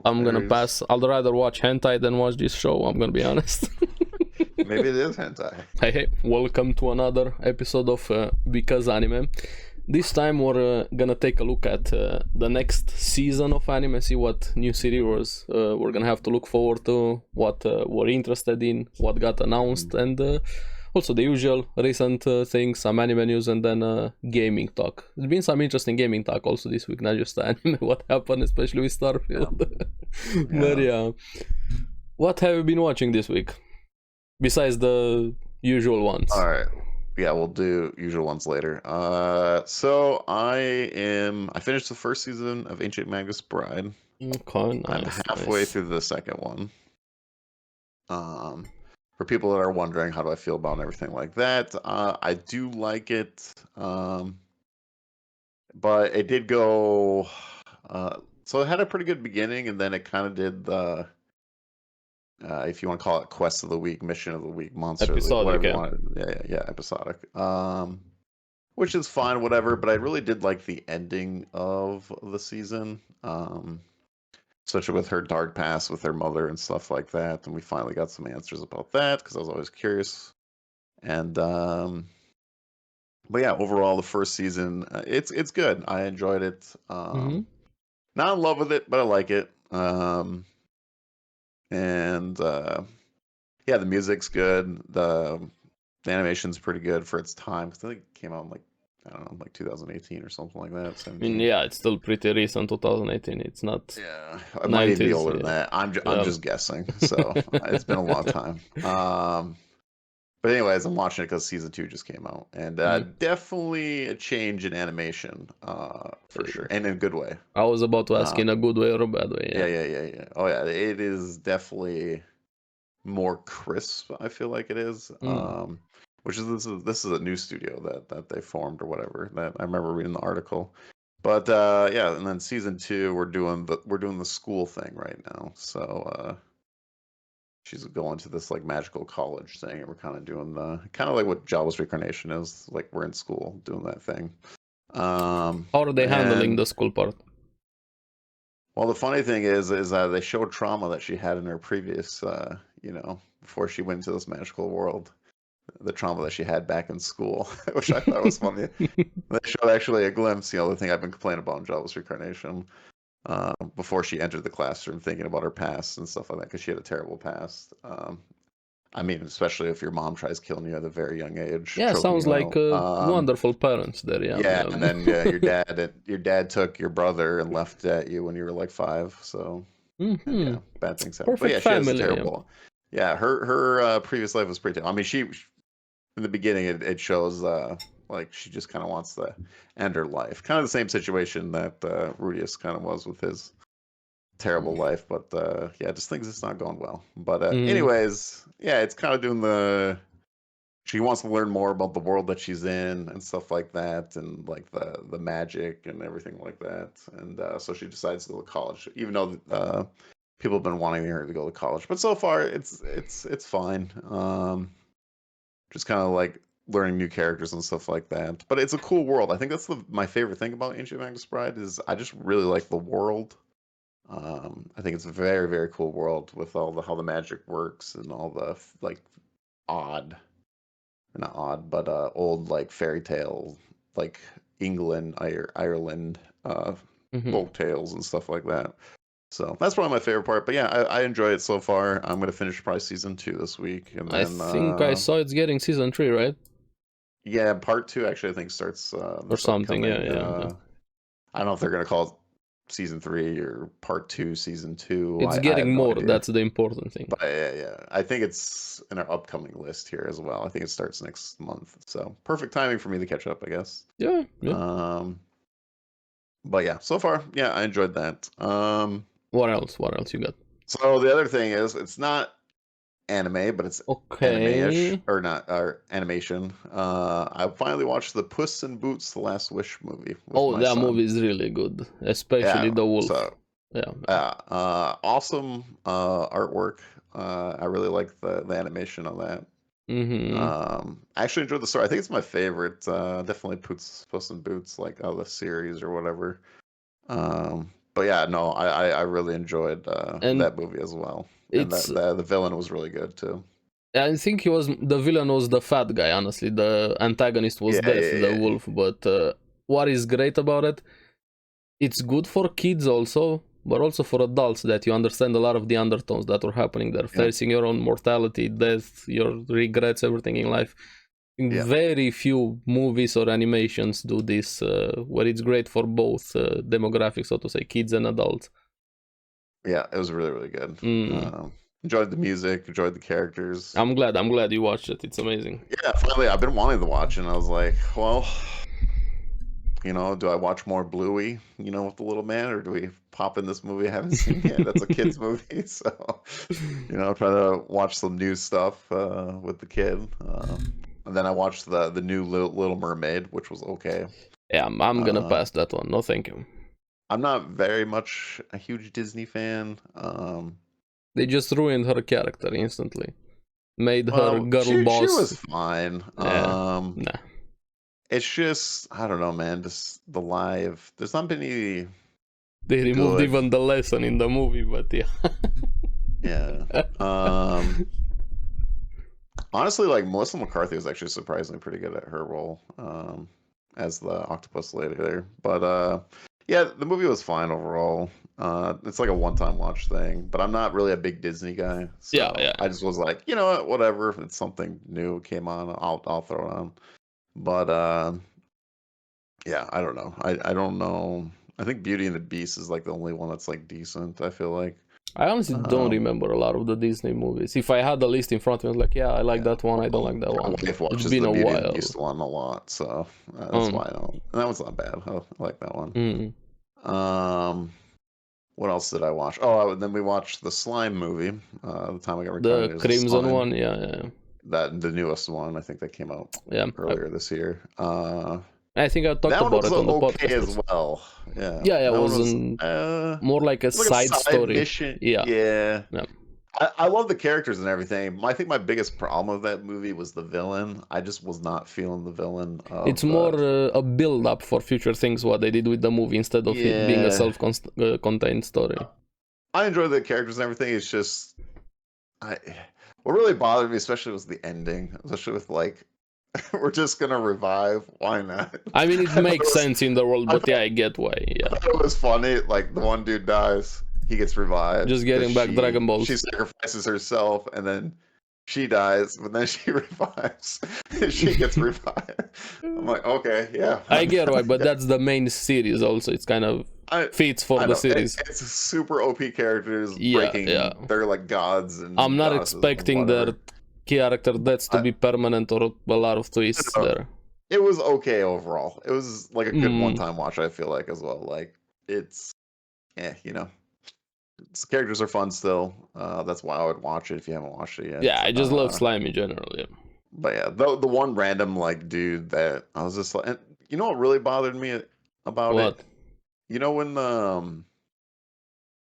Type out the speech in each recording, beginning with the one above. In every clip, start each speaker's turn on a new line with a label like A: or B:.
A: I'm gonna pass. I'd rather watch hentai than watch this show. I'm gonna be honest.
B: Maybe it is hentai.
A: Hey, welcome to another episode of Because Anime. This time we're gonna take a look at the next season of anime, see what new series we're gonna have to look forward to, what we're interested in, what got announced, and also the usual recent things, some anime news, and then gaming talk. There's been some interesting gaming talk also this week, not just anime, what happened, especially with Starfield. But yeah, what have you been watching this week? Besides the usual ones.
B: All right. Yeah, we'll do usual ones later. So I finished the first season of Ancient Magus Bride.
A: Okay, nice,
B: I'm halfway
A: nice.
B: through the second one. For people that are wondering how do I feel about everything like that, I do like it. But it did go so it had a pretty good beginning, and then it kind of did the if you want to call it quest of the week, mission of the week, monster
A: Episodic,
B: of the week,
A: yeah.
B: whatever you want. Yeah, episodic. Which is fine, whatever. But I really did like the ending of the season, especially with her dark past with her mother and stuff like that. And we finally got some answers about that because I was always curious. And but yeah, overall, the first season it's good. I enjoyed it. Not in love with it, but I like it. And yeah, the music's good. The animation's pretty good for its time. 'Cause I think it came out in like, I don't know, like 2018 or something like that. 17.
A: I mean, yeah, it's still pretty recent, 2018. It's not.
B: Yeah, it might even be
A: 90s,
B: older than
A: yeah.
B: that. I'm just guessing. So it's been a long time. But anyways, I'm watching it because season 2 just came out, and definitely a change in animation, for sure, and in a good way.
A: I was about to ask in a good way or a bad way.
B: Yeah. Oh yeah, it is definitely more crisp. I feel like it is. Which is this is a new studio that they formed or whatever. That I remember reading the article. But yeah, and then season 2 we're doing the school thing right now. So she's going to this like magical college thing, and we're kind of doing the kind of like what Jobless Reincarnation is, like we're in school doing that thing.
A: How are they handling the school part?
B: Well, the funny thing is they showed trauma that she had in her previous, before she went into this magical world, the trauma that she had back in school, which I thought was funny. They showed actually a glimpse, the thing I've been complaining about in Jobless Reincarnation, before she entered the classroom, thinking about her past and stuff like that, because she had a terrible past. I mean, especially if your mom tries killing you at a very young age.
A: Yeah, sounds like wonderful parents there. Yeah,
B: and then your dad took your brother and left at you when you were like 5. So yeah, bad things happen. But yeah, she has a terrible. Yeah, her previous life was pretty. I mean, she in the beginning it shows like she just kind of wants to end her life. Kind of the same situation that Rudius kind of was with his terrible life, but yeah, just things it's not going well. But anyways, yeah, it's kind of doing she wants to learn more about the world that she's in and stuff like that, and like the magic and everything like that. And so she decides to go to college, even though people have been wanting her to go to college. But so far, it's fine. Just kind of like learning new characters and stuff like that. But it's a cool world. I think that's my favorite thing about Ancient Magus Bride is I just really like the world. I think it's a very, very cool world with all how the magic works and all the like not odd, but old like fairy tale, like England, Ireland, folk tales and stuff like that. So that's probably my favorite part. But yeah, I enjoy it so far. I'm gonna finish probably season 2 this week, and then
A: I think I saw it's getting season 3, right?
B: Yeah, part 2 actually I think starts
A: or something. Yeah.
B: I don't know if they're gonna call it season 3 or part 2 season 2.
A: It's getting more. That's the important thing.
B: But yeah, I think it's in our upcoming list here as well. I think it starts next month, so perfect timing for me to catch up, I guess.
A: Yeah.
B: But yeah, so far, yeah, I enjoyed that.
A: What else you got?
B: So the other thing is it's not anime, but it's anime-ish, or animation. I finally watched the Puss in Boots: The Last Wish movie.
A: That movie is really good, especially the wolf.
B: So, awesome artwork. I really like the animation on that. I actually enjoyed the story. I think it's my favorite. Definitely Puss in Boots, like the series or whatever. but yeah, no, I really enjoyed that movie as well, and
A: it's
B: the villain was really good too.
A: I think the villain was the fat guy. Honestly, the antagonist was Death, the wolf. But what is great about it? It's good for kids also, but also for adults, that you understand a lot of the undertones that were happening there, facing your own mortality, death, your regrets, everything in life. Very few movies or animations do this, where it's great for both demographics, so to say, kids and adults.
B: Yeah, it was really, really good. Enjoyed the music, enjoyed the characters.
A: I'm glad you watched it. It's amazing.
B: Yeah, finally, I've been wanting to watch it, and I was like, well, you know, do I watch more Bluey, you know, with the little man, or do we pop in this movie I haven't seen yet? That's a kid's movie, so, you know, try to watch some new stuff with the kid. And then I watched the new Little Mermaid, which was okay.
A: Yeah, I'm gonna pass that one. No, thank you.
B: I'm not very much a huge Disney fan.
A: They just ruined her character instantly. Made her girl boss.
B: She was fine.
A: Nah.
B: It's just, I don't know, man. Just the live. There's not been any.
A: They removed even the lesson in the movie, but yeah.
B: Yeah. Honestly, like Melissa McCarthy was actually surprisingly pretty good at her role as the octopus lady there. But yeah, the movie was fine overall. It's like a one-time watch thing, but I'm not really a big Disney guy. So
A: yeah.
B: I just was like, you know what, whatever. If it's something new came on, I'll throw it on. But yeah, I don't know. I don't know. I think Beauty and the Beast is like the only one that's like decent, I feel like.
A: I honestly don't remember a lot of the Disney movies. If I had the list in front of me, I was like, yeah, I like that one, I don't like that one.
B: It's been a while. And the Beast one a lot, so that's why I don't. And that one's not bad. I like that one. What else did I watch? Oh, then we watched the Slime movie. The time I got recorded.
A: The Crimson one, yeah.
B: That the newest one. I think that came out earlier this year.
A: I think I talked about it on the podcast
B: as well. Yeah,
A: it was more like a side story.
B: Mission. Yeah. I love the characters and everything. I think my biggest problem with that movie was the villain. I just was not feeling the villain.
A: It's more a build-up for future things, what they did with the movie, instead of it being a self-contained story.
B: I enjoy the characters and everything. It's just, what really bothered me, especially, was the ending. Especially with like, we're just gonna revive. Why not?
A: I mean, it makes sense in the world, but I get why. Yeah,
B: I thought it was funny. Like the one dude dies. He gets revived.
A: Just getting back Dragon Balls.
B: She sacrifices herself, and then she dies, but then she revives. She gets revived. I'm like, okay, yeah.
A: I get why, but that's the main series also. It's kind of fits for the series.
B: It's super OP characters breaking. They're like gods. And
A: I'm not expecting their character deaths to be permanent or a lot of twists there.
B: It was okay overall. It was like a good one-time watch, I feel like, as well. Like, it's, you know. The characters are fun still. That's why I would watch it if you haven't watched it yet.
A: Yeah, I just love Slime in general. Yeah.
B: But yeah, the one random like dude that I was just like, and you know what really bothered me about it? You know when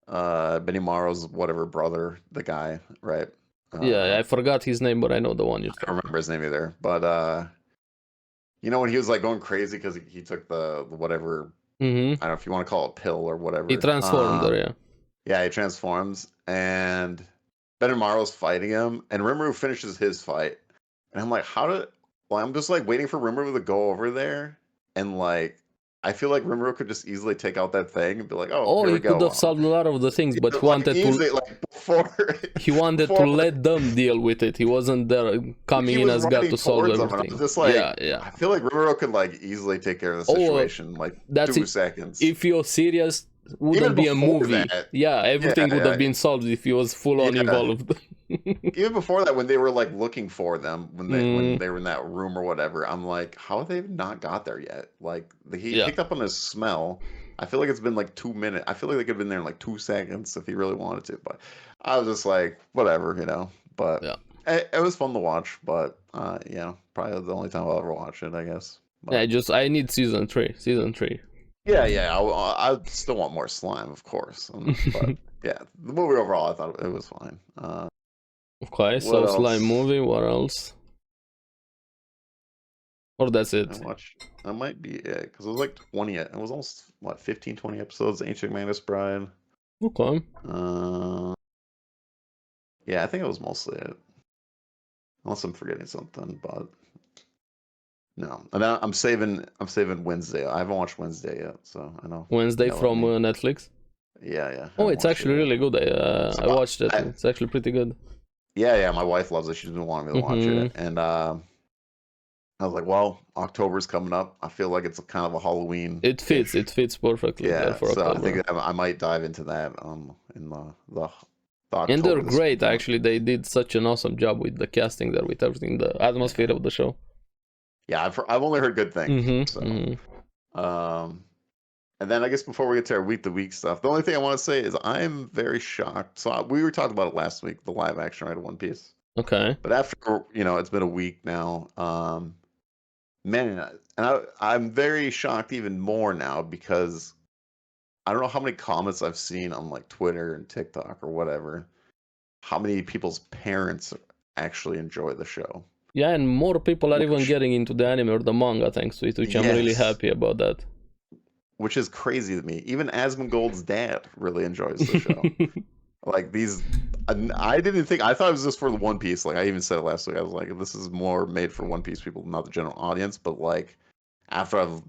B: Benimaru's whatever brother, the guy, right?
A: Yeah, I forgot his name, but I know the one.
B: I don't remember his name either. But you know when he was like going crazy because he took the whatever. I don't know if you want to call it pill or whatever.
A: He transformed there, yeah.
B: Yeah, he transforms, and Benimaru's fighting him, and Rimuru finishes his fight. And I'm like, I'm just like waiting for Rimuru to go over there, and like, I feel like Rimuru could just easily take out that thing and be like,
A: he could have solved a lot of the things, but he wanted to let them deal with it. He wasn't there coming in as God to solve everything.
B: Just like, I feel like Rimuru could like easily take care of the situation, like 2 seconds.
A: If you're serious, wouldn't be a movie. Everything would have been solved if he was full on involved.
B: Even before that, when they were like looking for them, when they were in that room or whatever, I'm like, how have they not got there yet? Like he picked up on his smell. I feel like it's been like 2 minutes. I feel like they could have been there in like 2 seconds if he really wanted to. But I was just like, whatever, you know. But it was fun to watch. But probably the only time I'll ever watch it, I guess. But,
A: I need season 3.
B: Yeah, I still want more slime, of course. But yeah, the movie overall, I thought it was fine.
A: Okay, so slime movie. What else? Or that's it?
B: That might be it, because it was like 20. It was almost, what, 15, 20 episodes, Ancient Magus Bride.
A: Okay.
B: Yeah, I think it was mostly it. Unless I'm forgetting something, but no. And I'm saving Wednesday. I haven't watched Wednesday yet, so I know.
A: Wednesday from Netflix?
B: Yeah.
A: Oh, it's actually really good. I watched it. It's actually pretty good.
B: Yeah, my wife loves it. She's been wanting me to watch it. And I was like, well, October's coming up. I feel like it's kind of a Halloween.
A: It fits perfectly.
B: Yeah,
A: for
B: so
A: October.
B: I think I might dive into that in the
A: and they're great, actually. They did such an awesome job with the casting there, with everything, the atmosphere of the show.
B: Yeah, I've only heard good things. And then I guess before we get to our week to week stuff, the only thing I want to say is I'm very shocked. So we were talking about it last week, the live action of One Piece.
A: Okay.
B: But after it's been a week now, man, and I'm very shocked even more now because I don't know how many comments I've seen on like Twitter and TikTok or whatever, how many people's parents actually enjoy the show.
A: Yeah, and more people are even getting into the anime or the manga thanks to it, which I'm really happy about that.
B: Which is crazy to me. Even Asmongold's dad really enjoys the show. Like I didn't think, I thought it was just for the One Piece. Like I even said it last week. I was like, this is more made for One Piece people, not the general audience. But like after I've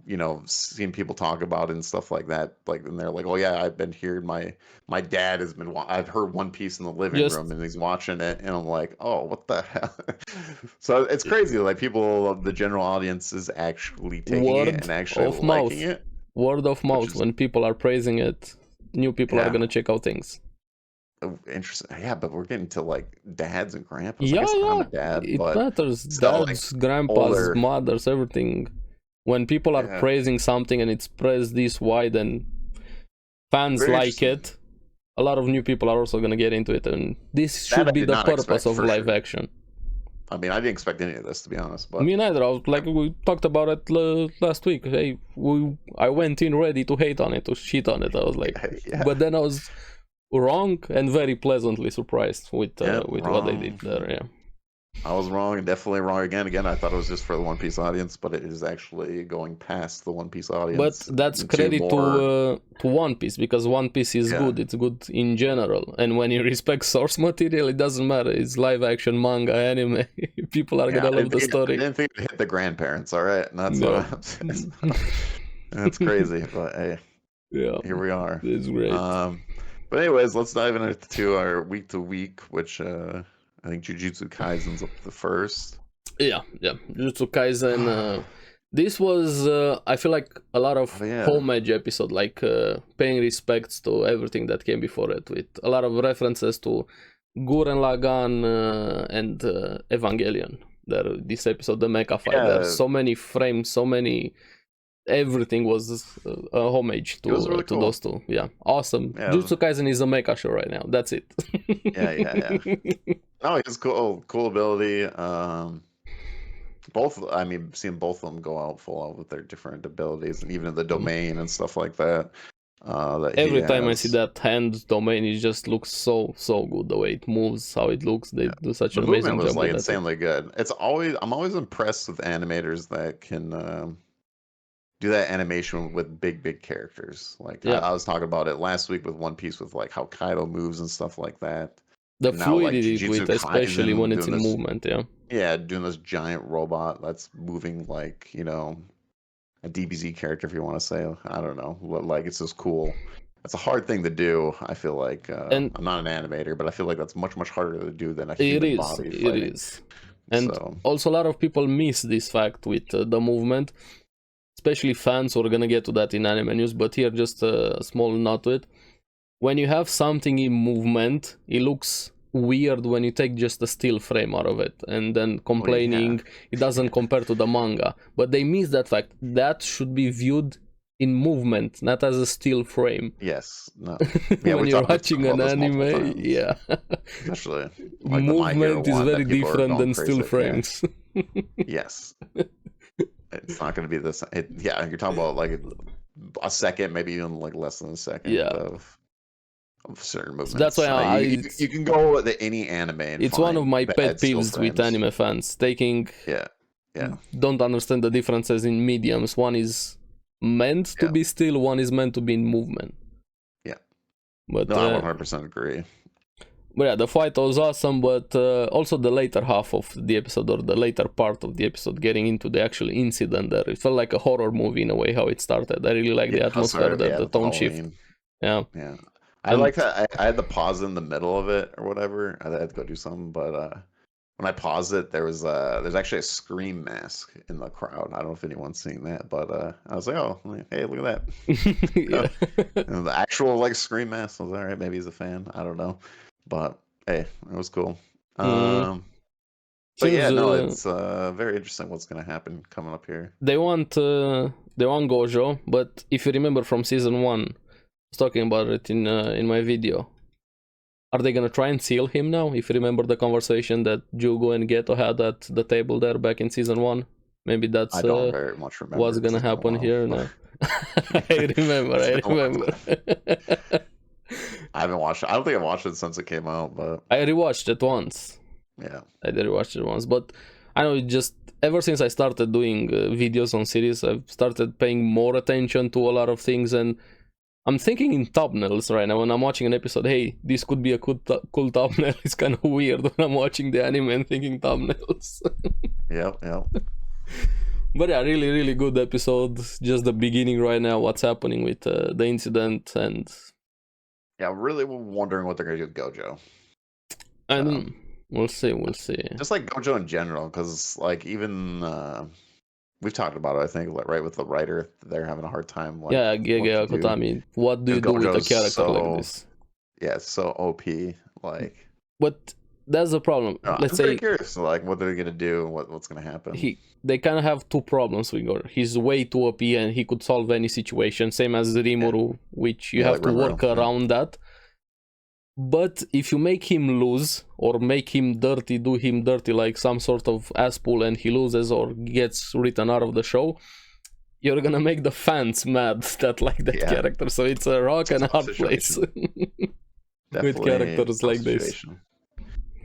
B: seen people talk about it and stuff like that, like, and they're like, oh yeah, I've been here. My dad has been. I've heard One Piece in the living room, and he's watching it, and I'm like, oh, what the hell? So it's crazy. Like people, the general audience is actually taking it and actually liking it.
A: Word of mouth. When people are praising it, new people are gonna check out things.
B: Interesting. Yeah, but we're getting to like dads and grandpas.
A: Yeah,
B: I'm a dad,
A: it
B: but
A: matters. Dads, like, grandpas, mothers, everything. When people are praising something and it's praised this wide and fans like it, a lot of new people are also gonna get into it, and this should be the purpose of live action.
B: I mean, I didn't expect any of this, to be honest. But
A: me neither. I was like, we talked about it last week. Hey, I went in ready to hate on it, to shit on it. I was like, but then I was wrong and very pleasantly surprised with what they did there. Yeah,
B: I was wrong and definitely wrong again. I thought it was just for the One Piece audience, but it is actually going past the One Piece audience.
A: But that's credit to One Piece, because One Piece is good. It's good in general, and when you respect source material, it doesn't matter. It's live action, manga, anime. People are gonna love the story.
B: I didn't think it hit the grandparents. All right, and that's what I'm saying. That's crazy, but hey, here we are.
A: It's great.
B: But anyways, let's dive into our week to week, which I think Jujutsu Kaisen's up the first.
A: Yeah. Jujutsu Kaisen. This was, I feel like, a lot of homage episode, like paying respects to everything that came before it, with a lot of references to Gurren Lagann and Evangelion. This episode, the mecha fight. There's so many frames, so many. Everything was a homage to really to those two. Yeah, awesome. Jujutsu Kaisen is a mecha show right now. That's it.
B: Yeah. No, it's cool ability. Seeing both of them go out full out with their different abilities, and even the domain and stuff like that.
A: Every time I see that hand domain, it just looks so good. The way it moves, how it looks, they do such an amazing job.
B: Like insanely good. I'm always impressed with animators that can do that animation with big characters. Like I was talking about it last week with One Piece, with like how Kaido moves and stuff like that.
A: The fluidity with, especially when it's in movement.
B: Doing this giant robot that's moving like a DBZ character, if you want to say. I don't know, like it's just cool. It's a hard thing to do. I feel like I'm not an animator, but I feel like that's much harder to do than a human body fighting.
A: It is. And also a lot of people miss this fact with the movement, especially fans who are gonna get to that in anime news. But here, just a small note to it: when you have something in movement, it looks weird when you take just a still frame out of it, and then complaining it doesn't compare to the manga. But they miss that fact. That should be viewed in movement, not as a still frame.
B: Yes, no.
A: When you're watching an anime,
B: especially like
A: movement is very different than still frames.
B: Yes. It's not going to be this. You're talking about like a second, maybe even like less than a second of certain movements. So
A: that's why
B: you can go with any anime. And
A: it's one of my pet peeves with anime fans taking don't understand the differences in mediums. One is meant to be still, one is meant to be in movement.
B: Yeah.
A: But
B: no, I 100% agree.
A: But yeah, the fight was awesome, but also the later half of the episode, or the later part of the episode, getting into the actual incident there, it felt like a horror movie in a way, how it started. I really like the atmosphere, the tone shift. Yeah.
B: I like that. I had to pause in the middle of it or whatever. I had to go do something, but when I paused it, there's actually a scream mask in the crowd. I don't know if anyone's seen that, but I was like, oh, hey, look at that. And the actual like scream mask. I was like, all right, maybe he's a fan. I don't know. But hey, it was cool. But yeah, no, it's very interesting what's gonna happen coming up here.
A: They want Gojo, but if you remember from season 1, I was talking about it in my video. Are they gonna try and seal him now? If you remember the conversation that Jugo and Geto had at the table there back in season 1, maybe that's
B: I don't very much remember
A: what's gonna happen here now. I remember.
B: I haven't watched it. I don't think I watched it since it came out, but
A: I rewatched it once.
B: Yeah,
A: I did rewatch it once, but I know, just ever since I started doing videos on series, I've started paying more attention to a lot of things, and I'm thinking in thumbnails right now. When I'm watching an episode, hey, this could be a cool thumbnail. It's kind of weird when I'm watching the anime and thinking thumbnails.
B: Yeah.
A: But yeah, really, really good episode. Just the beginning right now, what's happening with the incident, and
B: yeah, really wondering what they're gonna do with Gojo.
A: And we'll see.
B: Just like Gojo in general, because like even we've talked about it, I think, right, with the writer, they're having a hard time. Like,
A: Gege Akutami. What do you do with a character like this?
B: Yeah, it's so OP. Like,
A: but that's the problem. Let's say,
B: very curious, like, what they're gonna do, what's gonna happen.
A: They kind of have two problems with Gojo. He's way too OP, and he could solve any situation, same as Rimuru, which you have to work around that. But if you make him lose, or make him dirty, do him dirty like some sort of ass pull, and he loses or gets written out of the show, you're gonna make the fans mad that like that character. So it's a rock and a hard place with characters like this.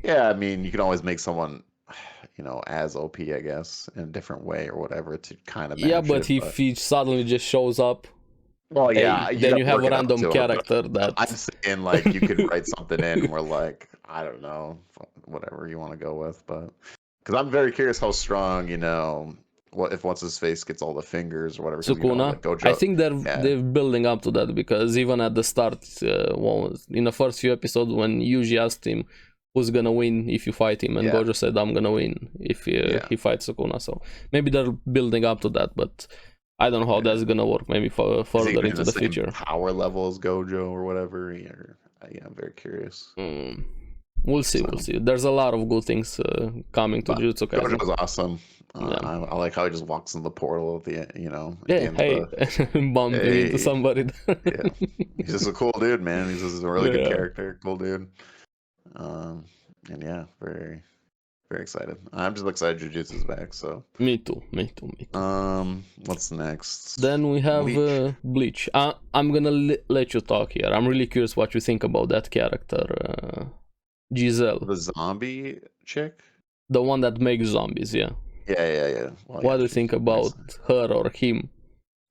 B: Yeah, I mean, you can always make someone, as OP, I guess, in a different way or whatever to kind of match
A: it, but if he suddenly just shows up,
B: well, yeah,
A: then you have a random character that
B: I'm saying, like, you could write something in where, like, I don't know, whatever you want to go with, but because I'm very curious how strong, what if what's his face gets all the fingers or whatever.
A: Sukuna,
B: Gojo,
A: I think they're building up to that, because even at the start, in the first few episodes, when Yuji asked him who's gonna win if you fight him, and Gojo said, I'm gonna win if he fights Sukuna. So maybe they're building up to that, but I don't know how that's gonna work. Maybe further into the future.
B: Power level as Gojo or whatever. I'm very curious.
A: We'll see. There's a lot of good things coming to Jujutsu Kaisen.
B: Gojo's awesome. I like how he just walks in the portal at the end.
A: Bumping into somebody.
B: He's just a cool dude, man. He's just a really good character, cool dude. And very, very excited. I'm just excited Jujutsu's back. So
A: me too.
B: What's next?
A: Then we have Bleach. I'm gonna let you talk here. I'm really curious what you think about that character, Giselle,
B: the zombie chick,
A: the one that makes zombies. Yeah.
B: Well,
A: what do you think about her or him?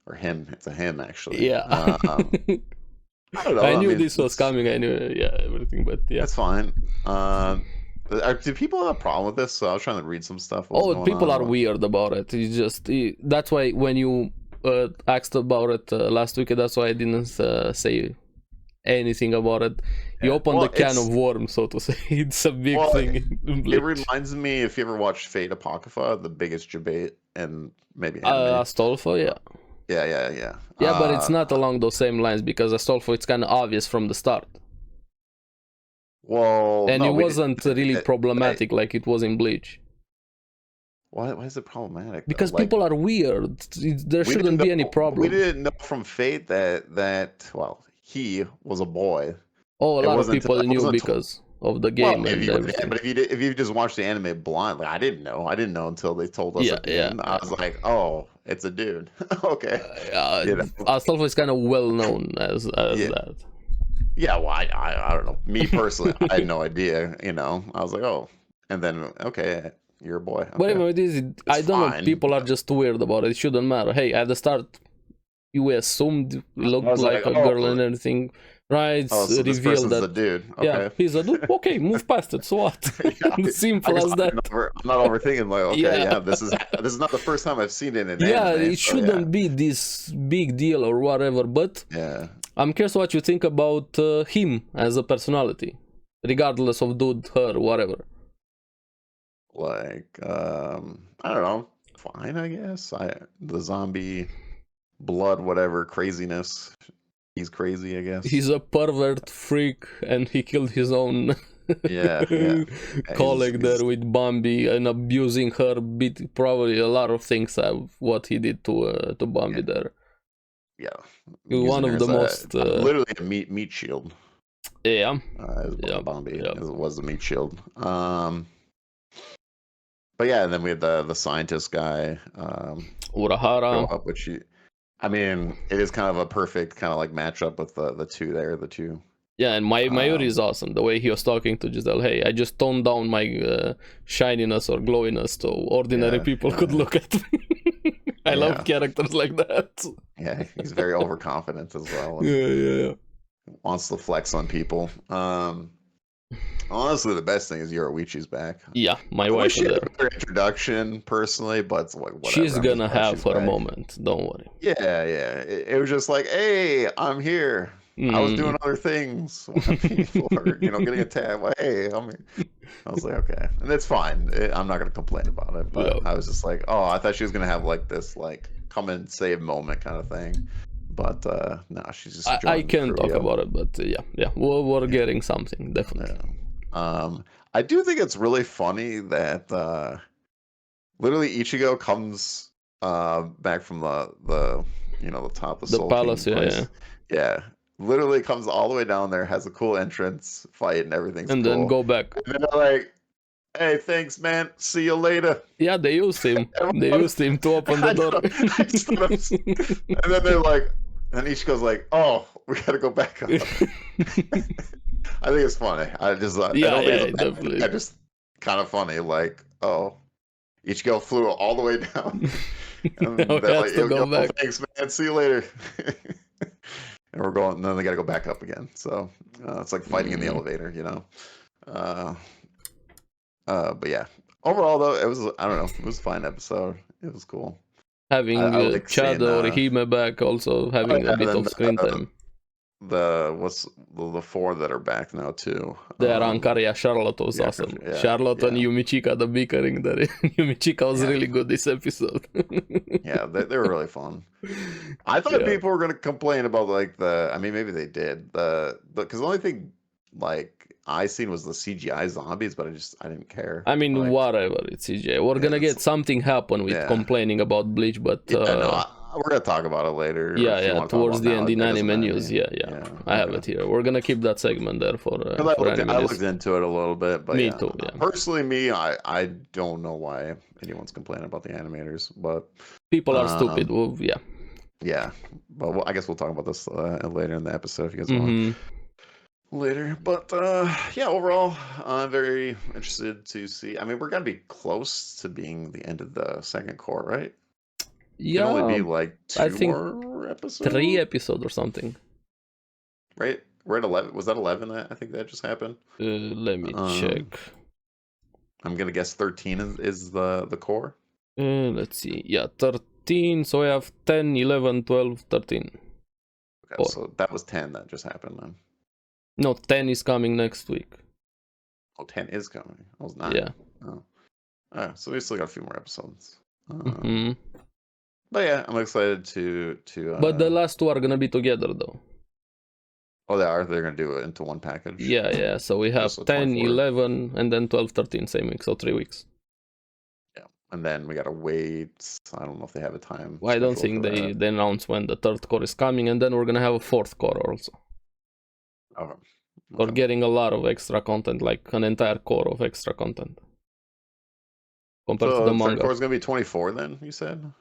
B: Or him? It's a him, actually.
A: Yeah.
B: I don't know.
A: I knew this was coming. I knew, everything, but yeah.
B: That's fine. Do people have a problem with this? So I was trying to read some stuff.
A: People are weird about it. It's just that's why when you asked about it last week, that's why I didn't say anything about it. You opened the can of worms, so to say. It's a big thing.
B: It reminds me, if you ever watched Fate Apocrypha, the biggest debate, and maybe
A: Astolfo, yeah.
B: Yeah,
A: but it's not along those same lines, because Astolfo, it's kind of obvious from the start.
B: Well,
A: and it wasn't really problematic like it was in Bleach.
B: Why is it problematic?
A: Because people are weird. There shouldn't be any problem.
B: We didn't know from Fate that he was a boy.
A: A lot of people knew because of the game and everything.
B: But if you just watch the anime blind, like I didn't know until they told us. I was like, oh, it's a dude. Okay.
A: Astolfo is kind of well known as that.
B: Yeah, well, I don't know. Me personally, I had no idea. I was like, oh, and then okay, You're a boy. Okay.
A: But anyway, I don't know. People are just weird about it. It shouldn't matter. Hey, at the start, you assumed he looked like a girl and everything. Right,
B: so
A: reveal that
B: a dude. Okay.
A: Yeah, he's a dude. Okay, move past it. So what? Simple as that.
B: I'm not overthinking. Like, okay, this is not the first time I've seen it in anime.
A: It shouldn't be this big deal or whatever. But I'm curious what you think about him as a personality, regardless of dude, her, whatever.
B: Like, I don't know. Fine, I guess. The zombie blood, whatever craziness. He's crazy, I guess.
A: He's a pervert freak, and he killed his own colleague there with Bambi and abusing her. Probably a lot of things of what he did to Bambi there.
B: Yeah,
A: one of the most
B: literally a meat shield.
A: Yeah,
B: Bambi was the meat shield. But yeah, and then we had the scientist guy,
A: Urahara,
B: which I mean, it is kind of a perfect kind of like matchup with the two.
A: Yeah, and Mayuri is awesome. The way he was talking to Giselle, hey, I just toned down my shininess or glowiness so ordinary people could look at me. I love characters like that.
B: Yeah, he's very overconfident as well.
A: Yeah.
B: Wants to flex on people. Honestly, the best thing is Yoruichi's back.
A: Yeah, my wife is there.
B: Her introduction, personally, but it's like whatever.
A: She's gonna have her moment. Don't worry.
B: Yeah. It was just like, hey, I'm here. I was doing other things before, getting attacked. Like, hey, I'm here. I was like, okay, and it's fine. I'm not gonna complain about it. But I was just like, oh, I thought she was gonna have like this like come and save moment kind of thing. But no, she's just.
A: I can't talk about it, but yeah, we're getting something definitely.
B: I do think it's really funny that literally Ichigo comes back from the top of the
A: palace,
B: yeah. Literally comes all the way down there, has a cool entrance, fight, and everything's
A: and
B: cool.
A: Then go back.
B: And then they're like, "Hey, thanks, man. See you later."
A: Yeah, they used him. They used him to open the door.
B: And then they're like, and Ichigo's like, "Oh, we gotta go back up." I think it's funny. I just
A: definitely.
B: I just kind of funny. Like, oh, Ichigo flew all the way down. And they're like,
A: go back.
B: Thanks, man. See you later. And we're going. And then they got to go back up again. So it's like fighting in the elevator, But yeah, overall though, it was. I don't know. It was a fine episode. It was cool.
A: Having Chad or Hime back, also having a bit of screen time.
B: The four that are back now too.
A: The Arankaria Charlotte was awesome. Charlotte and Yumichika, the bickering there. Yumichika was really good this episode.
B: Yeah, they were really fun. I thought people were gonna complain about maybe they did because the only thing like I seen was the CGI zombies, but I didn't care.
A: I mean, whatever, it's CGI. We're gonna get something happen with complaining about Bleach, but
B: we're gonna talk about it later.
A: Yeah, towards the end in anime news. Yeah. I have it here. We're gonna keep that segment there for anime
B: I looked into it a little bit, but
A: me too. Yeah.
B: Personally, I don't know why anyone's complaining about the animators, but
A: people are stupid. Well,
B: yeah, but I guess we'll talk about this later in the episode if you guys want. Later, but overall, I'm very interested to see. I mean, we're gonna be close to being the end of the second core, right?
A: Yeah,
B: it can only be like
A: I think
B: more episodes,
A: 3 episodes or something.
B: Right, we're at 11. Was that 11? I think that just happened.
A: Let me check.
B: I'm gonna guess 13 is the core.
A: Let's see. Yeah, 13. So we have 10, 11, 12, 13.
B: Okay, so that was 10 that just happened then.
A: No, 10 is coming next week.
B: Oh, 10 is coming. I was 9.
A: Yeah.
B: Oh. Alright, so we still got a few more episodes. But yeah, I'm excited to
A: But the last 2 are gonna be together though.
B: Oh, they are? They're gonna do it into one package?
A: Yeah. So we have 10, 11, and then 12, 13 same week, so 3 weeks.
B: Yeah. And then we gotta wait. I don't know if they have a time.
A: Well, I don't think they announce when the 3rd core is coming, and then we're gonna have a 4th core also.
B: Okay.
A: We're getting a lot of extra content, like an entire core of extra content. Compared to the manga.
B: The core is gonna be 24 then, you said?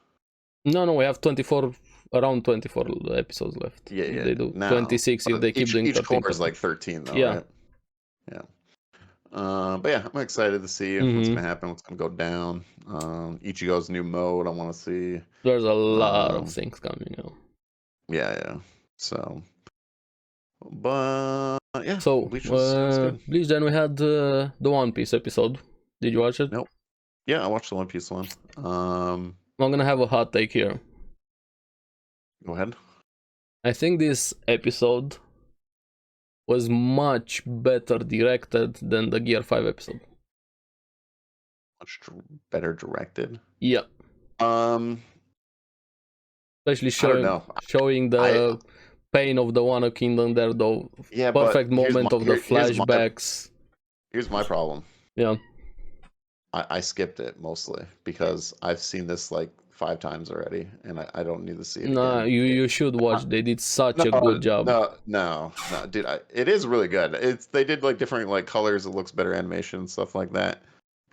A: No, we have 24, around 24 episodes left.
B: Yeah.
A: They do 26 if they keep doing 13.
B: Each core is like 13 though,
A: yeah.
B: Right? Yeah. But yeah, I'm excited to see what's gonna happen, what's gonna go down. Ichigo's new mode, I want to see.
A: There's a lot of things coming out.
B: Yeah. So, but yeah.
A: So Bleach. Then we had the One Piece episode. Did you watch it?
B: Nope. Yeah, I watched the One Piece one.
A: I'm gonna have a hot take here.
B: Go ahead.
A: I think this episode was much better directed than the Gear 5 episode.
B: Much better directed?
A: Yeah. Especially showing the pain of the Wano Kingdom there, though.
B: Yeah,
A: perfect moment of the flashbacks.
B: Here's my problem.
A: Yeah.
B: I skipped it mostly because I've seen this like 5 times already, and I don't need to see it again.
A: You should watch. They did such a good job.
B: No, dude. It is really good. They did like different like colors. It looks better animation and stuff like that.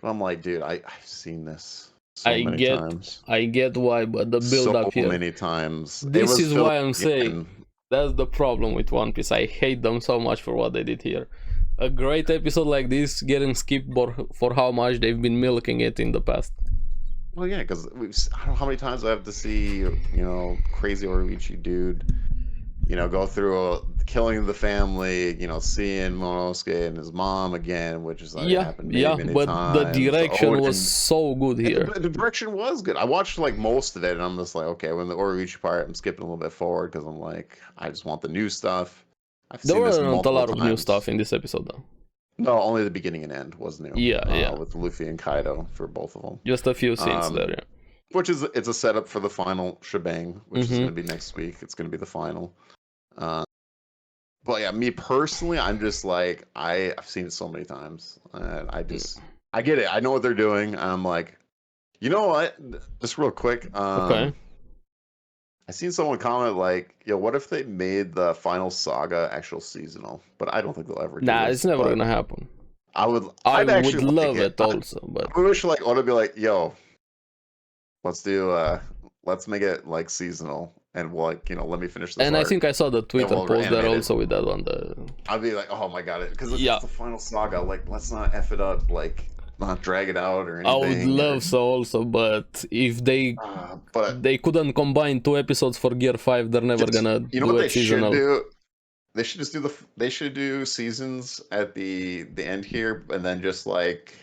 B: But I'm like, dude, I've seen this many times.
A: I get why, but the build up here.
B: So many times.
A: This is why I'm saying that's the problem with One Piece. I hate them so much for what they did here. A great episode like this getting skipped for how much they've been milking it in the past.
B: Well, yeah, because I don't know how many times I have to see, crazy Oroichi dude, go through killing the family, seeing Monosuke and his mom again, which is like happened many times.
A: The direction was so good here.
B: The direction was good. I watched like most of it, and I'm just like, okay, when the Oroichi part, I'm skipping a little bit forward because I'm like, I just want the new stuff.
A: There weren't a lot of new stuff in this episode, though.
B: No, only the beginning and end was new.
A: Yeah.
B: With Luffy and Kaido for both of them.
A: Just a few scenes there, yeah.
B: Which it's a setup for the final shebang, which is going to be next week. It's going to be the final. But yeah, me personally, I'm just like, I've seen it so many times. And I get it. I know what they're doing. I'm like, you know what? Just real quick.
A: Okay.
B: I seen someone comment like, "Yo, what if they made the final saga actual seasonal?" But I don't think they'll ever do this.
A: It's never gonna happen.
B: I would
A: love it also, but
B: I wish like I want to be like, "Yo, let's make it like seasonal, and we'll let me finish this."
A: And I think I saw the Twitter post there also with that one.
B: I'd be like, "Oh my god," because it's the final saga. Like, let's not f it up. Like, not drag it out or anything.
A: I would love so also, but if they couldn't combine 2 episodes for Gear 5, they're never gonna do it seasonal.
B: They should just they should do seasons at the end here, and then just like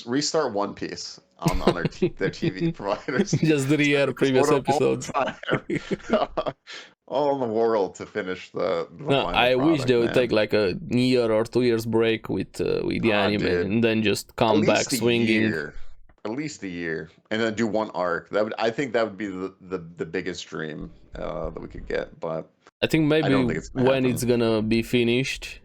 B: restart One Piece on their TV providers.
A: Just re-air previous episodes.
B: All in the world to finish the
A: I wish they would take like a year or 2 years break with the anime, and then just come back swinging.
B: At least a year, and then do one arc. I think that would be the biggest dream that we could get. But
A: I think maybe when it's gonna be finished,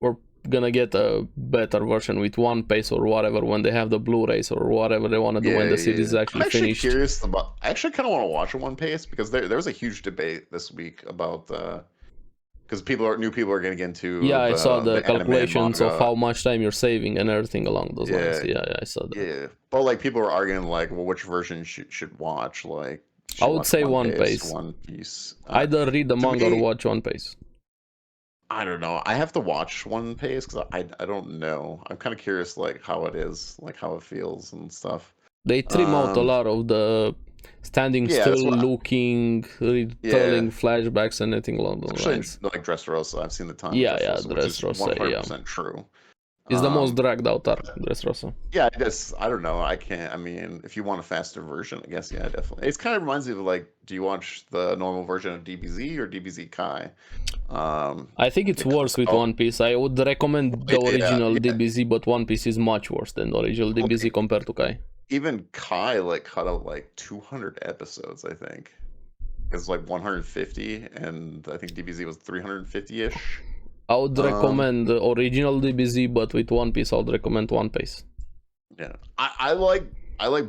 A: we're gonna get a better version with One Piece or whatever when they have the Blu-rays or whatever they want to do when the series is actually finished.
B: I actually kind of want to watch One Piece because there was a huge debate this week about because new people are going to get into
A: I saw the calculations of how much time you're saving and everything along those lines. I saw that.
B: Yeah, but like people are arguing like, well, which version should watch? Like,
A: I would say One Piece. Either read the manga or watch One Piece.
B: I don't know. I have to watch One Piece because I don't know. I'm kind of curious, like how it is, like how it feels and stuff.
A: They trim out a lot of the standing still, looking, telling flashbacks and anything along those lines.
B: Like Dressrosa, I've seen the time.
A: Dressrosa,
B: 100% true.
A: It's the most dragged out arc, Dressrosa.
B: Yeah, I don't know. I mean, if you want a faster version, I guess, yeah, definitely. It kind of reminds me of like, do you watch the normal version of DBZ or DBZ Kai?
A: I think it's worse with One Piece. I would recommend the original DBZ, but One Piece is much worse than the original DBZ compared to Kai.
B: Even Kai like cut out like 200 episodes, I think. It's like 150, and I think DBZ was 350-ish.
A: I would recommend the original DBZ, but with One Piece, I would recommend One Piece.
B: Yeah, I like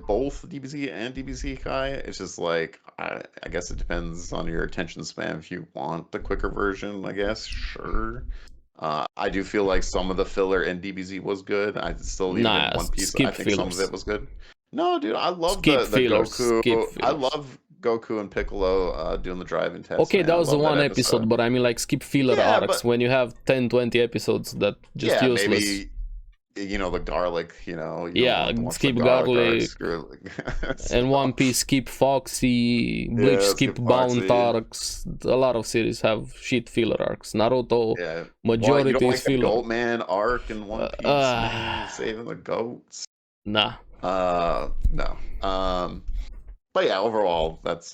B: both DBZ and DBZ Kai. It's just like I guess it depends on your attention span. If you want the quicker version, I guess sure. I do feel like some of the filler in DBZ was good. I still leave it in One Piece. I think some of it was good. No, dude, I love the Goku. I love Goku and Piccolo doing the driving test.
A: Okay, man. That was the one episode, but I mean, like, skip filler arcs when you have 10-20 episodes that just useless.
B: Maybe, you know, the garlic, you know.
A: Skip garlic. And One Piece skip Foxy, Bleach skip Bound arcs. A lot of series have shit filler arcs. Naruto, majority
B: you don't like
A: is filler.
B: The Goatman arc in One Piece, man, saving the goats.
A: Nah.
B: No. But yeah, overall, that's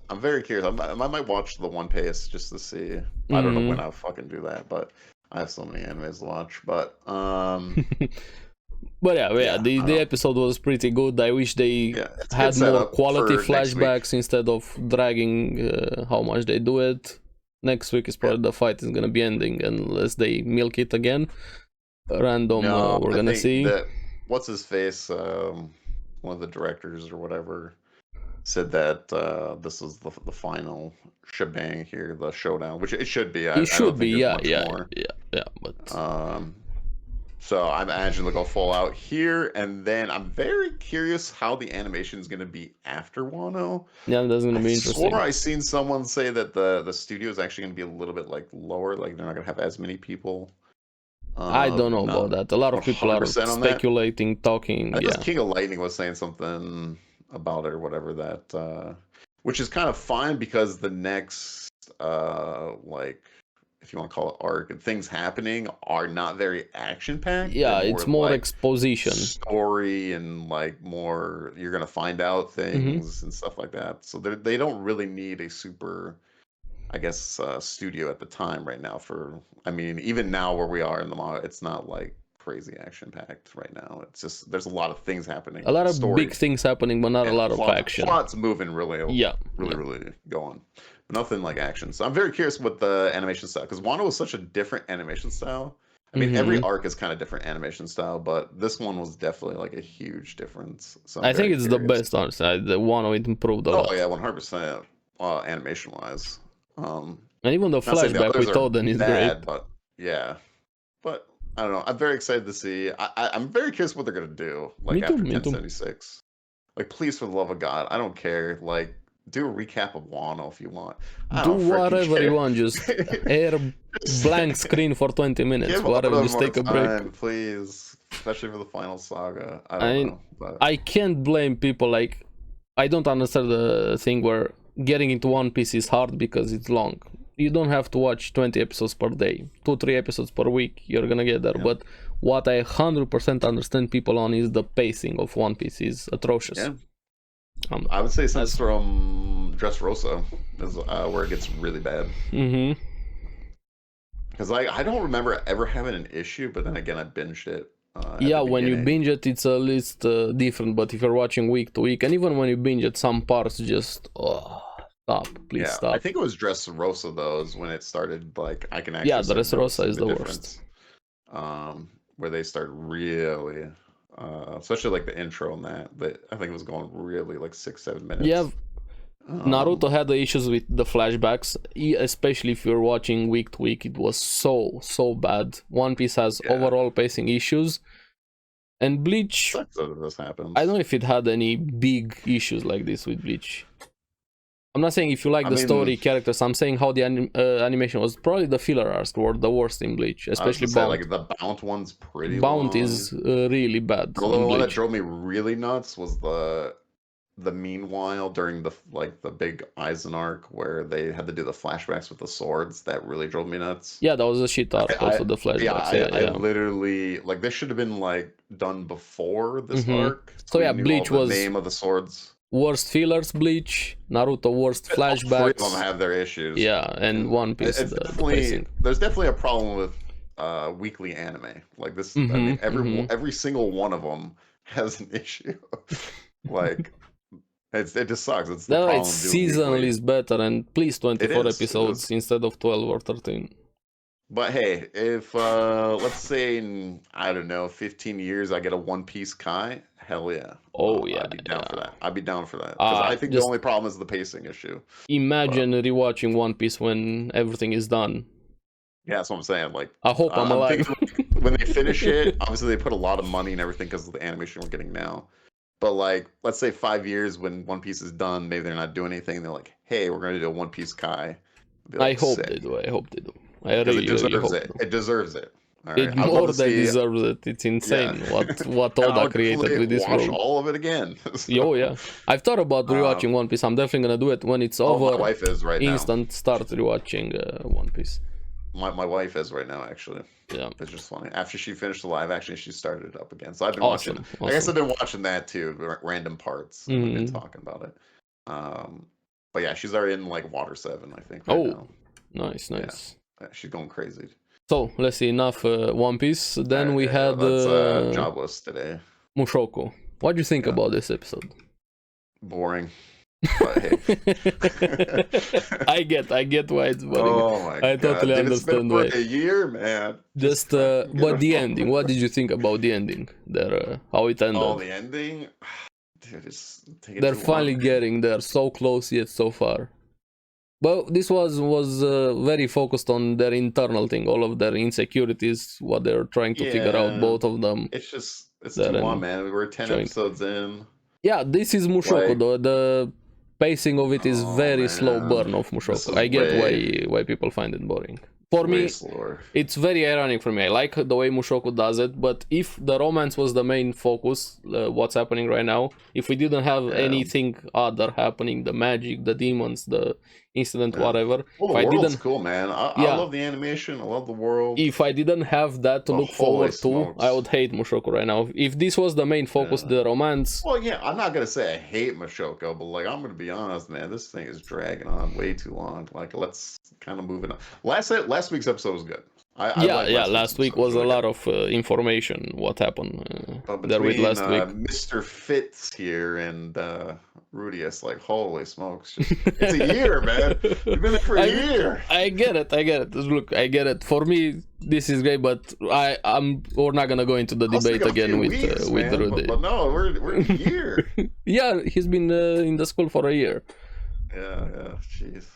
B: I'm very curious. I might watch the One Piece just to see. I don't know when I'll fucking do that, but I have so many animes to watch. But
A: but the episode was pretty good. I wish they had more quality flashbacks instead of dragging how much they do it. Next week is probably the fight is gonna be ending unless they milk it again. Random, we're gonna see.
B: What's his face? One of the directors or whatever said that this is the final shebang here, the showdown, which it should be. It
A: should be, but
B: so I imagine they'll go full out here, and then I'm very curious how the animation is going to be after Wano.
A: Yeah, that's going to be interesting.
B: I seen someone say that the studio is actually going to be a little bit like lower, like they're not going to have as many people.
A: I don't know about that. A lot of people are speculating, talking.
B: I think King of Lightning was saying something about it or whatever, that which is kind of fine because the next like, if you want to call it arc and things happening are not very action packed.
A: It's more like exposition,
B: story, and like more you're gonna find out things and stuff like that. So they don't really need a super, I guess, studio at the time right now for. I mean, even now where we are in the manga, it's not like crazy action packed right now. It's just there's a lot of things happening.
A: A lot of big things happening, but not a lot of action.
B: Plot's moving really going. But nothing like action. So I'm very curious what the animation style, because Wano was such a different animation style. I mean, every arc is kind of different animation style, but this one was definitely like a huge difference. So
A: I think it's the best, honestly. The Wano improved a lot.
B: Oh yeah, 100% animation wise.
A: And even the flashback we told them is great.
B: But but I don't know. I'm very excited to see. I'm very curious what they're gonna do. Like after 1076. Like, please, for the love of God, I don't care. Like, do a recap of Wano if you want.
A: Do whatever you want. Just air blank screen for 20 minutes. Whatever. Just take a break,
B: please. Especially for the final saga. I don't know. But
A: I can't blame people. Like, I don't understand the thing where getting into One Piece is hard because it's long. You don't have to watch 20 episodes per day, 2-3 episodes per week. You're gonna get there. But what I 100% understand people on is the pacing of One Piece is atrocious.
B: Yeah. I would say since from Dressrosa is where it gets really bad. Because I don't remember ever having an issue, but then again I binged it.
A: When you binge it, it's a least different. But if you're watching week to week, and even when you binge it, some parts just stop. Please stop.
B: I think it was Dressrosa though, is when it started. Like I can actually
A: Dressrosa is the worst.
B: Where they start really, especially like the intro and that. But I think it was going really like 6-7 minutes.
A: Yeah. Naruto had the issues with the flashbacks, especially if you're watching week to week. It was so bad. One Piece has overall pacing issues, and Bleach.
B: This happens.
A: I don't know if it had any big issues like this with Bleach. I'm not saying if you like the story characters. I'm saying how the animation was. Probably the filler arcs were the worst in Bleach, especially Bound.
B: Like the Bound one's pretty.
A: Bound is really bad.
B: The one that drove me really nuts was the meanwhile during the big Aizen arc where they had to do the flashbacks with the swords. That really drove me nuts. Yeah,
A: that was a shit arc. Also the flashbacks.
B: I literally like this should have been like done before this arc.
A: So Bleach was
B: the name of the swords.
A: Worst fillers, Bleach. Naruto worst flashbacks.
B: All three of them have their issues.
A: Yeah, and One Piece.
B: There's definitely a problem with weekly anime. Like this, I mean, every single one of them has an issue. Like. It just sucks. It's the problem.
A: Seasonal is better, and please 24 episodes instead of 12 or 13.
B: But hey, if let's say in, I don't know, 15 years I get a One Piece Kai, hell yeah. I'd be down for that. I'd be down for that. Because I think the only problem is the pacing issue.
A: Imagine rewatching One Piece when everything is done.
B: Yeah, that's what I'm saying. Like,
A: I hope I'm alive.
B: When they finish it, obviously they put a lot of money and everything because of the animation we're getting now. But like, let's say 5 years when One Piece is done, maybe they're not doing anything. They're like, hey, we're going to do a One Piece Kai.
A: I hope they do. I hope they do. I
B: Because
A: really,
B: it deserves
A: really hope
B: it.
A: so.
B: It deserves it. All right.
A: It more than deserves it. It's insane what Oda created with this world.
B: All of it again.
A: Oh yeah, I've thought about rewatching One Piece. I'm definitely gonna do it when it's over.
B: My wife is right
A: instant
B: now.
A: Start rewatching One Piece.
B: My wife is right now, actually.
A: Yeah,
B: it's just funny. After she finished the live action, she started it up again. So I've been
A: awesome.
B: watching. I guess I've been watching that too, random parts. We've been talking about it. But yeah, she's already in like Water 7, I think. Right now.
A: Nice.
B: Yeah, she's going crazy.
A: So let's see, enough One Piece. Then we had
B: Jobless today.
A: Mushoku. What do you think about this episode?
B: Boring. But hey.
A: I get why it's boring.
B: Oh my God.
A: I totally understand why.
B: A year, man.
A: Just but the ending. What did you think about the ending? There, how it ended?
B: Oh, the ending. Dude,
A: they're finally getting there, so close yet so far. But this was very focused on their internal thing, all of their insecurities, what they're trying to figure out, both of them.
B: It's too long, man. We were 10 episodes in.
A: Yeah, this is Mushoku, though. The pacing of it is very slow burn of Mushoku. I get why people find it boring. For me, it's very ironic for me. I like the way Mushoku does it, but if the romance was the main focus, what's happening right now, if we didn't have anything other happening, the magic, the demons, the incident, whatever.
B: Well, the world's cool, man. I love the animation. I love the world.
A: If I didn't have that to look forward to, I would hate Mushoku right now. If this was the main focus, the romance.
B: Well, yeah, I'm not gonna say I hate Mushoku, but like I'm gonna be honest, man. This thing is dragging on way too long. Like, let's kind of move it on. Last week's episode was good.
A: Last week was a lot of information. What happened there with last week?
B: Mr. Fitz here and Rudy, it's like, holy smokes! It's a year, man. You've been there for a year.
A: I get it. Look, I get it. For me, this is great, but we're not gonna go into the debate again with Rudy.
B: But no, we're in a year.
A: Yeah, he's been in the school for a year.
B: Yeah. Jeez.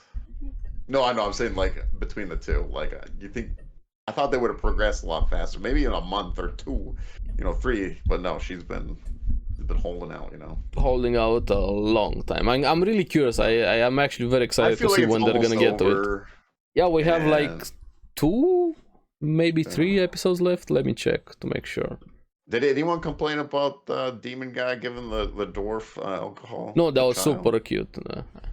B: No, I know. I'm saying like between the two. Like, you think? I thought they would have progressed a lot faster, maybe in a month or 2, 3. But no, she's been holding out,
A: Holding out a long time. I'm really curious. I am actually very excited to see when they're gonna get to it. Yeah, we have like 2, maybe 3 episodes left. Let me check to make sure.
B: Did anyone complain about the demon guy giving the dwarf alcohol?
A: No, that was super cute.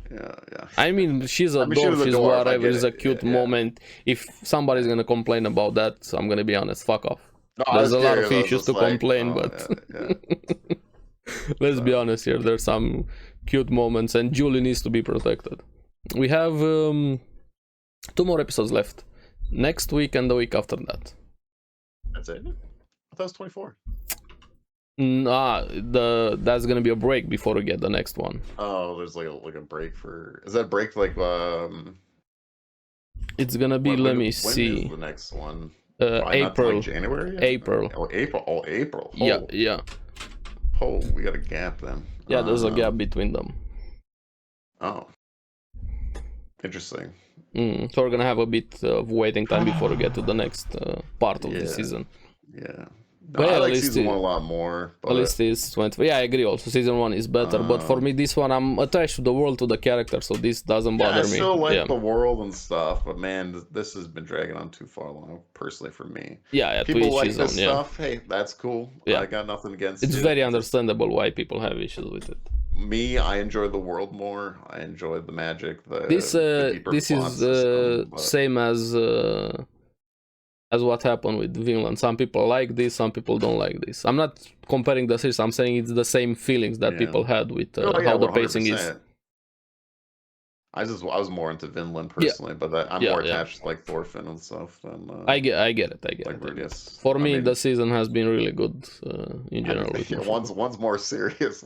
B: Yeah.
A: I mean, she's a dwarf, she's whatever, it's a cute moment. If somebody's gonna complain about that, I'm gonna be honest, fuck off. No, there's a lot of issues to complain, but let's be honest here, there's some cute moments, and Julie needs to be protected. We have 2 more episodes left. Next week and the week after that.
B: That's it? I thought it was 24.
A: That's gonna be a break before we get the next one.
B: Oh, there's like a break for. Is that break like
A: It's gonna be. Let me see.
B: When is the next one?
A: April.
B: Like January. Yet?
A: April.
B: Oh, April. Oh, April.
A: Yeah.
B: Oh, we got a gap then.
A: Yeah, there's a gap between them.
B: Oh. Interesting.
A: So we're gonna have a bit of waiting time before we get to the next part of the season.
B: Yeah.
A: But
B: I like season 1 a lot more. But...
A: At least it's 20. Yeah, I agree. Also, season 1 is better. But for me, this one, I'm attached to the world, to the character, so this doesn't bother me.
B: I still like the world and stuff, but man, this has been dragging on too far long, personally, for me.
A: Yeah,
B: people like this stuff. Hey, that's cool. I got nothing against it.
A: It's very understandable why people have issues with it.
B: Me, I enjoy the world more. I enjoy the magic.
A: This is same as what happened with Vinland. Some people like this, some people don't like this. I'm not comparing the series, I'm saying it's the same feelings that people had with how the pacing 100%. Is.
B: I was more into Vinland personally, but I'm more attached to like Thorfinn and stuff than
A: I get it. For me, the season has been really good in general.
B: One's more serious.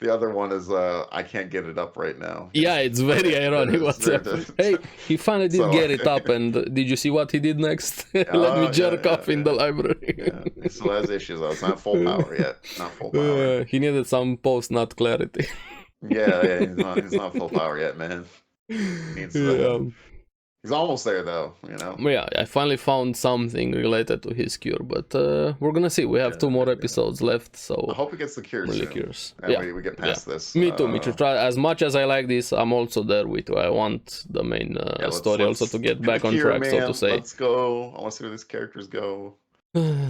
B: The other one is I can't get it up right now.
A: Yeah, it's very ironic what's happening. Hey, he finally did get it up, and did you see what he did next? Let me jerk off in the library.
B: He still has issues though. It's not full power yet. Not full power.
A: He needed some post-nut clarity.
B: Yeah, he's not full power yet, man. He's almost there, though,
A: Yeah, I finally found something related to his cure, but we're gonna see. We have 2 more episodes left, so
B: I hope it gets the cure
A: I'm really
B: soon.
A: curious.
B: And we get past this.
A: Me too. Try as much as I like this. I'm also there with you. I want the main story also to get back on track, so to say.
B: Let's go. I want to see where these characters go.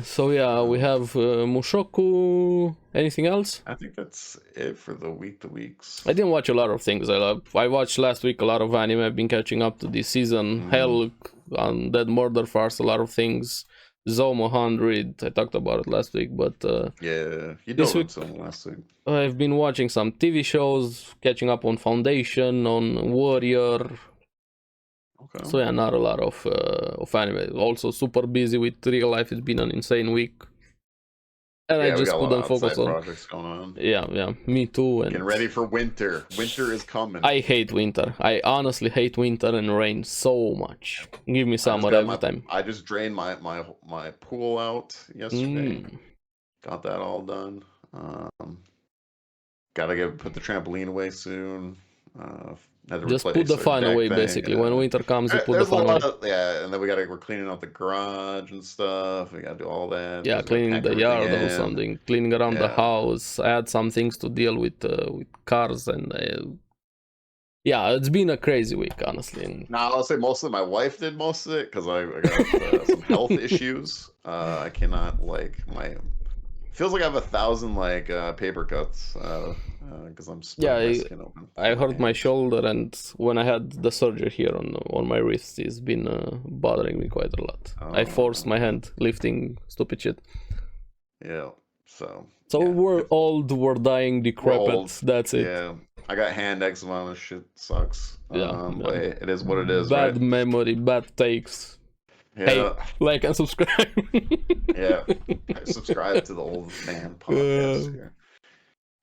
A: So yeah, we have Mushoku. Anything else?
B: I think that's it for the weeks.
A: I didn't watch a lot of things. I watched last week a lot of anime. I've been catching up to this season. Hell, on Dead Murder Farce, a lot of things. Zome 100. I talked about it last week, but
B: yeah, you did some last week.
A: I've been watching some TV shows, catching up on Foundation, on Warrior. Okay. So yeah, not a lot of anime. Also super busy with real life. It's been an insane week, and I just couldn't focus on
B: projects going on.
A: Yeah, me too. And
B: getting ready for winter. Winter is coming.
A: I hate winter. I honestly hate winter and rain so much. Give me summer every time.
B: I just drained my pool out yesterday. Got that all done. Gotta put the trampoline away soon.
A: Just put the fun away, basically. When winter comes, you put the fun away.
B: And then we're cleaning out the garage and stuff. We gotta do all that.
A: Yeah, cleaning the yard or something, cleaning around the house. I had some things to deal with cars, and yeah, it's been a crazy week, honestly.
B: Now I'll say mostly my wife did most of it because I got some health issues. I cannot feels like I have 1,000 paper cuts because I'm open.
A: I hurt my shoulder, and when I had the surgery here on my wrist, it's been bothering me quite a lot. I forced my hand lifting stupid shit.
B: Yeah, so
A: we're old, we're dying, decrepit. That's it.
B: Yeah, I got hand eczema. This shit sucks. But it is what it is.
A: Bad memory, bad takes.
B: Yeah.
A: Hey, like and subscribe.
B: Yeah, I subscribe to the old man podcast here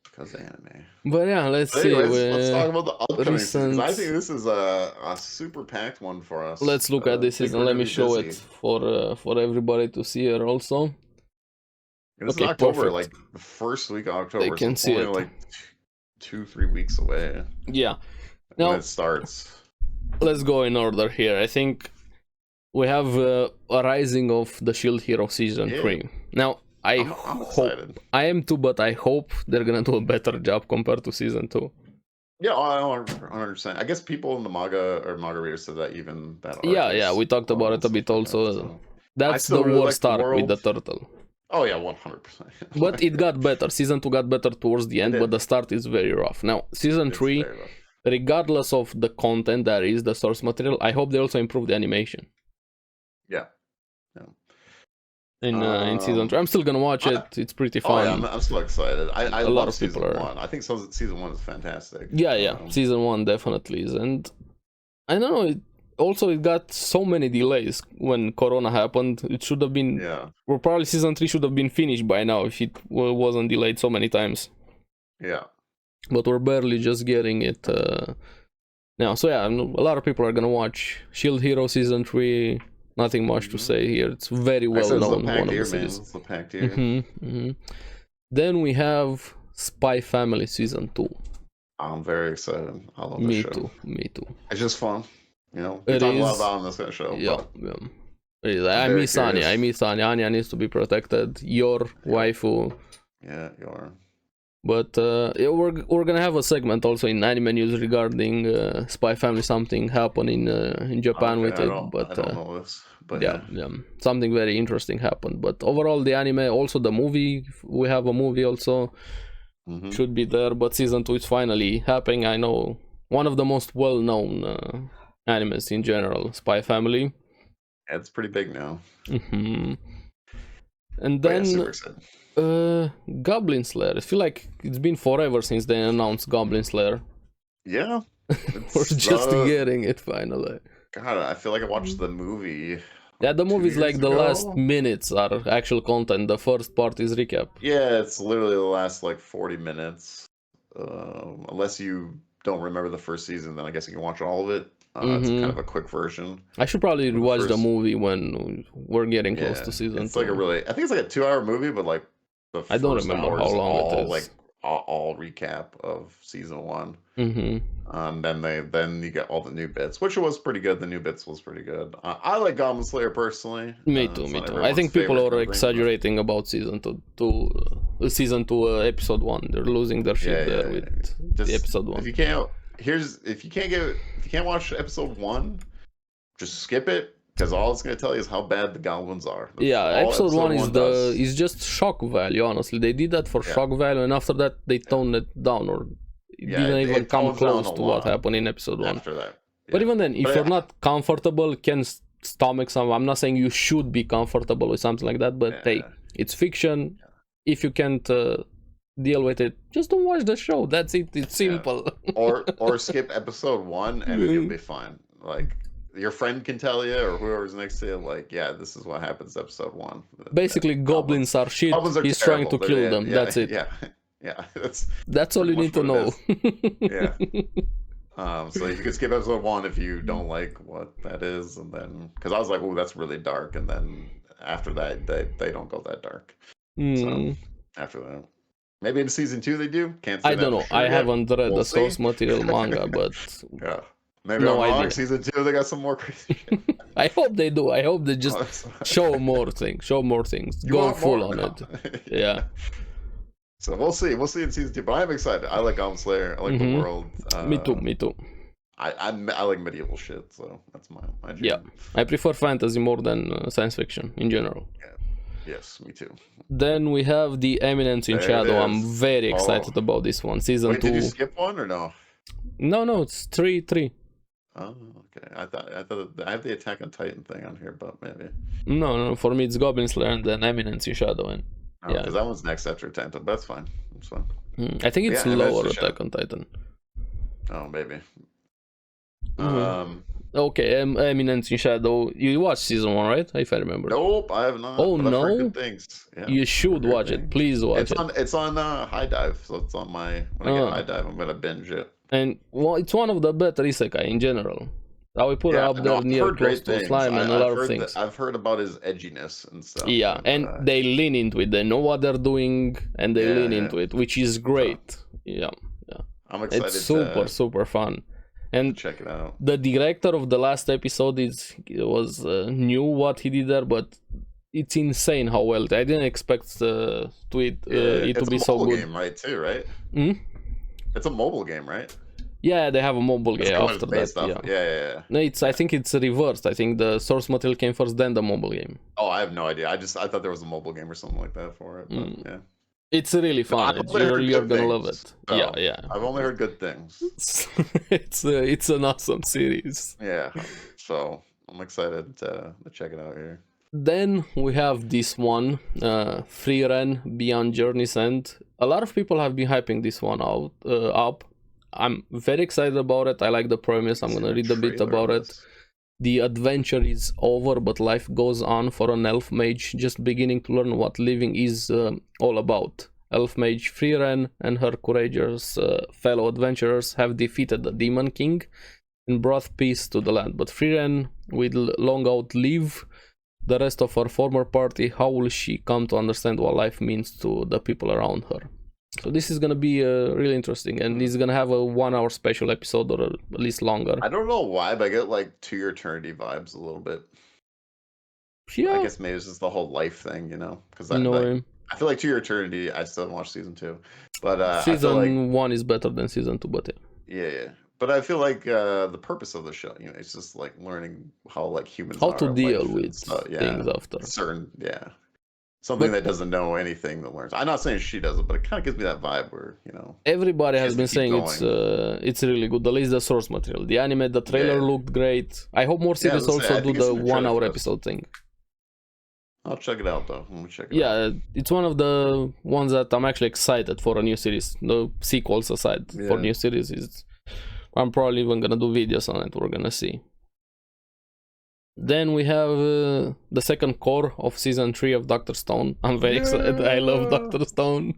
B: because of anime.
A: But yeah, let's see.
B: Let's talk about the upcoming season. I think this is a super packed one for us.
A: Let's look at this season. Let me show it for everybody to see here also.
B: This is October, perfect. The first week of October.
A: They can see it.
B: 2-3 weeks away.
A: Yeah. Now
B: when it starts.
A: Let's go in order here. I think we have a rising of the Shield Hero season 3. Now, I'm hope I am too, but I hope they're gonna do a better job compared to season 2.
B: Yeah, 100%. I guess people in the manga readers said that even that.
A: Yeah, we talked about it a bit also. So that's the really worst start with the turtle.
B: Oh yeah, 100%.
A: But it got better. Season 2 got better towards the end, but the start is very rough. Now, season 3, regardless of the content that is the source material, I hope they also improve the animation.
B: Yeah.
A: In season 3, I'm still gonna watch it. It's pretty fun.
B: I'm still excited. I
A: a lot of
B: season
A: people are.
B: 1. I think season 1 is fantastic.
A: Yeah. Season 1 definitely is, and I don't know. It got so many delays when Corona happened. It should have been.
B: Yeah.
A: Well, probably season 3 should have been finished by now if it wasn't delayed so many times.
B: Yeah.
A: But we're barely just getting it now. So yeah, a lot of people are gonna watch Shield Hero season 3. Nothing much to say here. It's very well known. One of the series.
B: It's the packed here.
A: Then we have Spy Family season 2.
B: I'm very excited. I love this show.
A: Me too.
B: It's just fun. We talk a lot about on this kind of show.
A: Yeah. I miss Anya. Anya needs to be protected. Your waifu.
B: Yeah, your.
A: But we're gonna have a segment also in anime news regarding Spy Family. Something happened in Japan with it.
B: I don't know this. But
A: yeah, something very interesting happened. But overall, the anime, also the movie, we have a movie also should be there. But season 2 is finally happening. I know one of the most well-known animes in general, Spy Family.
B: Yeah, it's pretty big now.
A: And then Goblin Slayer. I feel like it's been forever since they announced Goblin Slayer.
B: Yeah.
A: We're just getting it finally.
B: God, I feel like I watched the movie.
A: Yeah, the movie's like the last minutes are actual content. The first part is recap.
B: Yeah, it's literally the last 40 minutes. Unless you don't remember the first season, then I guess you can watch all of it. It's kind of a quick version.
A: I should probably watch the movie when we're getting close to season 2.
B: I think it's like a 2-hour movie, but the
A: I don't remember how long it is.
B: all recap of season 1.
A: Mm-hmm.
B: Then you get all the new bits, which was pretty good. The new bits was pretty good. I like Goblin Slayer personally.
A: Me too. I think people are exaggerating about season 2 episode 1. They're losing their shit with the episode 1.
B: If you can't watch episode 1, just skip it. Because all it's going to tell you is how bad the goblins are.
A: Episode 1 is just shock value, honestly. They did that for shock value, and after that they toned it down, or it didn't even come close to what happened in episode 1.
B: After that. Yeah.
A: But even then, if you're not comfortable, can stomach some... I'm not saying you should be comfortable with something like that, but hey, it's fiction. If you can't deal with it, just don't watch the show. That's it. It's simple.
B: Or skip episode 1 and you'll be fine. Like... Your friend can tell you, or whoever's next to you, like, yeah, this is what happens episode 1.
A: Basically, goblins are shit. He's trying to kill them. That's it.
B: Yeah.
A: That's all you need to know.
B: Yeah. So you can skip episode 1 if you don't like what that is, and then because I was like, oh, that's really dark, and then after that, they don't go that dark. So after that, maybe in season 2 they do. Can't say
A: I don't know. I haven't read the source material manga, but
B: yeah. Maybe no I'm wrong. Season 2, they got some more crazy shit.
A: I hope they do. I hope they just show more things. Go full on it. Yeah.
B: So we'll see. We'll see in season 2. But I'm excited. I like Goblin Slayer. I like the world.
A: Me too.
B: I like medieval shit. So that's my dream.
A: Yeah. I prefer fantasy more than science fiction in general.
B: Yeah. Yes, me too.
A: Then we have The Eminence in Shadow. I'm very excited about this one. Season 2.
B: Did you skip one or no?
A: No, it's 3.
B: Oh, okay. I thought I have the Attack on Titan thing on here, but maybe.
A: No. For me, it's Goblin Slayer and then Eminence in Shadow, and
B: because that one's next after Attack. But that's fine. That's fine.
A: I think it's lower Attack on Titan.
B: Oh, maybe.
A: Okay, Eminence in Shadow. You watched season 1, right? If I remember.
B: Nope, I have not.
A: Oh no!
B: I've heard good things. Yeah,
A: you should watch it. Please watch it.
B: It's on High Dive, so it's on my. When I get High Dive, I'm gonna binge it.
A: And it's one of the better isekai in general. I will put it up there near close to Slime and a lot of things.
B: I've heard about his edginess and stuff.
A: Yeah, and they lean into it. They know what they're doing, and they lean into it, which is great. Yeah.
B: I'm excited.
A: It's super fun. And
B: check it out.
A: The director of the last episode was knew what he did there, but it's insane how well. I didn't expect it to be so good.
B: It's a mobile game, right? Too, right? It's a mobile game, right?
A: Yeah, they have a mobile game after that.
B: Yeah.
A: No, I think it's reversed. I think the source material came first, then the mobile game.
B: Oh, I have no idea. I thought there was a mobile game or something like that for it. But, yeah.
A: It's really fun. You're gonna love it.
B: So, yeah. I've only heard good things.
A: It's an awesome series.
B: Yeah. So I'm excited to check it out here.
A: Then we have this one, Free Ren Beyond Journey's End. A lot of people have been hyping this one up. I'm very excited about it. I like the premise. I'm gonna read a bit about it. The adventure is over, but life goes on for an elf mage just beginning to learn what living is all about. Elf mage Free Ren and her courageous fellow adventurers have defeated the Demon King and brought peace to the land. But Free Ren will long outlive the rest of her former party. How will she come to understand what life means to the people around her? So this is gonna be really interesting, and it's gonna have a 1-hour special episode, or at least longer.
B: I don't know why, but I get like To Your Eternity vibes a little bit.
A: Yeah,
B: I guess maybe it's just the whole life thing, because I feel like To Your Eternity. I still haven't watched season 2, but
A: season 1 is better than season 2, but
B: yeah. But I feel like the purpose of the show, it's just like learning how like humans
A: how to deal with things after
B: certain something that doesn't know anything that learns. I'm not saying she doesn't, but it kind of gives me that vibe where
A: everybody has been saying it's really good. At least the source material, the anime, the trailer looked great. I hope more series also do the 1-hour episode thing.
B: I'll check it out though. Check it
A: out. It's one of the ones that I'm actually excited for a new series. The sequels aside, for new series I'm probably even gonna do videos on it. We're gonna see. Then we have the second core of season 3 of Dr. Stone. I'm very excited. I love Dr. Stone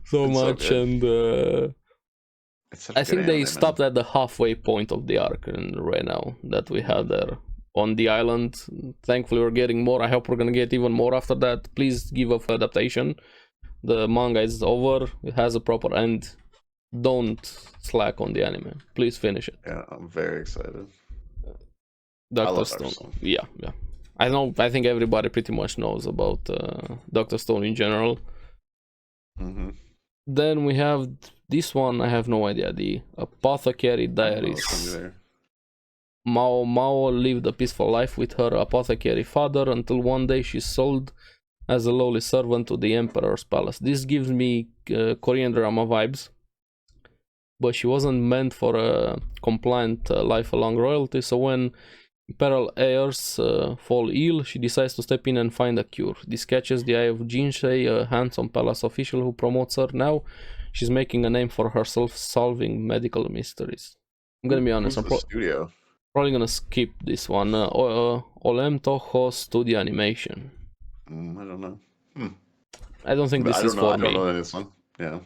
A: so much, and I think they stopped at the halfway point of the arc right now that we have there on the island. Thankfully, we're getting more. I hope we're gonna get even more after that. Please give up adaptation. The manga is over. It has a proper end. Don't slack on the anime. Please finish it.
B: Yeah, I'm very excited.
A: Dr. Stone. Yeah. I think everybody pretty much knows about Dr. Stone in general. Then we have this one. I have no idea. The Apothecary Diaries. Mao lived a peaceful life with her apothecary father until one day she sold as a lowly servant to the emperor's palace. This gives me Korean drama vibes, but she wasn't meant for a compliant life along royalty, so when imperial heirs fall ill, she decides to step in and find a cure. This catches the eye of Jinsei, a handsome palace official who promotes her. Now she's making a name for herself solving medical mysteries. I'm gonna be honest, I'm probably gonna skip this one. Olem Toho Studio Animation.
B: I don't know.
A: I don't think this is for me.
B: I don't know this one. Yeah.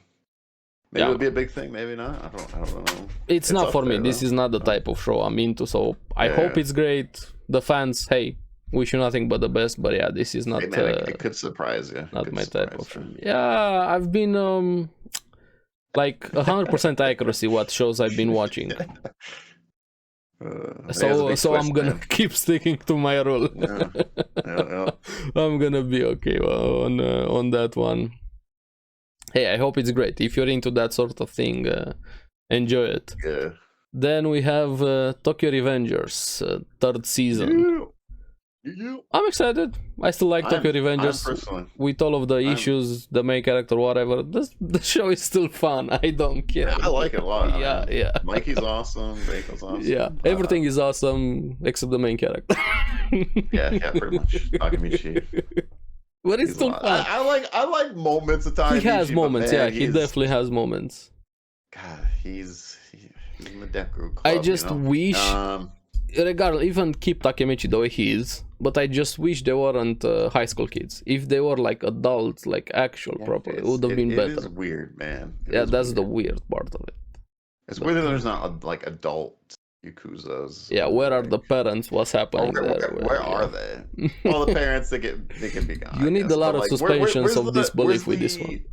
B: Maybe it would be a big thing, maybe not. I don't know.
A: It's not for me. This is not the type of show I'm into, so I hope it's great. The fans, hey, wish you nothing but the best, but yeah, this is not...
B: Hey man, it could surprise you.
A: Not my type of show. Yeah, I've been, like, 100% accuracy what shows I've been watching. So I'm gonna keep sticking to my rule.
B: Yeah.
A: I'm gonna be okay on that one. Hey, I hope it's great. If you're into that sort of thing, enjoy it.
B: Yeah.
A: Then we have Tokyo Revengers, third season. I'm excited. I still like Tokyo Revengers. With all of the issues, the main character, whatever, the show is still fun. I don't care.
B: I like it a lot.
A: Yeah.
B: Mikey's awesome. Reiko's awesome.
A: Yeah, everything is awesome except the main character.
B: yeah, pretty much. Takemichi.
A: But it's still fun.
B: I like moments of Takemichi.
A: He has moments. Man, he definitely has moments.
B: God, he's in the Deku Club.
A: I just wish, regardless, even keep Takemichi the way he is, but I just wish they weren't high school kids. If they were like adults, like actual proper, it would have been better. It is
B: weird, man.
A: That's the weird part of it.
B: It's weird that there's not like adult Yakuzas.
A: Yeah, where are the parents? What's happening
B: where are they? All the parents, they can be gone.
A: You need a lot of suspensions of disbelief with this one.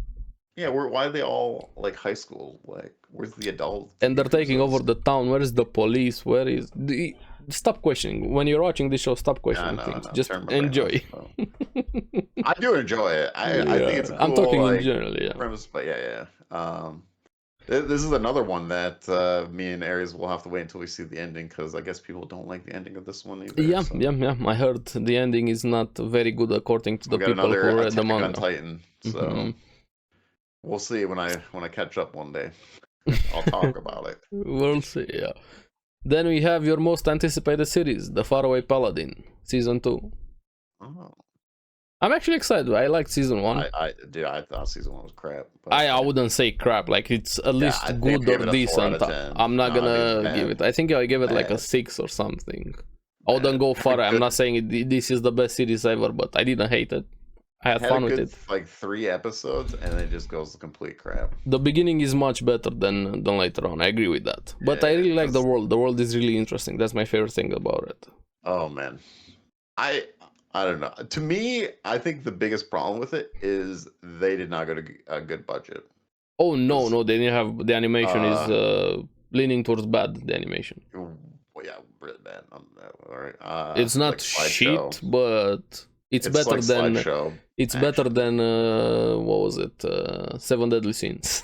B: Yeah, why are they all like high school? Like, where's the adult?
A: And they're taking over the town. Where is the police? Where is the... Stop questioning. When you're watching this show, stop questioning things. Just enjoy.
B: I do enjoy it. I think it's a cool,
A: I'm talking in general,
B: premise, but this is another one that me and Aries will have to wait until we see the ending, because I guess people don't like the ending of this one either.
A: Yeah. I heard the ending is not very good according to the people who read the manga.
B: Titan, so we'll see when I catch up one day. I'll talk about it.
A: We'll see. Yeah. Then we have your most anticipated series, The Faraway Paladin, season 2.
B: Oh.
A: I'm actually excited. I liked season 1.
B: I thought season 1 was crap.
A: I wouldn't say crap. Like, it's at least good or decent. I'm not gonna give it. I think I gave it like a 6 or something. I wouldn't go far. I'm not saying this is the best series ever, but I didn't hate it. I had fun with it.
B: Like 3 episodes, and it just goes to complete crap.
A: The beginning is much better than later on. I agree with that. But I really like the world. The world is really interesting. That's my favorite thing about it.
B: Oh man, I don't know. To me, I think the biggest problem with it is they did not get a good budget.
A: Oh no, they didn't have. The animation is leaning towards bad. The animation.
B: Well, yeah, really bad. All right.
A: It's not like shit, but. It's better
B: like
A: than
B: slideshow,
A: it's better than what was it? 7 Deadly Sins.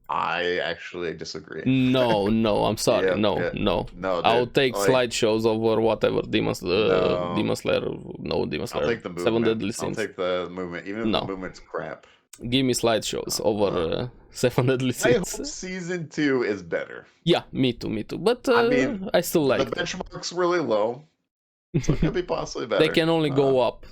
B: I actually disagree.
A: No, I'm sorry. No. I'll take slideshows over whatever Demon Slayer. Demon Slayer.
B: I'll take the movement.
A: 7 Deadly Sins.
B: I'll take the movement, even if the movement's crap.
A: Give me slideshows over 7 Deadly Sins.
B: I hope season 2 is better.
A: Yeah, me too. But I mean, I still like
B: the benchmark's really low. So it could be possibly better.
A: They can only go up.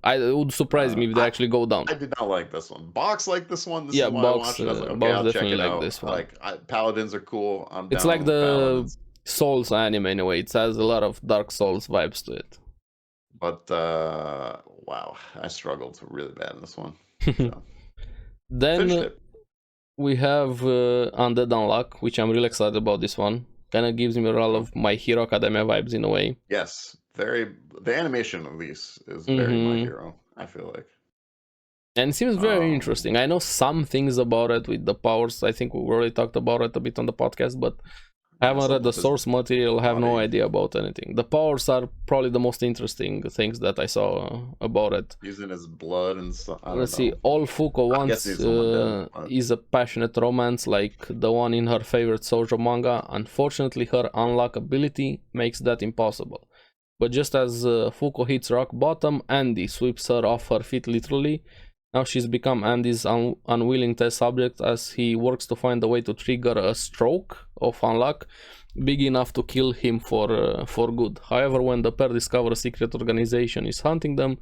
A: It would surprise me if they actually go down.
B: I did not like this one. Box like this one. This
A: is
B: why
A: Box.
B: I watched it. I was like, okay,
A: Box
B: I'll
A: definitely
B: check it
A: like
B: out.
A: this one.
B: Like Paladins are cool. I'm
A: it's
B: down
A: like the
B: Paladins.
A: Souls anime in a way. It has a lot of Dark Souls vibes to it.
B: But wow, I struggled really bad in this one. So.
A: Then we have Undead Unluck, which I'm really excited about. This one kind of gives me a lot of My Hero Academia vibes in a way.
B: Yes. The animation at least is very My Hero, I feel like.
A: And it seems very interesting. I know some things about it with the powers. I think we already talked about it a bit on the podcast, but I haven't read the source material, have no idea about anything. The powers are probably the most interesting things that I saw about it.
B: Using his blood and stuff.
A: Let's see, all Fuko wants is a passionate romance like the one in her favorite shoujo manga. Unfortunately, her unlockability makes that impossible. But just as Fuko hits rock bottom, Andy sweeps her off her feet literally. Now she's become Andy's unwilling test subject as he works to find a way to trigger a stroke of unlock big enough to kill him for good. However, when the pair discover a secret organization is hunting them,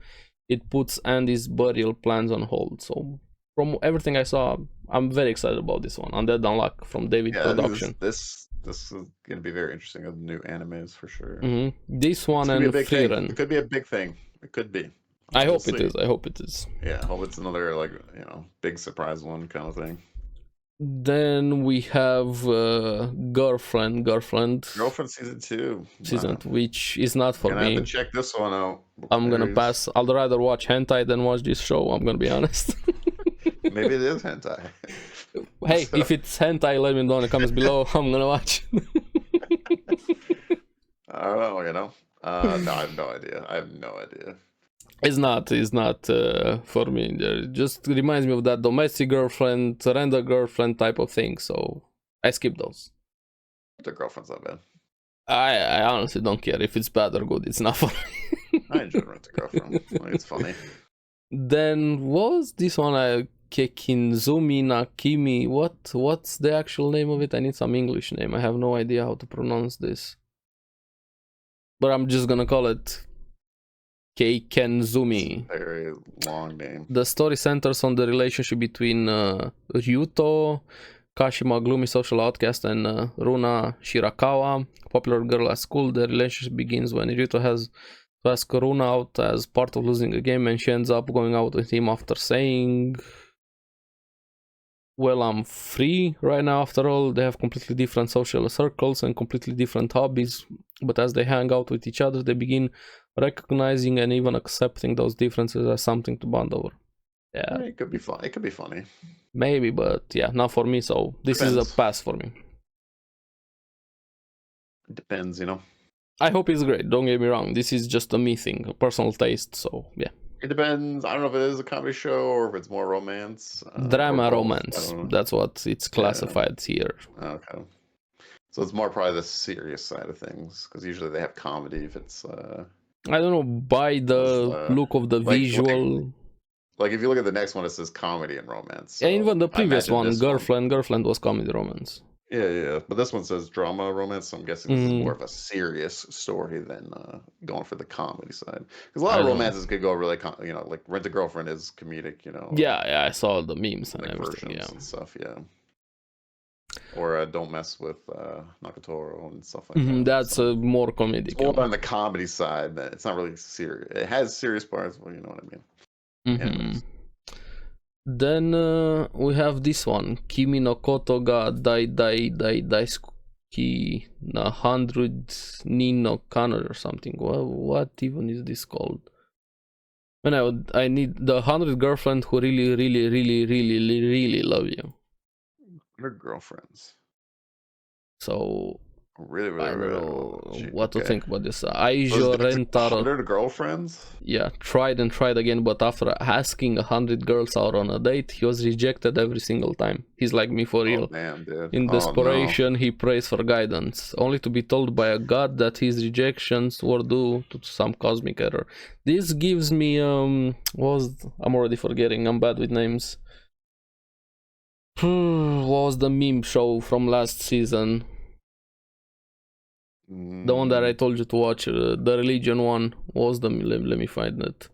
A: it puts Andy's burial plans on hold. So from everything I saw, I'm very excited about this one. Undead Unlock from David Production.
B: This is going to be very interesting of new animes for sure.
A: This one and Frieren.
B: It could be a big thing. It could be.
A: I hope it is. I hope it is.
B: Yeah, I hope it's another big surprise one kind of thing.
A: Then we have Girlfriend
B: season 2.
A: Which is not for me.
B: I have to check this one out.
A: I'm gonna pass. I'd rather watch hentai than watch this show. I'm gonna be honest.
B: Maybe it is hentai.
A: Hey, if it's hentai, let me know in the comments below. I'm gonna watch.
B: I don't know. No, I have no idea.
A: It's not for me. It just reminds me of that domestic girlfriend, surrender girlfriend type of thing. So I skip those.
B: The girlfriend's not bad.
A: I honestly don't care if it's bad or good. It's not for me.
B: I enjoy Rent a Girlfriend. I think it's funny.
A: Then what was this one? Kekinzumi Nakimi. What's the actual name of it? I need some English name. I have no idea how to pronounce this. But I'm just gonna call it Keikenzumi.
B: Very long name.
A: The story centers on the relationship between Ryuto, Kashima, gloomy social outcast, and Runa Shirakawa, popular girl at school. The relationship begins when Ryuto has to ask Runa out as part of losing a game, and she ends up going out with him after saying, well, I'm free right now after all. They have completely different social circles and completely different hobbies, but as they hang out with each other, they begin recognizing and even accepting those differences as something to bond over. Yeah,
B: it could be fun. It could be funny.
A: Maybe, but yeah, not for me. So this is a pass for me.
B: It depends,
A: I hope it's great. Don't get me wrong. This is just a me thing, a personal taste. So yeah.
B: It depends. I don't know if it is a comedy show or if it's more romance.
A: Drama romance. That's what it's classified here.
B: Okay. So it's more probably the serious side of things, because usually they have comedy if it's.
A: I don't know, by the look of the visual.
B: Like if you look at the next one, it says comedy and romance. So
A: yeah, even the previous one, Girlfriend was comedy romance.
B: Yeah. But this one says drama romance, so I'm guessing this is more of a serious story than going for the comedy side. Because a lot of romances could go really, like Rent a Girlfriend is comedic,
A: Yeah, I saw the memes and everything. Yeah.
B: And stuff, yeah. Or Don't Mess with Nakatoro and stuff like that.
A: That's a more comedic.
B: It's more on the comedy side. It's not really serious. It has serious parts, but you know what I mean.
A: Then we have this one, Kimi no Koto ga Daisuki na 100 ni no Kano or something. What even is this called? When I need the 100 girlfriend who really love you.
B: 100 girlfriends.
A: So
B: really
A: I don't know what to think about this. Aijo Rentaro.
B: 100 girlfriends?
A: Yeah, tried again, but after asking 100 girls out on a date, he was rejected every single time. He's like me for real.
B: Damn, dude.
A: In desperation, he prays for guidance, only to be told by a god that his rejections were due to some cosmic error. This gives me I'm already forgetting. I'm bad with names. What was the meme show from last season? The one that I told you to watch, the religion one. What was the let me find it.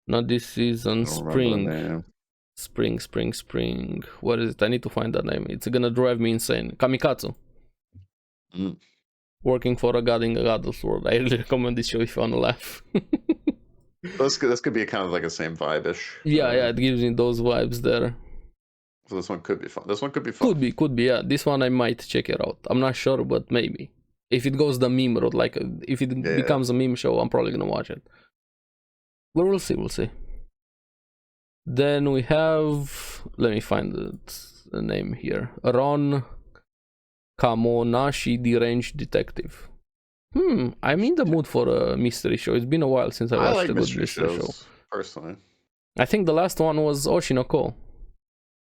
A: Not this season. Spring. What is it? I need to find that name. It's gonna drive me insane. Kamikatsu. Working for a god in a godless world. I really recommend this show if you wanna laugh.
B: This could be kind of like a same vibe-ish.
A: Yeah, it gives me those vibes there.
B: So this one could be fun.
A: Could be, yeah. This one I might check it out. I'm not sure, but maybe. If it goes the meme road, like if it becomes a meme show, I'm probably gonna watch it. But we'll see. Then we have, let me find the name here, Ron Kamonashi, Deranged Detective. I'm in the mood for a mystery show. It's been a while since I watched a good mystery show.
B: Personally,
A: I think the last one was Oshinoko.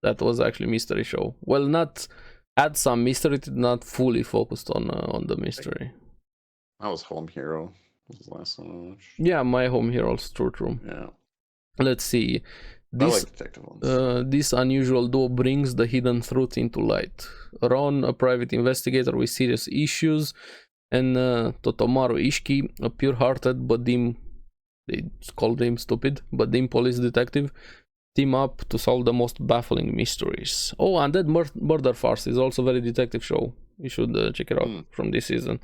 A: That was actually a mystery show. Well, not had some mystery, not fully focused on the mystery.
B: That was Home Hero. Was the last one I watched.
A: Yeah, My Home Heroes, true.
B: Yeah.
A: Let's see.
B: I like detective ones.
A: This unusual duo brings the hidden truth into light. Ron, a private investigator with serious issues, and Totomaru Ishiki, a pure-hearted but dim, they called him stupid, but dim police detective, team up to solve the most baffling mysteries. Oh, and that Murder Farce is also a very detective show. You should check it out from this season.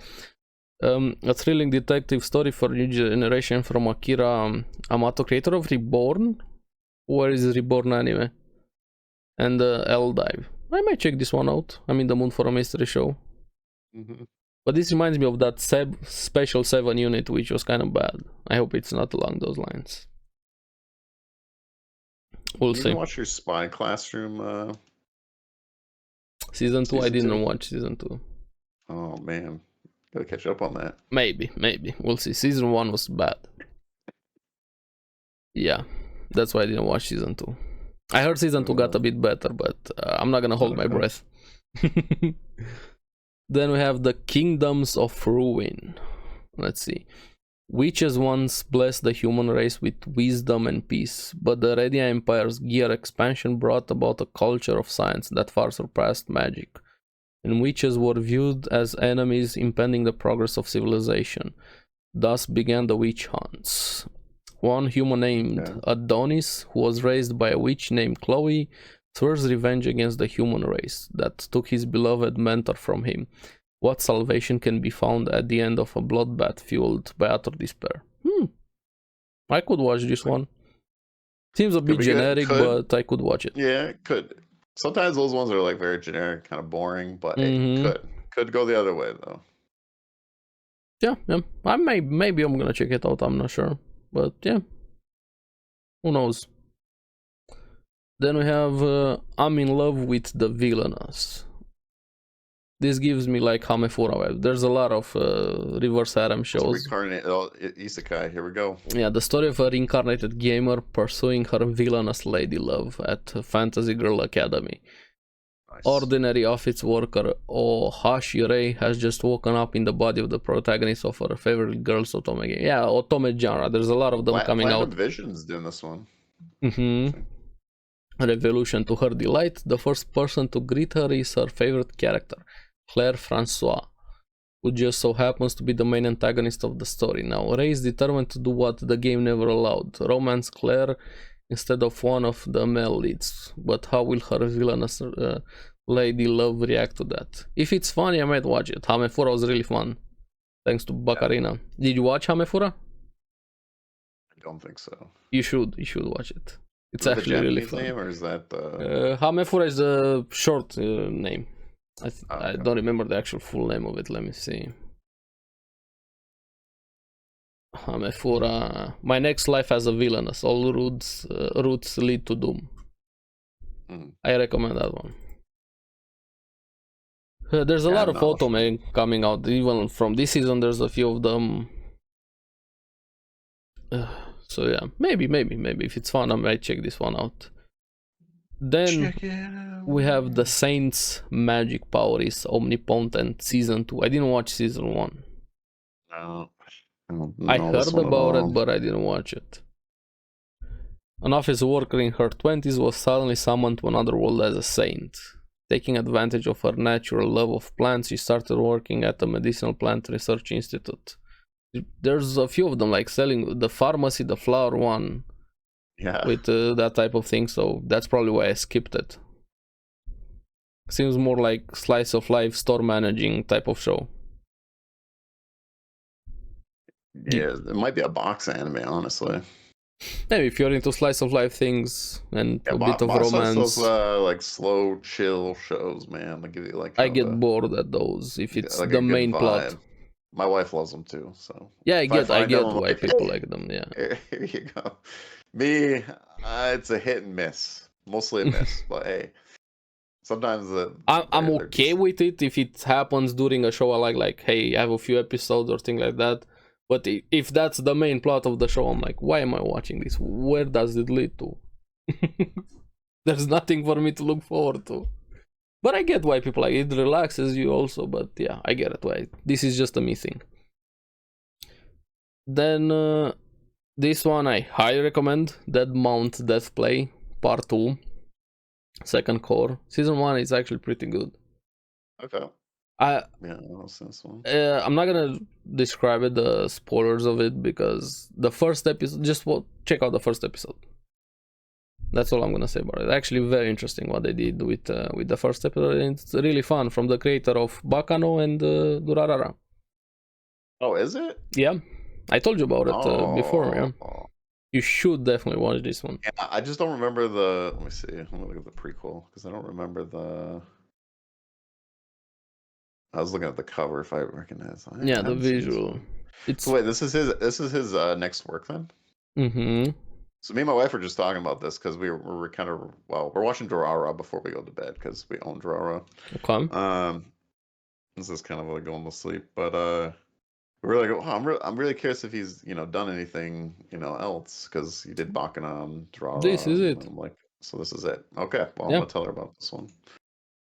A: A thrilling detective story for new generation from Akira Amato, creator of Reborn. Where is Reborn anime? And Eldive. I might check this one out. I'm in the mood for a mystery show. But this reminds me of that Special 7 unit, which was kind of bad. I hope it's not along those lines. We'll see.
B: You watch your Spy Classroom
A: Season 2? I didn't watch Season 2.
B: Oh, man. Gotta catch up on that.
A: Maybe. We'll see. Season 1 was bad. Yeah. That's why I didn't watch Season 2. I heard Season 2 got a bit better, but I'm not gonna hold my breath. Then we have the Kingdoms of Ruin. Let's see. Witches once blessed the human race with wisdom and peace, but the Radia Empire's gear expansion brought about a culture of science that far surpassed magic, and witches were viewed as enemies impeding the progress of civilization. Thus began the witch hunts. One human named Adonis, who was raised by a witch named Chloe, swears revenge against the human race that took his beloved mentor from him. What salvation can be found at the end of a bloodbath fueled by utter despair? I could watch this one. Seems a bit generic, but I could watch it.
B: Yeah, it could. Sometimes those ones are like very generic, kind of boring, but it could go the other way though.
A: Yeah. Maybe I'm gonna check it out. I'm not sure, but yeah, who knows? Then we have I'm in love with the villainous. This gives me like Hamefura vibe. There's a lot of reverse harem shows.
B: Isekai, here we go.
A: Yeah, the story of a reincarnated gamer pursuing her villainous lady love at Fantasy Girl Academy. Nice. Ordinary office worker Hashirei has just woken up in the body of the protagonist of her favorite girl's otome game. Yeah, otome genre. There's a lot of them coming out.
B: Vision's doing this one.
A: Revolution to her delight, the first person to greet her is her favorite character, Claire Francois, who just so happens to be the main antagonist of the story. Now, Ray is determined to do what the game never allowed, romance Claire instead of one of the male leads. But how will her villainous lady love react to that? If it's funny, I might watch it. Hamefura was really fun, thanks to Bacarina. Did you watch Hamefura?
B: I don't think so.
A: You should watch it. It's actually really fun.
B: Name, or is that the...
A: Hamefura is the short name. I don't remember the actual full name of it. Let me see. Hamefura. My next life as a villainous. All routes lead to doom. I recommend that one. There's a lot of otome coming out. Even from this season, there's a few of them. So yeah, maybe if it's fun, I might check this one out. Then we have the Saints' magic power is omnipotent season 2. I didn't watch season 1.
B: No,
A: I heard about it, but I didn't watch it. An office worker in her 20s was suddenly summoned to another world as a saint. Taking advantage of her natural love of plants, she started working at a medicinal plant research institute. There's a few of them, like selling the pharmacy, the flower one, with that type of thing, so that's probably why I skipped it. Seems more like slice of life store managing type of show.
B: Yeah, it might be a box anime, honestly.
A: Maybe if you're into slice of life things and a bit of romance.
B: Those like slow, chill shows, man. They give you like.
A: I get bored at those if it's like the main plot.
B: My wife loves them too, so
A: yeah, I get why people like them. Yeah,
B: here you go. Me, It's a hit and miss. Mostly a miss, but hey, sometimes
A: I'm okay with it if it happens during a show. I like, hey, I have a few episodes or thing like that. But if that's the main plot of the show, I'm like, why am I watching this? Where does it lead to? There's nothing for me to look forward to. But I get why people like it. It relaxes you also, but yeah, I get it why. This is just a me thing. Then this one I highly recommend, Dead Mount Death Play Part 2, second core. Season 1 is actually pretty good.
B: Okay.
A: Yeah,
B: I'll see this one.
A: I'm not gonna describe it, the spoilers of it, because the first episode, just check out the first episode. That's all I'm gonna say about it. Actually, very interesting what they did with the first episode, and it's really fun, from the creator of Bakano and Durarara.
B: Oh, is it?
A: Yeah, I told you about it before. Yeah, you should definitely watch this one.
B: Yeah, I just don't remember the. Let me see. Let me look at the prequel because I don't remember the. I was looking at the cover if I recognize.
A: Yeah, the visual.
B: So wait, this is his next work then?
A: Mm-hmm.
B: So me and my wife were just talking about this because we're kind of we're watching Durarara before we go to bed because we own Durarara.
A: Okay.
B: This is kind of like going to sleep, but we're like, oh, I'm really curious if he's done anything else because he did Bakana and Durarara.
A: This is it.
B: I'm like, so this is it. Okay, well,
A: yeah.
B: I'm gonna tell her about this one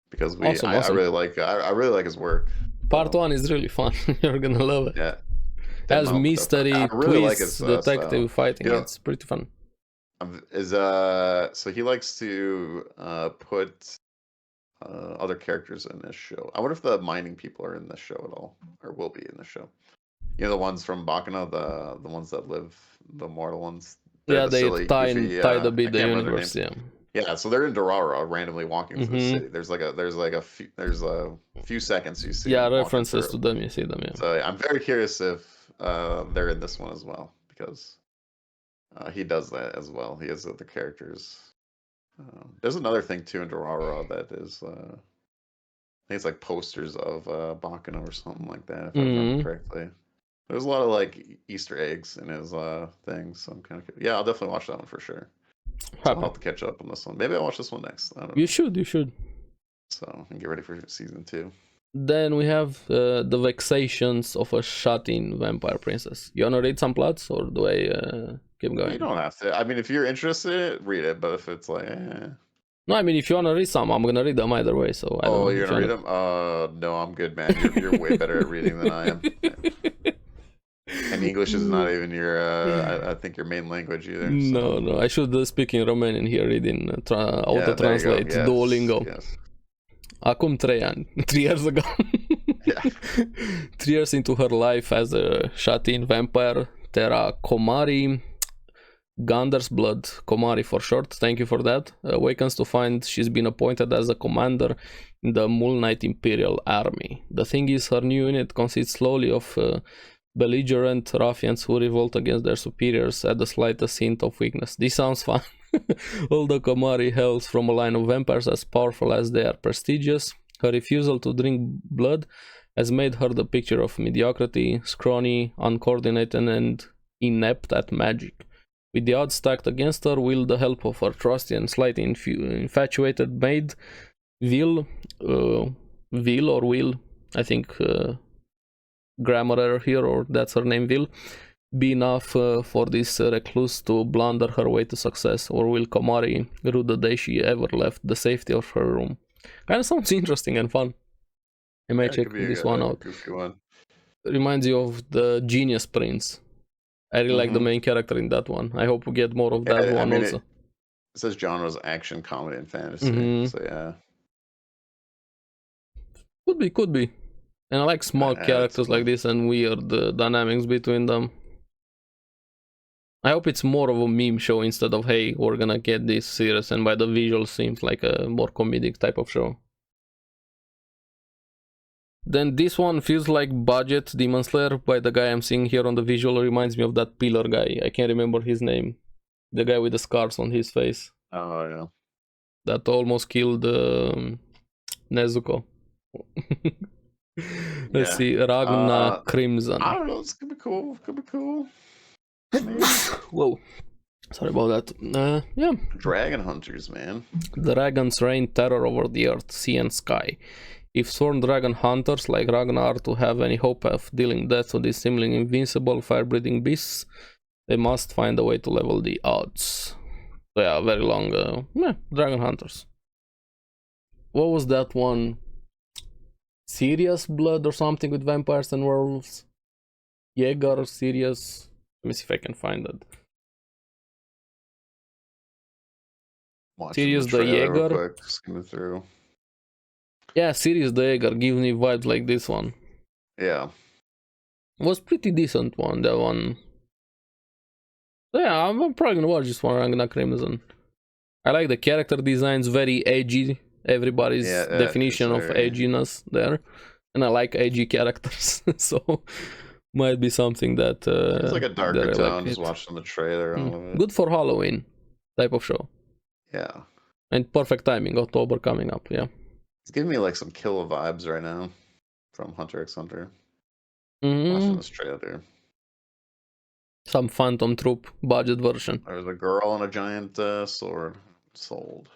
B: because awesome. I really like his work.
A: Part 1 is really fun. You're gonna love it.
B: Yeah.
A: Has mystery, really twists, like detective fighting. It's pretty fun.
B: So he likes to put other characters in this show. I wonder if the mining people are in this show at all, or will be in the show. The ones from Bakano, the ones that live, the mortal ones.
A: Yeah, they tied a bit the universe.
B: Yeah, so they're in Durarara, randomly walking through the city. There's a few seconds you see.
A: Yeah, references to them. You see them. Yeah.
B: So I'm very curious if they're in this one as well, because he does that as well. He has other characters. There's another thing too in Durarara that is, I think it's like posters of Bakano or something like that, if I remember correctly. There's a lot of like Easter eggs in his things. So I'm kind of I'll definitely watch that one for sure. So I'll have to catch up on this one. Maybe I'll watch this one next. I don't know.
A: You should.
B: So and get ready for season 2.
A: Then we have the vexations of a shut-in vampire princess. You wanna read some plots, or do I keep going?
B: You don't have to. I mean, if you're interested, read it. But if it's like,
A: no, I mean, if you wanna read some, I'm gonna read them either way. So I don't know.
B: You're gonna read them? No, I'm good, man. You're way better at reading than I am. And English is not even your, I think, your main language either. So.
A: No, I should speak in Romanian here, reading auto-translate, yes, Duolingo. Yes. Acum 3 ani, 3 years ago. 3 years into her life as a shut-in vampire, Terra Komari, Gunder's Blood, Komari for short, thank you for that, awakens to find she's been appointed as a commander in the Moon Knight Imperial Army. The thing is, her new unit consists slowly of belligerent ruffians who revolt against their superiors at the slightest hint of weakness. This sounds fun. Although Komari hails from a line of vampires as powerful as they are prestigious, her refusal to drink blood has made her the picture of mediocrity, scrawny, uncoordinated, and inept at magic. With the odds stacked against her, will the help of her trusty and slightly infatuated maid, Will, I think grammar error here, or that's her name, Will, be enough for this recluse to blunder her way to success, or will Komari rue the day she ever left the safety of her room? Kind of sounds interesting and fun. I might check this one out. Reminds you of the Genius Prince. I really like the main character in that one. I hope we get more of that one also.
B: It says genres action, comedy, and fantasy. So yeah.
A: Could be. And I like small characters like this and weird dynamics between them. I hope it's more of a meme show instead of, hey, we're gonna get this serious, and by the visual seems like a more comedic type of show. Then this one feels like budget Demon Slayer by the guy I'm seeing here on the visual. Reminds me of that pillar guy. I can't remember his name. The guy with the scars on his face.
B: Oh, yeah.
A: That almost killed Nezuko. Let's see, Ragna Crimson.
B: I don't know, it's gonna be cool.
A: Whoa. Sorry about that. Yeah.
B: Dragon hunters, man.
A: Dragons rain terror over the earth, sea, and sky. If sworn dragon hunters like Ragnar are to have any hope of dealing death to these seemingly invincible fire-breathing beasts, they must find a way to level the odds. So yeah, very long. Dragon hunters. What was that one? Serious Blood or something with vampires and werewolves? Jäger, Serious. Let me see if I can find that.
B: Watching the Jäger. Real quick, skimming through.
A: Yeah, Sirius the Jäger gives me vibes like this one.
B: Yeah.
A: Was pretty decent one, that one. So yeah, I'm probably gonna watch this one, Ragnar Crimson. I like the character designs, very edgy. Everybody's definition of edginess there. And I like edgy characters, so might be something that...
B: it's like a darker tone, just watching the trailer.
A: Good for Halloween type of show.
B: Yeah.
A: And perfect timing, October coming up, yeah.
B: It's giving me like some killer vibes right now from Hunter x Hunter. Watching this trailer.
A: Some Phantom Troop budget version.
B: There's a girl and a giant sword. Sold.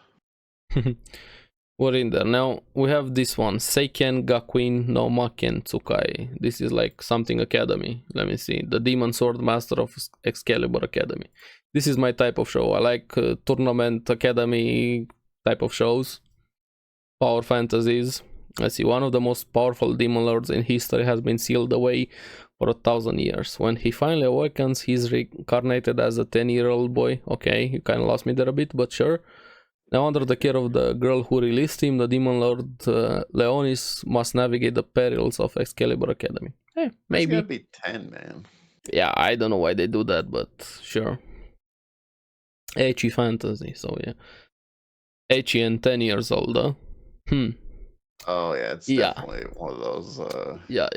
A: We're in there. Now we have this one. Seiken Gakuin no Maken Tsukai. This is like something academy. Let me see. The Demon Sword Master of Excalibur Academy. This is my type of show. I like tournament academy type of shows. Power fantasies. Let's see. One of the most powerful demon lords in history has been sealed away for 1,000 years. When he finally awakens, he's reincarnated as a 10-year-old boy. Okay, you kind of lost me there a bit, but sure. Now, under the care of the girl who released him, the demon lord Leonis must navigate the perils of Excalibur Academy. Hey, maybe.
B: It's gotta be 10, man.
A: Yeah, I don't know why they do that, but sure. Ecchi fantasy, so yeah. Ecchi and 10 years old, huh?
B: Oh, yeah, it's definitely one of those.
A: Yeah.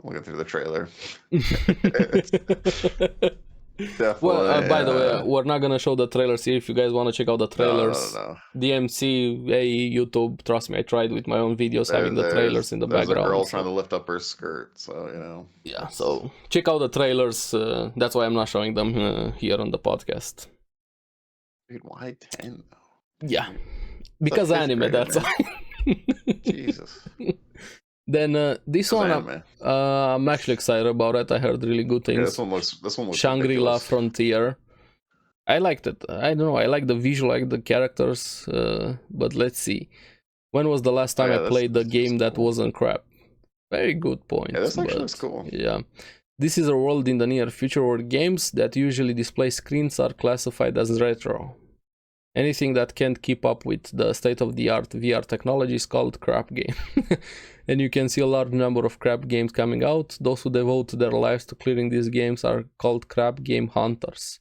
B: I'm looking through the trailer.
A: Definitely, well, by the way, we're not gonna show the trailers here. If you guys want to check out the trailers,
B: no.
A: DMC, YouTube, trust me, I tried with my own videos having the trailers in the background.
B: There's a girl trying to lift up her skirt, so you know.
A: Yeah, so check out the trailers. That's why I'm not showing them here on the podcast.
B: Dude, why 10 though?
A: Yeah, because anime. That's why.
B: Jesus.
A: Then this one, I'm actually excited about it. I heard really good things.
B: Yeah, this one looks
A: Shangri-La Frontier. I liked it. I don't know. I like the visual, I like the characters. But let's see. When was the last time I played the game that wasn't crap? Very good point.
B: Yeah, this actually looks cool.
A: Yeah. This is a world in the near future where games that usually display screens are classified as retro. Anything that can't keep up with the state-of-the-art VR technology is called crap game. And you can see a large number of crap games coming out. Those who devote their lives to clearing these games are called crap game hunters.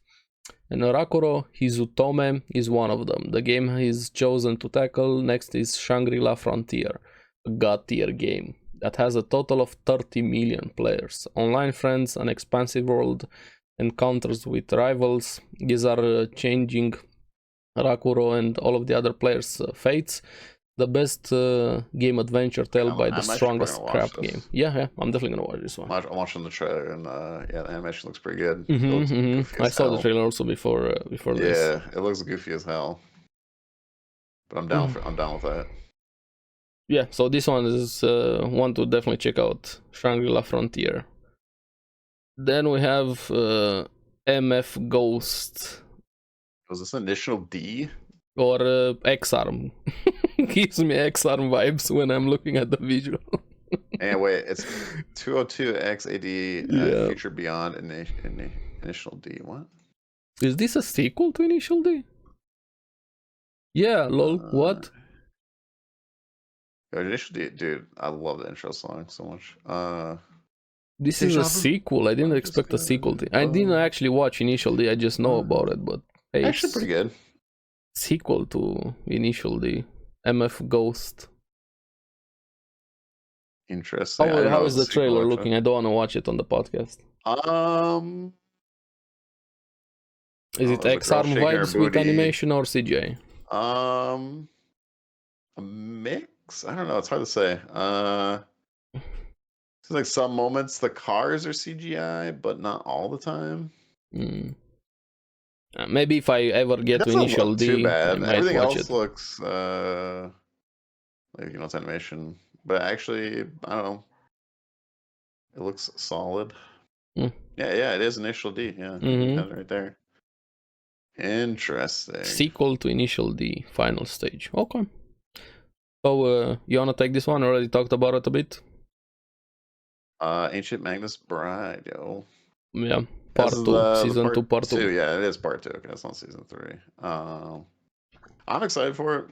A: And Rakuro Hizutome is one of them. The game he's chosen to tackle next is Shangri-La Frontier, a god-tier game that has a total of 30 million players. Online friends, an expansive world, encounters with rivals. These are changing Rakuro and all of the other players' fates. The best game adventure tale by the strongest crap game. Yeah, I'm definitely gonna watch this one.
B: I'm watching the trailer and the animation looks pretty good.
A: I saw the trailer also before this.
B: Yeah, it looks goofy as hell. But I'm down with that.
A: Yeah, so this one is one to definitely check out. Shangri-La Frontier. Then we have MF Ghost.
B: Was this initial D?
A: Or X-Arm. Gives me X-Arm vibes when I'm looking at the visual.
B: Anyway, it's 202XAD Future Beyond Initial D. What?
A: Is this a sequel to Initial D? Yeah, lol. What?
B: Initial D, dude, I love the intro song so much.
A: This is a sequel. I didn't expect a sequel. I didn't actually watch Initial D. I just know about it, but hey,
B: actually pretty good.
A: Sequel to Initial D. MF Ghost.
B: Interesting.
A: How is the trailer looking? I don't want to watch it on the podcast. Is it X-Arm vibes with animation or CGI?
B: A mix? I don't know. It's hard to say. It's like some moments the cars are CGI, but not all the time.
A: Maybe if I ever get to initial D,
B: too bad.
A: I might
B: Everything
A: watch
B: else
A: it.
B: looks like, it's animation, but actually, I don't know. It looks solid. Yeah, it is Initial D. Yeah, it has it right there. Interesting.
A: Sequel to Initial D, final stage. Okay. So, you wanna take this one? Already talked about it a bit.
B: Ancient Magnus Bride, yo.
A: Yeah, part 2, season 2, part 2.
B: Yeah, it is part 2. Okay, it's not season 3. I'm excited for it.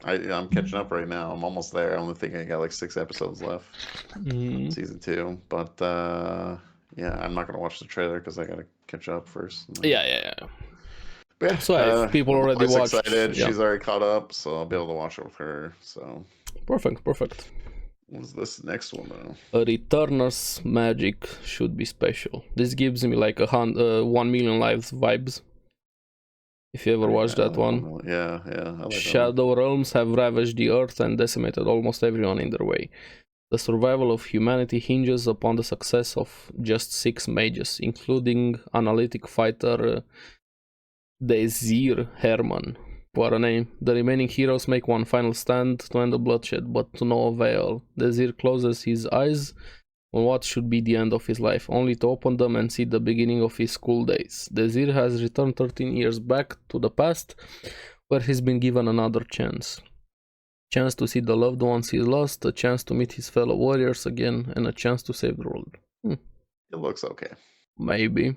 B: I'm catching up right now. I'm almost there. I only think I got like 6 episodes left. Season 2, but yeah, I'm not gonna watch the trailer because I gotta catch up first.
A: Yeah.
B: But yeah,
A: so if people already watched,
B: excited. Yeah. She's already caught up, so I'll be able to watch it with her. So
A: perfect.
B: What's this next one though?
A: A Returner's magic should be special. This gives me like 1 million lives vibes. If you ever watched that one.
B: Yeah. I like
A: Shadow realms have ravaged the earth and decimated almost everyone in their way. The survival of humanity hinges upon the success of just 6 mages, including analytic fighter Desir Herman. What a name. The remaining heroes make one final stand to end the bloodshed, but to no avail. Desir closes his eyes on what should be the end of his life, only to open them and see the beginning of his school days. Desir has returned 13 years back to the past, where he's been given another chance. Chance to see the loved ones he lost, a chance to meet his fellow warriors again, and a chance to save the world.
B: It looks okay.
A: Maybe.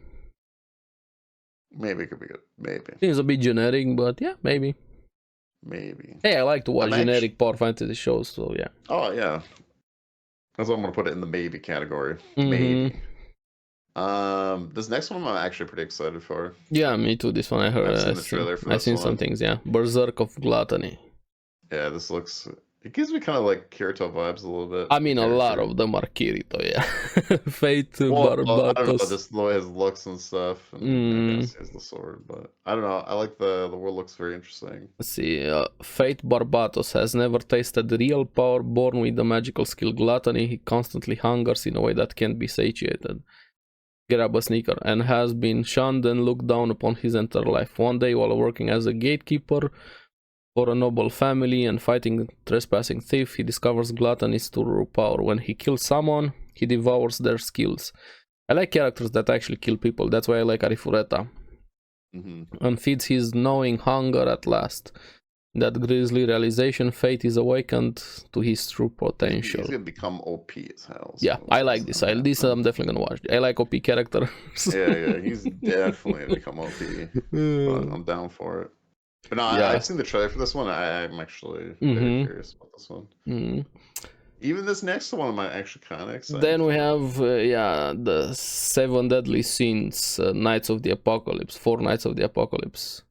B: Maybe it could be good. Maybe.
A: Seems a bit generic, but yeah, maybe. Hey, I like to watch generic power fantasy shows, so yeah.
B: Oh, yeah. That's why I'm going to put it in the maybe category. Maybe. This next one I'm actually pretty excited for.
A: Yeah, me too. This one I heard.
B: I've seen the trailer for this
A: I've seen some things, yeah. Berserk of Gluttony.
B: Yeah, this looks... It gives me kind of like Kirito vibes a little bit.
A: I mean, a lot of them are Kirito, yeah. Fate, Barbatos.
B: I don't know, just the way his looks and stuff. And I guess he has the sword, but I don't know. I like the world looks very interesting.
A: Let's see. Fate Barbatos has never tasted real power. Born with the magical skill Gluttony, he constantly hungers in a way that can't be satiated. Grab a sneaker, and has been shunned and looked down upon his entire life. One day, while working as a gatekeeper for a noble family and fighting a trespassing thief, he discovers Gluttony's true power. When he kills someone, he devours their skills. I like characters that actually kill people. That's why I like Arifureta. And feeds his gnawing hunger at last. In that grisly realization, Fate is awakened to his true potential.
B: He's gonna become OP as hell.
A: So yeah, I like this. This I'm definitely gonna watch. I like OP characters.
B: yeah, he's definitely gonna become OP. I'm down for it. But no, I've seen the trailer for this one. I'm actually very curious about this one. Even this next one, I'm actually kind of excited.
A: Then we have, the 7 Deadly Sins, Knights of the Apocalypse, 4 Knights of the Apocalypse.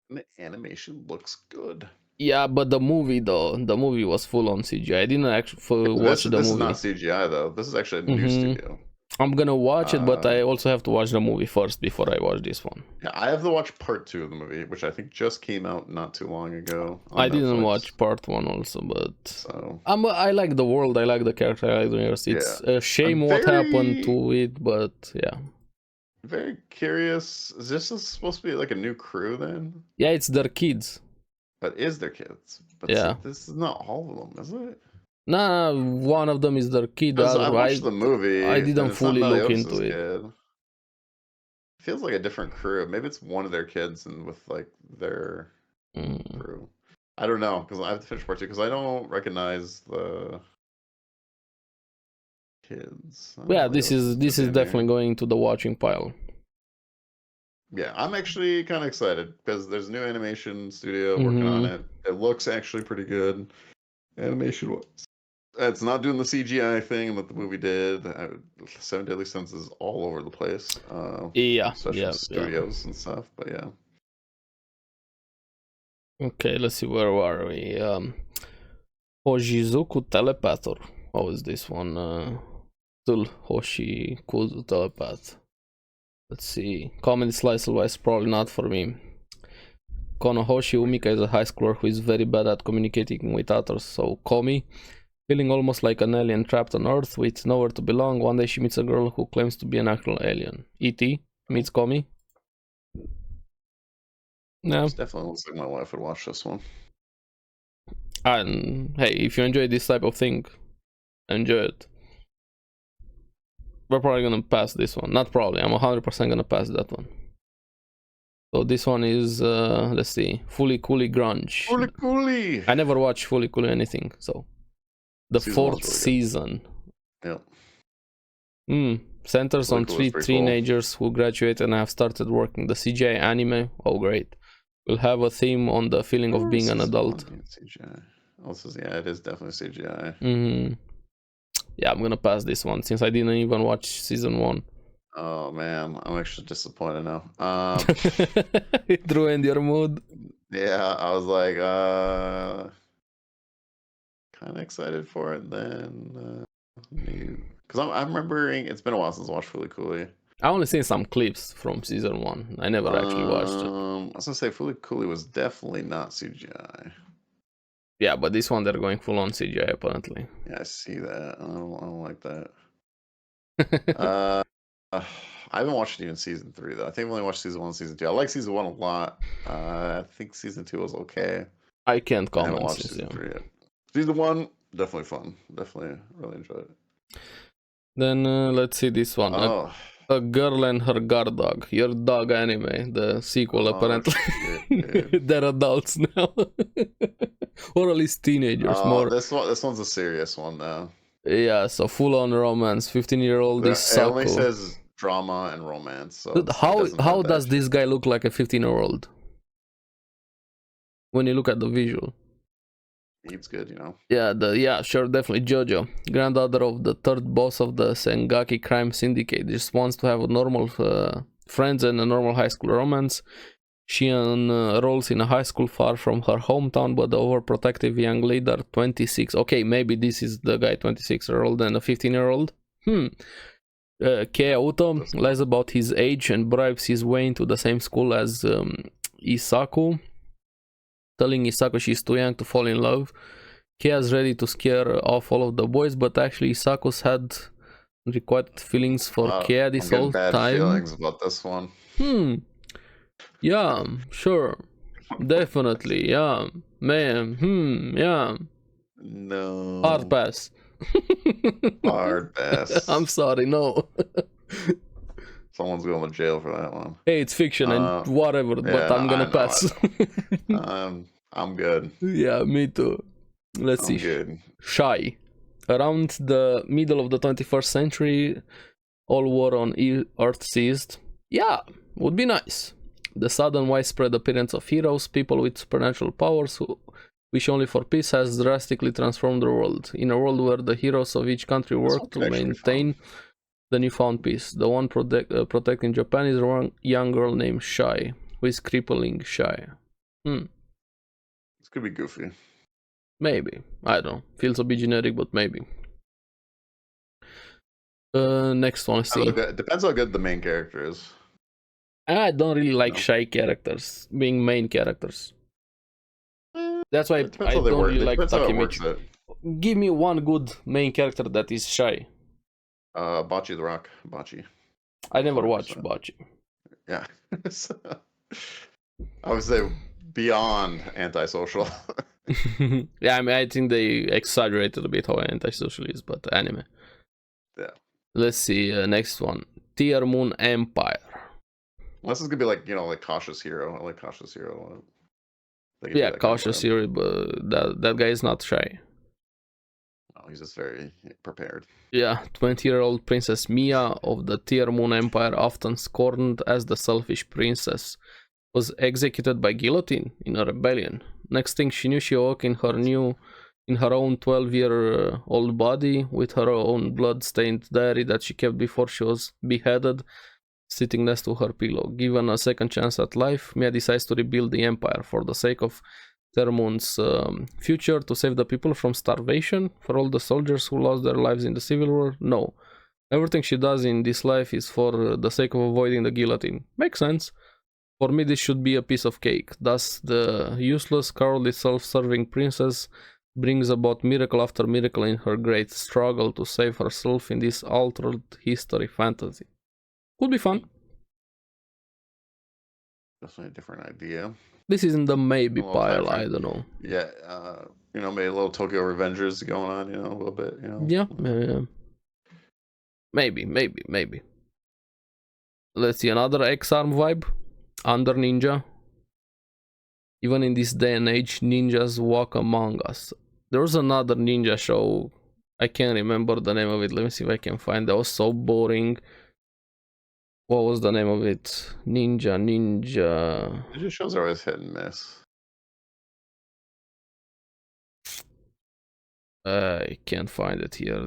B: The animation looks good.
A: Yeah, but the movie was full on CGI. I didn't actually watch the movie.
B: This is not CGI though. This is actually a new studio.
A: I'm gonna watch it, but I also have to watch the movie first before I watch this one.
B: Yeah, I have to watch part 2 of the movie, which I think just came out not too long ago.
A: I didn't watch part 1 also, but I like the world, I like the character, I like the universe. It's a shame what happened to it, but yeah.
B: Very curious. Is this supposed to be like a new crew then?
A: Yeah, it's their kids.
B: But is their kids? But this is not all of them, is it?
A: Nah, one of them is their kid.
B: I watched the movie.
A: I didn't fully look into it.
B: It feels like a different crew. Maybe it's one of their kids and with like their crew. I don't know because I have to finish part 2 because I don't recognize the kids.
A: Yeah, this is definitely going to the watching pile.
B: Yeah, I'm actually kind of excited because there's a new animation studio working on it. It looks actually pretty good, animation-wise. It's not doing the CGI thing that the movie did. 7 Deadly Sins is all over the place. Especially studios and stuff, but yeah. Okay,
A: let's see, where are we? Hojizuku Telepathor. How is this one? Still Hoshikuzu Telepath. Let's see. Comedy slice wise, probably not for me. Konohoshi Umika is a high schooler who is very bad at communicating with others, so Komi Feeling almost like an alien trapped on Earth with nowhere to belong, one day she meets a girl who claims to be an actual alien. E.T. meets Komi. Yeah.
B: This definitely looks like my wife would watch this one.
A: And hey, if you enjoy this type of thing, enjoy it. We're probably gonna pass this one. Not probably, I'm 100% gonna pass that one. So this one is, let's see, Fully Cooley Grunge.
B: Fully Cooley!
A: I never watched Fully Cooley anything, so. The fourth season.
B: Yep.
A: Centers on three teenagers who graduate and have started working. The CGI anime, oh great. We'll have a theme on the feeling of being an adult.
B: CGI. Also, yeah, it is definitely CGI.
A: Yeah, I'm gonna pass this one since I didn't even watch season 1.
B: Oh man, I'm actually disappointed now.
A: It ruined your mood.
B: Yeah, I was like, kind of excited for it then. Because I'm remembering it's been a while since I watched Fully Cooley.
A: I only seen some clips from season 1. I never actually watched it.
B: I was gonna say Fully Cooley was definitely not CGI.
A: Yeah, but this one they're going full on CGI apparently.
B: Yeah, I see that. I don't like that. I haven't watched even season 3 though. I think I've only watched season 1 and season 2. I like season 1 a lot. I think season 2 was okay.
A: I can't comment.
B: I haven't watched season 3 yet. Season 1, definitely fun. Definitely really enjoyed it.
A: Then let's see this one.
B: Oh.
A: A Girl and Her Guard Dog. Your dog anime. The sequel apparently. Shit, they're adults now. Or at least teenagers. More.
B: This one's a serious one now.
A: Yeah, so full on romance. 15-year-old is Saku.
B: It only says drama and romance. So
A: dude, how does this guy look like a 15-year-old? When you look at the visual.
B: He's good, you know.
A: Yeah, sure, definitely. JoJo, granddaughter of the third boss of the Sengaki crime syndicate, just wants to have a normal friends and a normal high school romance. She enrolls in a high school far from her hometown, but the overprotective young leader, 26. Okay, maybe this is the guy, 26-year-old and a 15-year-old. Kei Uto lies about his age and bribes his way into the same school as Isaku, telling Isaku she's too young to fall in love. Kei's ready to scare off all of the boys, but actually Isaku's had requited feelings for Kei this whole
B: bad
A: time.
B: Feelings about this one.
A: Yeah, sure. Definitely, yeah. Man, yeah.
B: No.
A: Hard pass.
B: Hard pass.
A: I'm sorry, no.
B: Someone's going to jail for that one.
A: Hey, it's fiction and whatever, but I'm gonna pass.
B: I'm good.
A: Yeah, me too. Let's see.
B: Good.
A: Shy. Around the middle of the 21st century, all war on Earth ceased. Yeah, would be nice. The sudden widespread appearance of heroes, people with supernatural powers who wish only for peace, has drastically transformed the world. In a world where the heroes of each country work to maintain the newfound peace. The one protecting Japan is a young girl named Shy, who is crippling shy.
B: This could be goofy.
A: Maybe. I don't know. Feels a bit generic, but maybe. Next one, see.
B: Depends how good the main character is.
A: I don't really like shy characters being main characters. That's why I don't really like Takemichi. Give me one good main character that is shy.
B: Bocce the Rock. Bocce.
A: I never watched Bocce.
B: Yeah. I would say beyond antisocial.
A: Yeah, I mean, I think they exaggerated a bit how antisocial is, but anime.
B: Yeah.
A: Let's see, next one. Tier Moon Empire.
B: This is gonna be like, like Cautious Hero. I like Cautious Hero.
A: Yeah, Cautious Hero, but that guy is not shy.
B: Oh, he's just very prepared.
A: Yeah, 20-year-old Princess Mia of the Tier Moon Empire, often scorned as the selfish princess, was executed by guillotine in a rebellion. Next thing she knew, she awoke in her own 12-year-old body with her own blood-stained diary that she kept before she was beheaded, sitting next to her pillow. Given a second chance at life, Mia decides to rebuild the empire for the sake of Tier Moon's future, to save the people from starvation, for all the soldiers who lost their lives in the Civil War. No. Everything she does in this life is for the sake of avoiding the guillotine. Makes sense. For me, this should be a piece of cake. Thus, the useless, cowardly, self-serving princess brings about miracle after miracle in her great struggle to save herself in this altered history fantasy. Could be fun.
B: Definitely a different idea.
A: This is in the maybe pile, I don't know.
B: Yeah, you know, maybe a little Tokyo Revengers going on, you know, a little bit, you know.
A: Yeah. Maybe. Let's see, another X-Arm vibe. Under Ninja. Even in this day and age, ninjas walk among us. There's another ninja show. I can't remember the name of it. Let me see if I can find it. That was so boring. What was the name of it? Ninja.
B: Ninja shows are always hit and miss.
A: I can't find it here.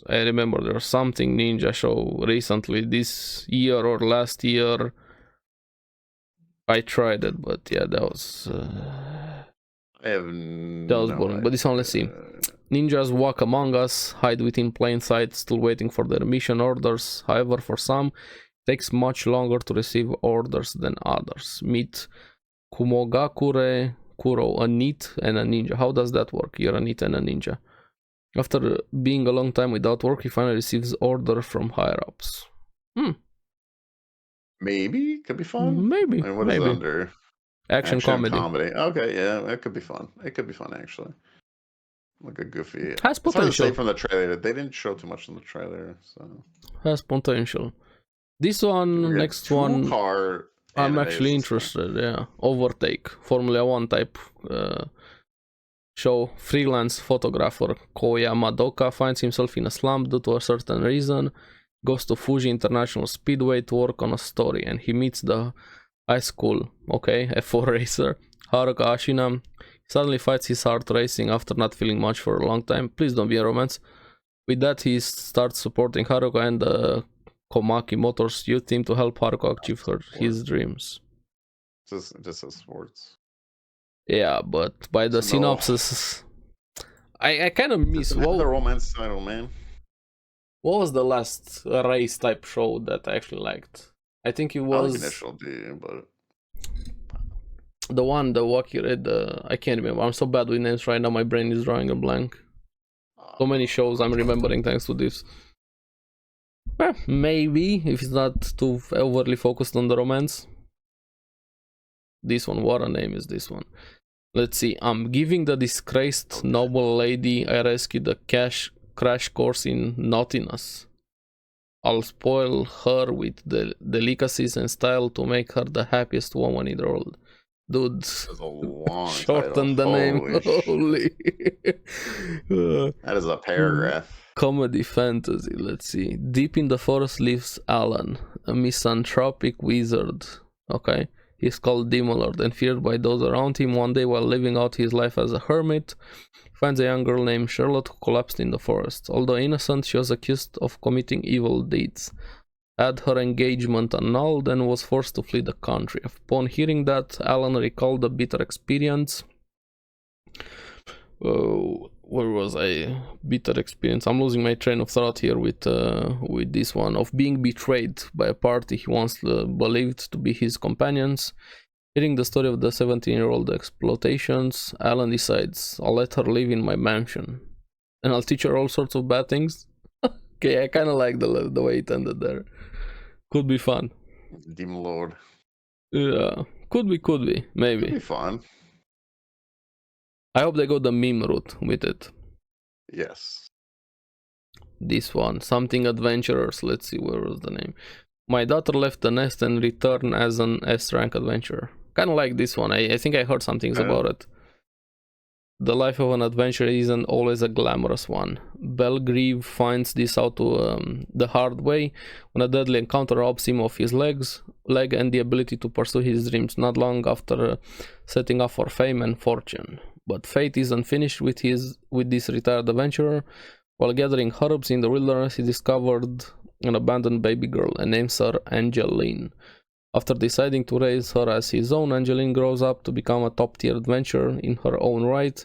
A: I remember there was something ninja show recently this year or last year. I tried it, but yeah, that was boring. But this one, let's see. Ninjas walk among us, hide within plain sight, still waiting for their mission orders. However, for some, it takes much longer to receive orders than others. Meet Kumogakure Kuro, a NEET and a ninja. How does that work? You're a NEET and a ninja. After being a long time without work, he finally receives order from higher-ups.
B: Maybe could be fun.
A: Maybe.
B: And what is it under?
A: Action comedy.
B: Okay, yeah, it could be fun. It could be fun actually. Like a goofy.
A: Has potential.
B: It's hard to say from the trailer. They didn't show too much in the trailer, so.
A: Has potential. This one, next one, I'm actually interested. Yeah, Overtake, Formula 1 type show. Freelance photographer Koya Madoka finds himself in a slump due to a certain reason. Goes to Fuji International Speedway to work on a story, and he meets the high school, F4 racer Haruka Ashina. He suddenly finds his heart racing after not feeling much for a long time. Please don't be a romance. With that, he starts supporting Haruka and the Komaki Motors youth team to help Haruka achieve his dreams.
B: Just as sports.
A: Yeah, but by the synopsis, I kind of miss.
B: What the romance title, man?
A: What was the last race type show that I actually liked? I think it was
B: Initial D, but
A: the one the Wacky Red. I can't remember. I'm so bad with names right now. My brain is drawing a blank. So many shows I'm remembering thanks to this. Maybe if it's not too overly focused on the romance. This one, what a name is this one? Let's see. I'm giving the disgraced noble lady I rescued a crash course in naughtiness. I'll spoil her with the delicacies and style to make her the happiest woman in the world. Dude, shorten the name. Holy.
B: That is a paragraph.
A: Comedy fantasy, let's see. Deep in the forest lives Alan, a misanthropic wizard. He's called Demon Lord and feared by those around him. One day, while living out his life as a hermit, he finds a young girl named Charlotte who collapsed in the forest. Although innocent, she was accused of committing evil deeds. Had her engagement annulled and was forced to flee the country. Upon hearing that, Alan recalled the bitter experience. Where was I? Bitter experience. I'm losing my train of thought here with this one. Of being betrayed by a party he once believed to be his companions. Hearing the story of the 17-year-old exploitations, Alan decides, I'll let her live in my mansion. And I'll teach her all sorts of bad things. Okay, I kind of like the way it ended there. Could be fun.
B: Demon Lord.
A: Yeah, could be, maybe.
B: Could be fun.
A: I hope they go the meme route with it.
B: Yes.
A: This one, something adventurers. Let's see, where was the name? My daughter left the nest and returned as an S-rank adventurer. Kind of like this one. I think I heard some things about it. The life of an adventurer isn't always a glamorous one. Belgrieve finds this out the hard way when a deadly encounter robs him of his leg and the ability to pursue his dreams not long after setting off for fame and fortune. But fate isn't finished with this retired adventurer. While gathering herbs in the wilderness, he discovered an abandoned baby girl and names her Angeline. After deciding to raise her as his own, Angeline grows up to become a top-tier adventurer in her own right.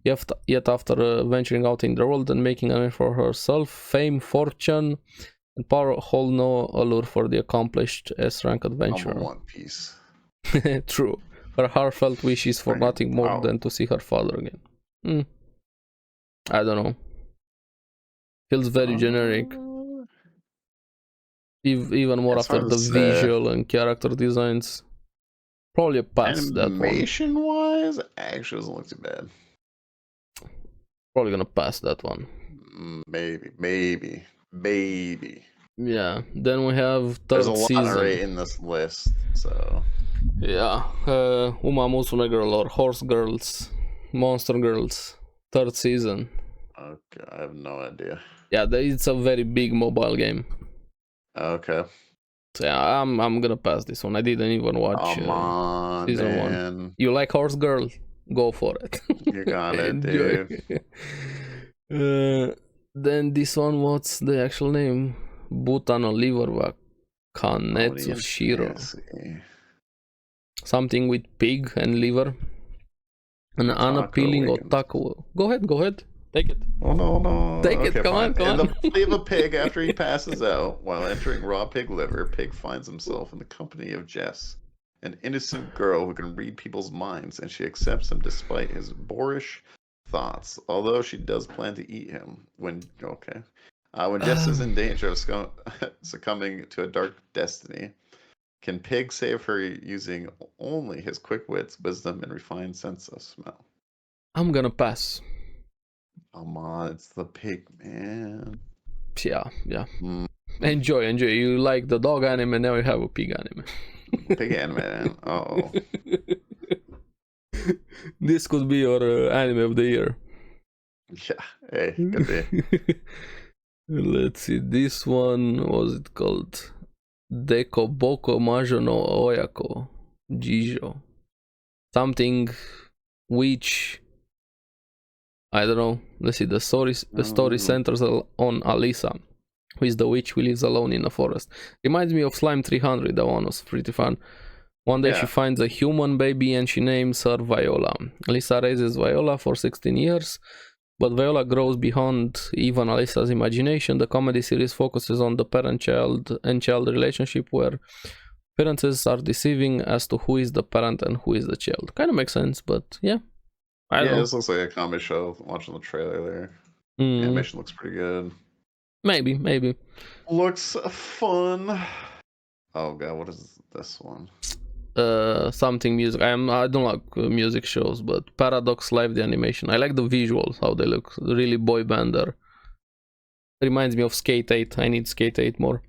A: Yet after venturing out in the world and making a name for herself, fame, fortune, and power hold no allure for the accomplished S-rank adventurer.
B: One Piece.
A: True. Her heartfelt wish is for nothing more than to see her father again. I don't know. Feels very generic. Even more after the visual and character designs. Probably a pass that one.
B: Animation-wise, actually doesn't look too bad.
A: Probably gonna pass that one.
B: Maybe.
A: Yeah. Then we have third season.
B: There's a lot right in this list, so.
A: Yeah. Uma Musume Girl or Horse Girls, Monster Girls, third season.
B: Okay, I have no idea.
A: Yeah, it's a very big mobile game.
B: Okay.
A: So yeah, I'm gonna pass this one. I didn't even watch season 1. You like Horse Girl? Go for it.
B: You got it, dude.
A: Then this one, what's the actual name? Buta no Liver wa Kanetsu Shiro. Something with pig and liver. An unappealing otaku. Go ahead. Take it.
B: Oh no.
A: Take it, come on.
B: In the body of a pig after he passes out, while entering raw pig liver, Pig finds himself in the company of Jess, an innocent girl who can read people's minds, and she accepts him despite his boorish thoughts, although she does plan to eat him when Jess is in danger of succumbing to a dark destiny. Can Pig save her using only his quick wits, wisdom, and refined sense of smell?
A: I'm gonna pass.
B: Come on, it's the pig, man.
A: Yeah. Enjoy. You like the dog anime, now you have a pig anime.
B: Pig anime. Uh-oh.
A: This could be your anime of the year.
B: Yeah, hey, could be.
A: Let's see, this one, what was it called? Deko Boko Majo no Oyako Jijo. Something which, I don't know. Let's see, the story centers on Alisa, who is the witch who lives alone in a forest. Reminds me of Slime 300, that one was pretty fun. One day she finds a human baby and she names her Viola. Alisa raises Viola for 16 years, but Viola grows beyond even Alisa's imagination. The comedy series focuses on the parent-child and child relationship, where parents are deceiving as to who is the parent and who is the child. Kind of makes sense, but yeah. I don't know.
B: This looks like a comedy show. Watching the trailer there. Animation looks pretty good.
A: Maybe.
B: Looks fun. Oh god, what is this one?
A: Something music. I don't like music shows, but Paradox Live the animation. I like the visuals, how they look. Really boy bander. Reminds me of Skate 8. I need Skate 8 more.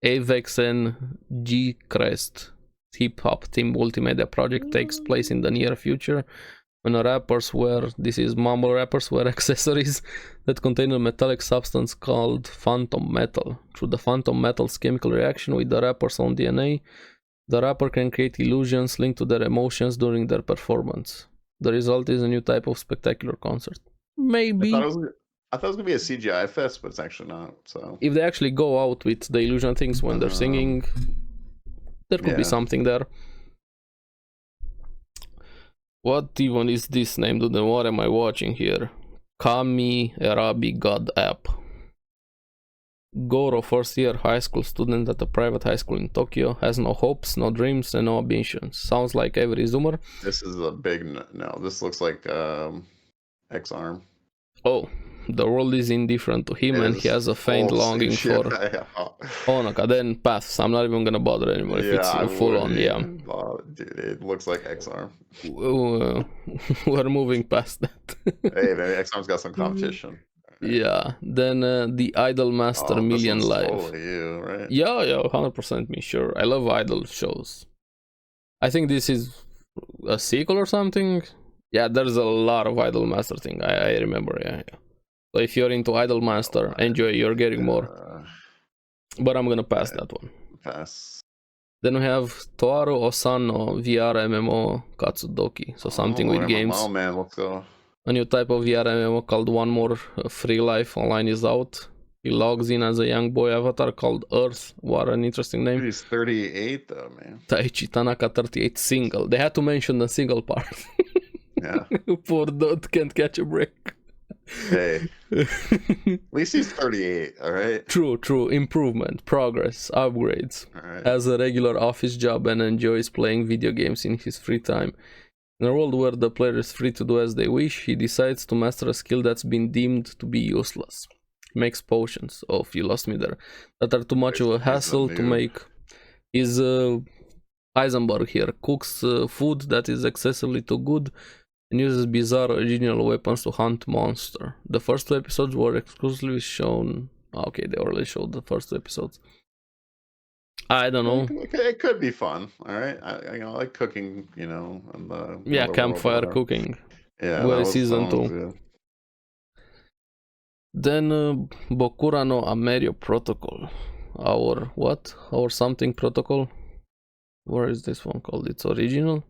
A: Avex and G Crest hip hop team multimedia project takes place in the near future, when mumble rappers wear accessories that contain a metallic substance called phantom metal. Through the phantom metal's chemical reaction with the rapper's own DNA, the rapper can create illusions linked to their emotions during their performance. The result is a new type of spectacular concert. Maybe.
B: I thought it was gonna be a CGI fest, but it's actually not. So
A: if they actually go out with the illusion things when they're singing, there could be something there. What even is this name, dude? What am I watching here? Kami Erabi God app. Goro, first year high school student at a private high school in Tokyo, has no hopes, no dreams, and no ambitions. Sounds like every Zoomer.
B: This is a big no. This looks like X-Arm.
A: Oh, the world is indifferent to him, and he has a faint longing for Honoka. Then pass. I'm not even gonna bother anymore if it's full on. Yeah,
B: dude, it looks like X-Arm.
A: We're moving past that.
B: Hey, man, X-Arm's got some competition.
A: Yeah, then the Idol Master Million Live.
B: Totally you, right?
A: Yeah, 100% me, sure. I love idol shows. I think this is a sequel or something. Yeah, there's a lot of Idol Master thing. I remember, yeah. So if you're into Idol Master, enjoy, you're getting more. But I'm gonna pass that one.
B: Pass.
A: Then we have Toaru Osano VR MMO Katsudoki. So something with games.
B: Oh man, let's go.
A: A new type of VR MMO called One More Free Life Online is out. He logs in as a young boy avatar called Earth. What an interesting name.
B: He's 38 though, man.
A: Taichi Tanaka 38 single. They had to mention the single part.
B: Yeah.
A: Poor dude can't catch a break.
B: Hey. At least he's 38, alright?
A: True. Improvement, progress, upgrades.
B: All right.
A: Has a regular office job and enjoys playing video games in his free time. In a world where the player is free to do as they wish, he decides to master a skill that's been deemed to be useless. He makes potions. Oh, you lost me there. That are too much of a hassle to make. Is Heisenberg here. Cooks food that is excessively too good and uses bizarre original weapons to hunt monster. The first 2 episodes were exclusively shown. Okay, they already showed the first 2 episodes. I don't know.
B: It could be fun. All right, I like cooking. And
A: the campfire cooking.
B: Yeah,
A: where season 2. Then Bokura no Amerio Protocol. Our something protocol. Where is this one called? It's original.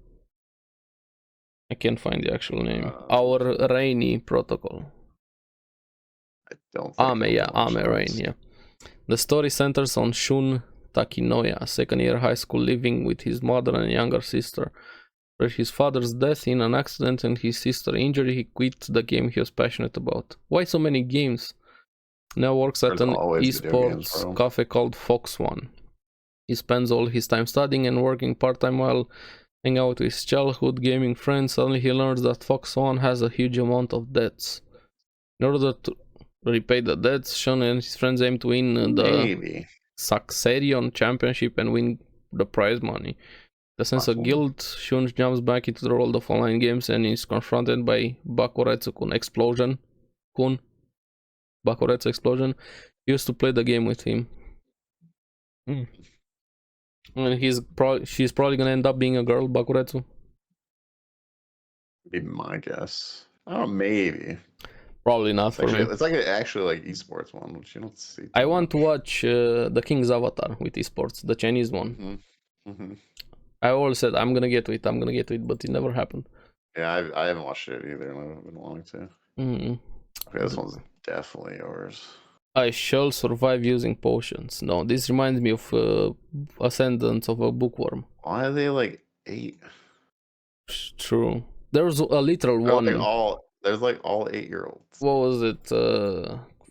A: I can't find the actual name. Our Rainy Protocol.
B: I don't think
A: Ame Rain, yeah. The story centers on Shun Takinoya, a second-year high school living with his mother and younger sister. After his father's death in an accident and his sister's injury, he quit the game he was passionate about. Why so many games? Now works at an esports cafe called Fox One. He spends all his time studying and working part-time while hanging out with his childhood gaming friends. Suddenly he learns that Fox One has a huge amount of debts. In order to repay the debts, Shun and his friends aim to win the Saxerion Championship and win the prize money. The sense of guilt, Shun jumps back into the world of online games and is confronted by Bakuretsu-kun Bakuretsu Explosion. He used to play the game with him. And she's probably gonna end up being a girl, Bakuretsu.
B: Be my guess. Oh, maybe.
A: Probably not for me.
B: It's like actually esports one, which you don't see.
A: I want to watch the King's Avatar with esports, the Chinese one. I always said I'm gonna get to it, but it never happened.
B: Yeah, I haven't watched it either, and I've been wanting to. Okay, this one's definitely yours.
A: I shall survive using potions. No, this reminds me of Ascendance of a Bookworm.
B: Why are they 8?
A: True. There's a literal one.
B: There's all 8-year-olds.
A: What was it?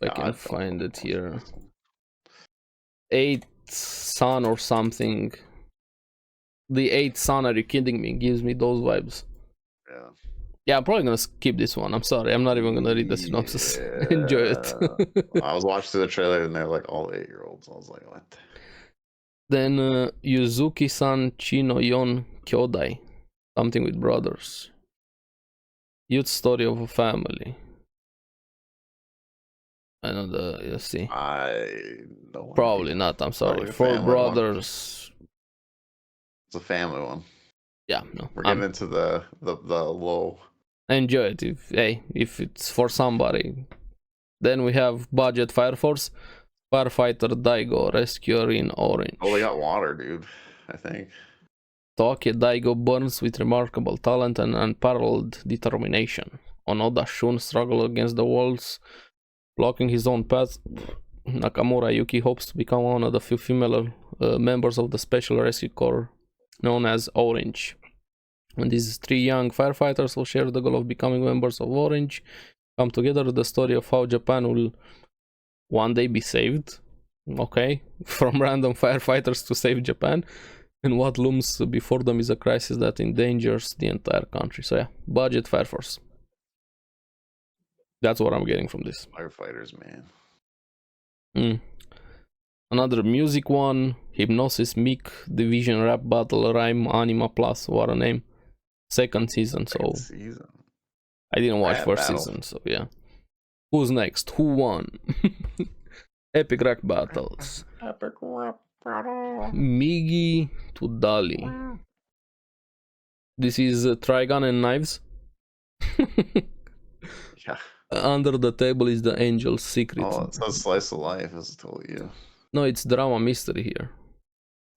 A: I can find it here. 8th Son or something. The 8th Son, are you kidding me? Gives me those vibes.
B: Yeah.
A: Yeah, I'm probably gonna skip this one. I'm sorry, I'm not even gonna read the synopsis. Enjoy it.
B: I was watching the trailer and they're all 8-year-olds. I was like, what?
A: Then Yuzuki-san Chino Yon Kyodai. Something with brothers. Youth story of a family. I know let's see. Probably not, I'm sorry. 4 brothers.
B: One. It's a family one.
A: Yeah, no.
B: We're getting into the low.
A: Enjoy it if it's for somebody. Then we have Budget Fire Force, Firefighter Daigo, Rescuer in Orange.
B: Oh, they got water, dude. I think.
A: Toki Daigo burns with remarkable talent and unparalleled determination. Onoda Shun struggles against the walls, blocking his own path. Nakamura Yuki hopes to become one of the few female members of the Special Rescue Corps known as Orange. And these 3 young firefighters who share the goal of becoming members of Orange come together with the story of how Japan will one day be saved, from random firefighters to save Japan, and what looms before them is a crisis that endangers the entire country. So yeah, Budget Fire Force. That's what I'm getting from this.
B: Firefighters, man.
A: Another music one, Hypnosis Mic Division Rap Battle Rhyme Anima Plus, what a name. Second season, so I didn't watch first season, so yeah. Who's next? Who won? Epic Rap Battles.
B: Epic Rap Battle.
A: Migi to Dali. This is Trigun and Knives.
B: Yeah.
A: Under the Table is the Angel's Secret.
B: Oh, it's not Slice of Life, as I told you.
A: No, it's drama mystery here.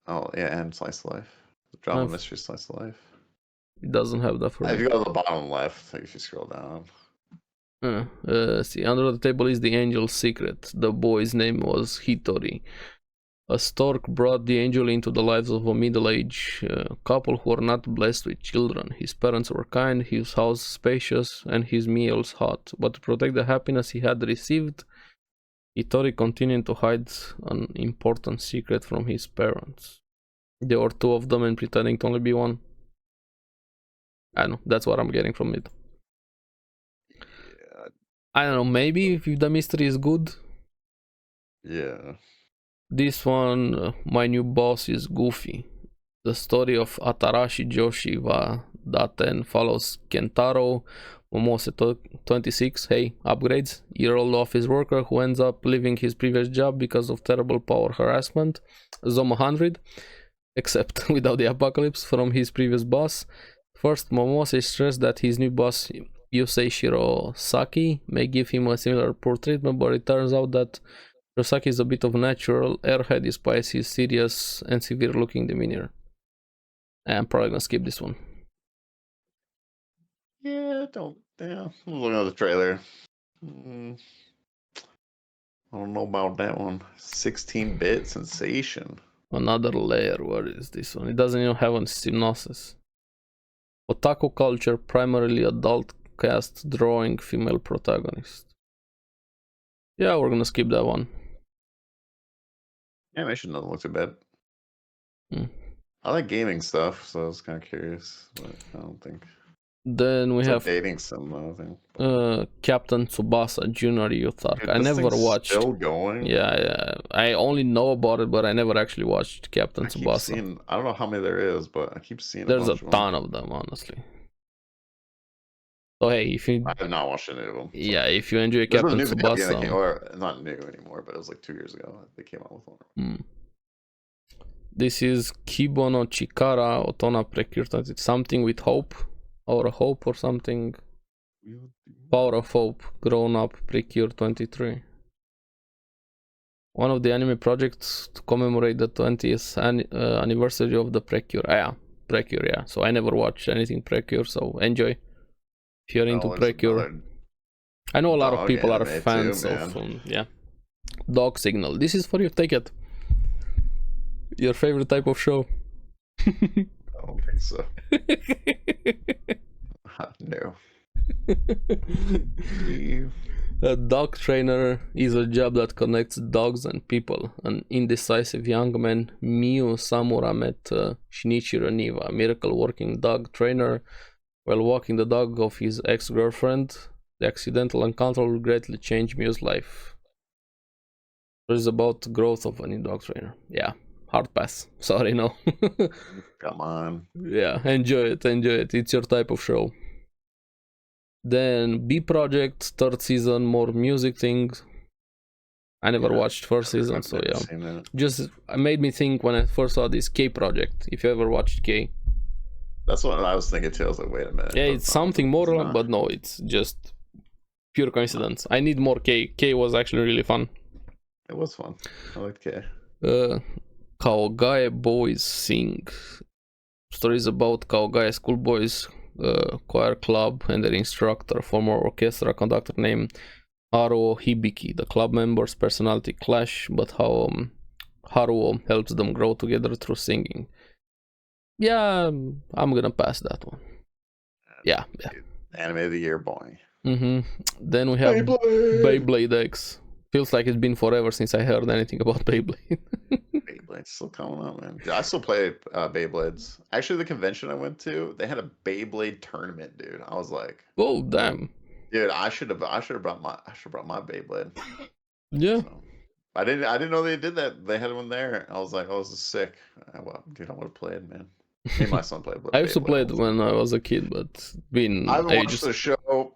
B: Oh, yeah, and Slice of Life. Drama mystery, Slice of Life.
A: It doesn't have that for me.
B: If you go to the bottom left, if you scroll down.
A: See, Under the Table is the Angel's Secret. The boy's name was Hitori. A stork brought the angel into the lives of a middle-aged couple who were not blessed with children. His parents were kind, his house spacious, and his meals hot. But to protect the happiness he had received, Hitori continued to hide an important secret from his parents. There were 2 of them and pretending to only be one. I don't know. That's what I'm getting from it.
B: Yeah.
A: I don't know. Maybe if the mystery is good.
B: Yeah.
A: This one, my new boss is Goofy. The story of Atarashi Joshi wa Daten follows Kentaro Momose26, hey, upgrades, year-old office worker who ends up leaving his previous job because of terrible power harassment, Zom 100, except without the apocalypse from his previous boss. First, Momose stressed that his new boss, Yusei Shirosaki, may give him a similar poor treatment, but it turns out that Shirosaki is a bit of a natural airhead despite his serious and severe-looking demeanor. I'm probably gonna skip this one.
B: Yeah, I'm looking at the trailer. I don't know about that one. 16-bit sensation.
A: Another layer. What is this one? It doesn't even have a synopsis. Otaku culture, primarily adult cast, drawing female protagonist. Yeah, we're gonna skip that one.
B: Animation doesn't look too bad.
A: Hmm.
B: I like gaming stuff, so I was kind of curious, but I don't think.
A: Then we have
B: dating sim, I think.
A: Captain Tsubasa Junior Youth Arc.
B: Dude,
A: I never watched.
B: Still going?
A: Yeah. I only know about it, but I never actually watched Captain Tsubasa.
B: I don't know how many there is, but I keep seeing.
A: There's a ton of them, honestly. So hey, if you
B: I have not watched any of them. So.
A: Yeah, if you enjoy Captain Tsubasa,
B: or not new anymore, but it was like 2 years ago they came out with one.
A: This is Kibo no Chikara Otona Precure, something with hope, or hope or something. Power of Hope, Grown Up Precure 23. One of the anime projects to commemorate the 20th anniversary of the Precure. Precure, yeah. So I never watched anything Precure, so enjoy. If you're into Precure. I know a lot of people are fans of, yeah. Dog Signal. This is for you, take it. Your favorite type of show?
B: I don't think so. No.
A: A dog trainer is a job that connects dogs and people. An indecisive young man, Miyu Samura, met Shinichiro Niwa, a miracle working dog trainer. While walking the dog of his ex-girlfriend, the accidental encounter will greatly change Miyu's life. It is about the growth of a new dog trainer. Yeah, hard pass. Sorry, no.
B: Come on.
A: Yeah, enjoy it. It's your type of show. Then B Project, third season, more music things. I never watched first season, so yeah. Just made me think when I first saw this K Project. If you ever watched K.
B: That's what I was thinking too. I was like, wait a minute.
A: Yeah, it's something more, but no, it's just pure coincidence. I need more K. K was actually really fun.
B: It was fun. I liked K.
A: Kaogae Boys Sing. Stories about Kaogae schoolboys choir club and their instructor, former orchestra conductor named Haruo Hibiki. The club members' personality clash, but how Haruo helps them grow together through singing. Yeah, I'm gonna pass that one. Yeah.
B: Anime of the year, boy.
A: Then we have Beyblade X. Feels like it's been forever since I heard anything about Beyblade.
B: Beyblade's still coming out, man. Dude, I still play Beyblades. Actually, the convention I went to, they had a Beyblade tournament, dude. I was like,
A: oh damn,
B: dude, I should have brought my Beyblade.
A: Yeah.
B: So, I didn't know they did that. They had one there. I was like, oh, this is sick. Well, dude, I would have played, man. Me and my son played.
A: I used to play it when I was a kid, but been
B: I haven't watched the show,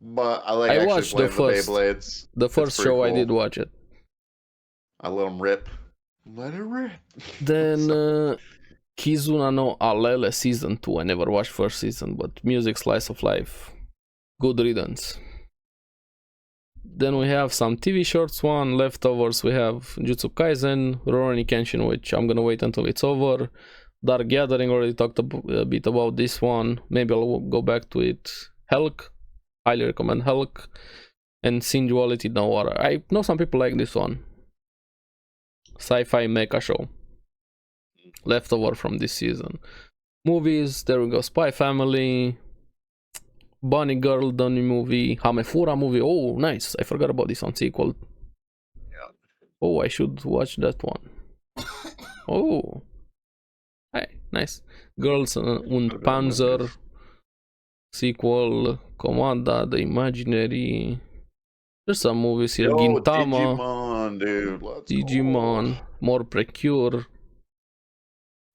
B: but I watched the Beyblades.
A: The first show cool. I did watch it.
B: I let them rip. Let it rip.
A: Then Kizuna no Alele season 2. I never watched first season, but music slice of life. Good riddance. Then we have some TV shorts. One leftovers. We have Jujutsu Kaisen, Rurouni Kenshin, which I'm gonna wait until it's over. Dark Gathering, already talked a bit about this one. Maybe I'll go back to it. Helk, highly recommend Helk. And Sin Duality no Water. I know some people like this one. Sci-fi mecha show. Leftover from this season. Movies, there we go. Spy Family. Bunny Girl, the new movie. Hamefura movie. Oh, nice. I forgot about this one. Sequel.
B: Yeah.
A: Oh, I should watch that one. Oh. Hey, nice. Girls und Panzer. sequel, Commanda, The Imaginary. There's some movies here.
B: Yo,
A: Gintama,
B: Digimon, dude. Let's
A: Digimon,
B: go.
A: more Precure.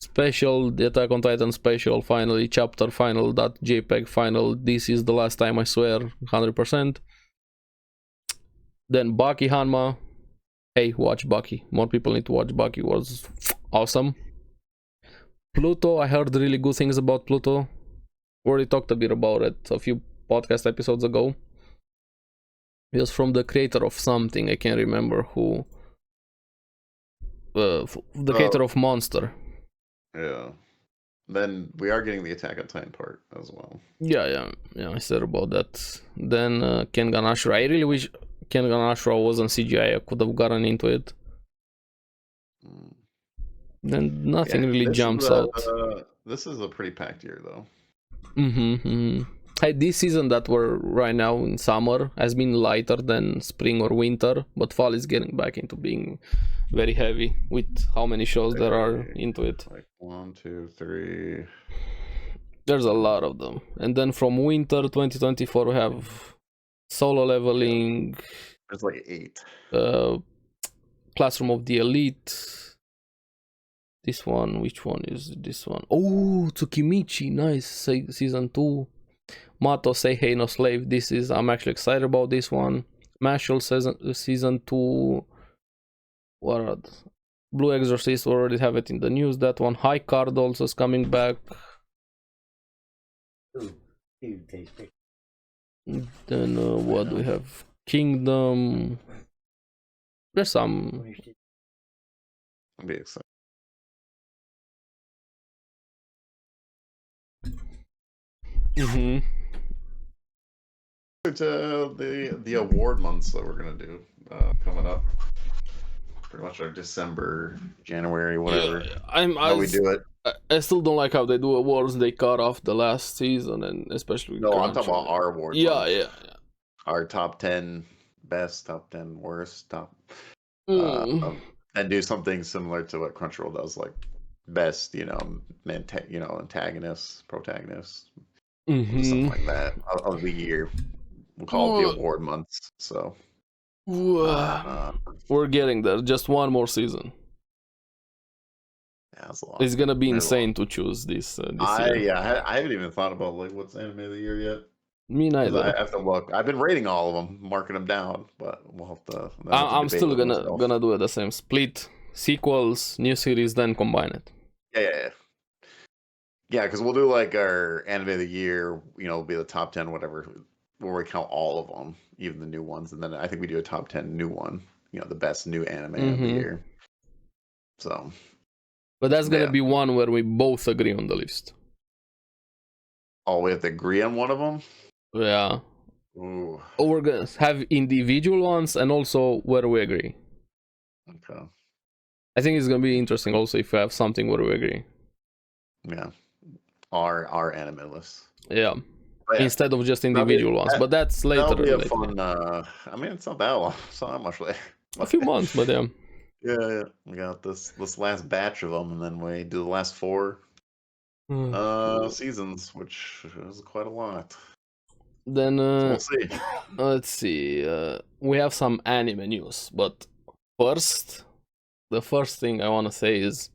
A: Special, the Attack on Titan special, finally, chapter final, .jpg final. This is the last time, I swear, 100%. Then Baki Hanma. Hey, watch Baki. More people need to watch Baki. Was awesome. Pluto, I heard really good things about Pluto. Already talked a bit about it a few podcast episodes ago. It was from the creator of something, I can't remember who. The creator of Monster.
B: Yeah. Then we are getting the Attack on Titan part as well.
A: Yeah, I said about that. Then Kengan Ashura. I really wish Kengan Ashura wasn't CGI. I could have gotten into it. Then nothing really jumps out.
B: This is a pretty packed year, though.
A: Hey, this season that we're right now in summer has been lighter than spring or winter, but fall is getting back into being very heavy with how many shows there are into it.
B: Like 1, 2, 3.
A: There's a lot of them. And then from winter 2024 we have Solo Leveling.
B: There's like 8.
A: Classroom of the Elite. This one, which one is this one? Oh, Tsukimichi, nice. Season 2. Mato Seihei no Slave. This is, I'm actually excited about this one. Mashal season 2. What are the... Blue Exorcist, we already have it in the news. That one. High Card also is coming back. Then what do we have? Kingdom. There's some.
B: I'll be excited. To the award months that we're gonna do coming up. Pretty much our December, January, whatever.
A: How we do it. I still don't like how they do awards. They cut off the last season, and especially.
B: No, I'm talking about our awards.
A: Yeah.
B: Our top 10 best, top 10 worst, top. And do something similar to what Crunchyroll does, like best, antagonists, protagonists, something like that of the year. We'll call it the award months. So
A: we're getting there. Just one more season.
B: Yeah, that's a lot.
A: It's gonna be insane to choose this year.
B: I haven't even thought about like what's anime of the year yet.
A: Me neither.
B: I have to look. I've been rating all of them, marking them down, but we'll have to.
A: I'm still gonna do it the same. Split sequels, new series, then combine it.
B: Yeah, because we'll do like our anime of the year. Will be the top 10, whatever, where we count all of them, even the new ones, and then I think we do a top 10 new one. The best new anime of the year. So.
A: But that's gonna be one where we both agree on the list.
B: Oh, we have to agree on one of them?
A: Yeah.
B: Ooh.
A: Or we're gonna have individual ones and also where we agree.
B: Okay.
A: I think it's gonna be interesting also if we have something where we agree.
B: Yeah. Our anime list.
A: Yeah. Instead of just individual ones. But that's later.
B: That'll be a fun, it's not that long. It's not that much later.
A: A few months, but yeah.
B: Yeah. We got this last batch of them, and then we do the last 4 seasons, which is quite a lot.
A: Then
B: so we'll see.
A: Let's see. We have some anime news, but first, the first thing I want to say is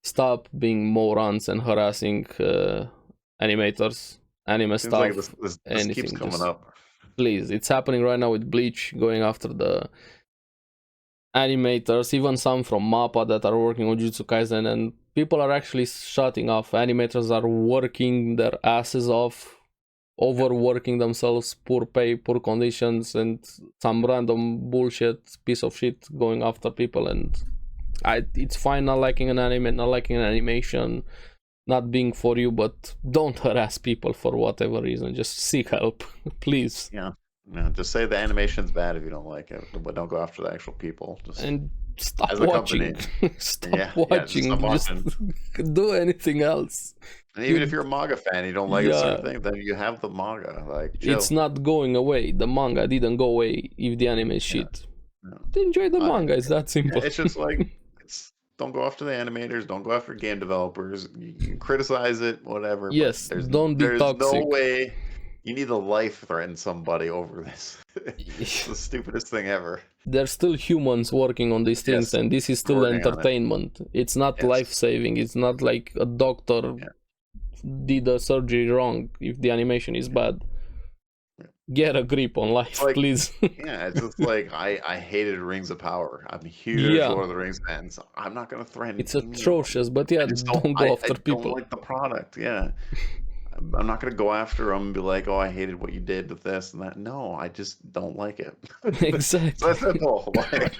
A: stop being morons and harassing animators, anime
B: Seems
A: stuff.
B: Like this keeps coming up.
A: Please, it's happening right now with Bleach, going after the animators, even some from MAPPA that are working on Jujutsu Kaisen, and people are actually shutting off. Animators are working their asses off, overworking themselves, poor pay, poor conditions, and some random bullshit piece of shit going after people. And it's fine not liking an anime, not liking an animation, not being for you, but don't harass people for whatever reason. Just seek help, please.
B: Yeah, just say the animation's bad if you don't like it, but don't go after the actual people.
A: And stop watching. Stop watching. Just do anything else.
B: And even if you're a manga fan, you don't like a certain thing, then you have the manga. Like, chill.
A: It's not going away. The manga didn't go away if the anime is shit. Enjoy the manga. It's that simple.
B: It's just like don't go after the animators. Don't go after game developers. You can criticize it, whatever.
A: Yes,
B: but
A: don't be
B: there's
A: toxic.
B: no way you need to life threaten somebody over this. It's the stupidest thing ever.
A: There's still humans working on these things, and this is still entertainment. It's not life-saving. It's not like a doctor did a surgery wrong if the animation is bad. Get a grip on life,
B: like,
A: please.
B: It's just like I hated Rings of Power. I'm a huge Lord of the Rings fan, so I'm not gonna threaten.
A: It's atrocious, but don't go after people.
B: I don't like the product. I'm not gonna go after them and be like, "Oh, I hated what you did with this and that." No, I just don't like it.
A: Exactly.
B: That's simple. Like,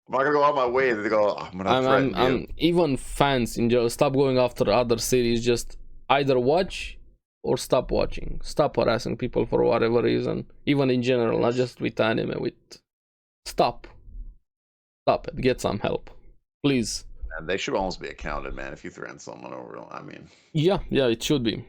B: I'm not gonna go out my way to go. I'm gonna threaten you.
A: Even fans in general, stop going after other series. Just either watch or stop watching. Stop harassing people for whatever reason. Even in general, not just with anime. Stop it. Get some help, please.
B: And they should almost be accounted, man. If you threaten someone over, I mean.
A: Yeah, it should be.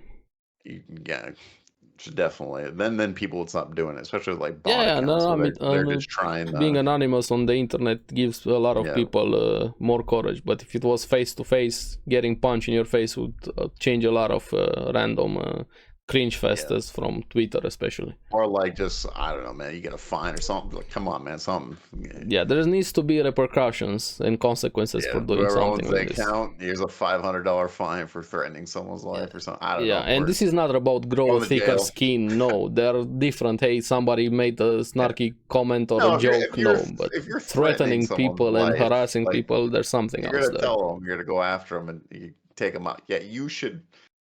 B: Should definitely. Then people would stop doing it, especially with like
A: bot accounts.
B: They're just trying.
A: Being anonymous on the internet gives a lot of people more courage. But if it was face to face, getting punched in your face would change a lot of random cringe festas from Twitter, especially.
B: Or like just, I don't know, man, you get a fine or something. Like, come on, man, something.
A: Yeah, there needs to be repercussions and consequences for doing something like this.
B: Here's a $500 fine for threatening someone's life or something. I don't know.
A: Yeah, and this is not about grow thicker skin. No, they're different. Hey, somebody made a snarky comment or a joke. But if you're threatening people and harassing people, there's something else there.
B: You're gonna tell them, you're gonna go after them, and you take them out. Yeah, you should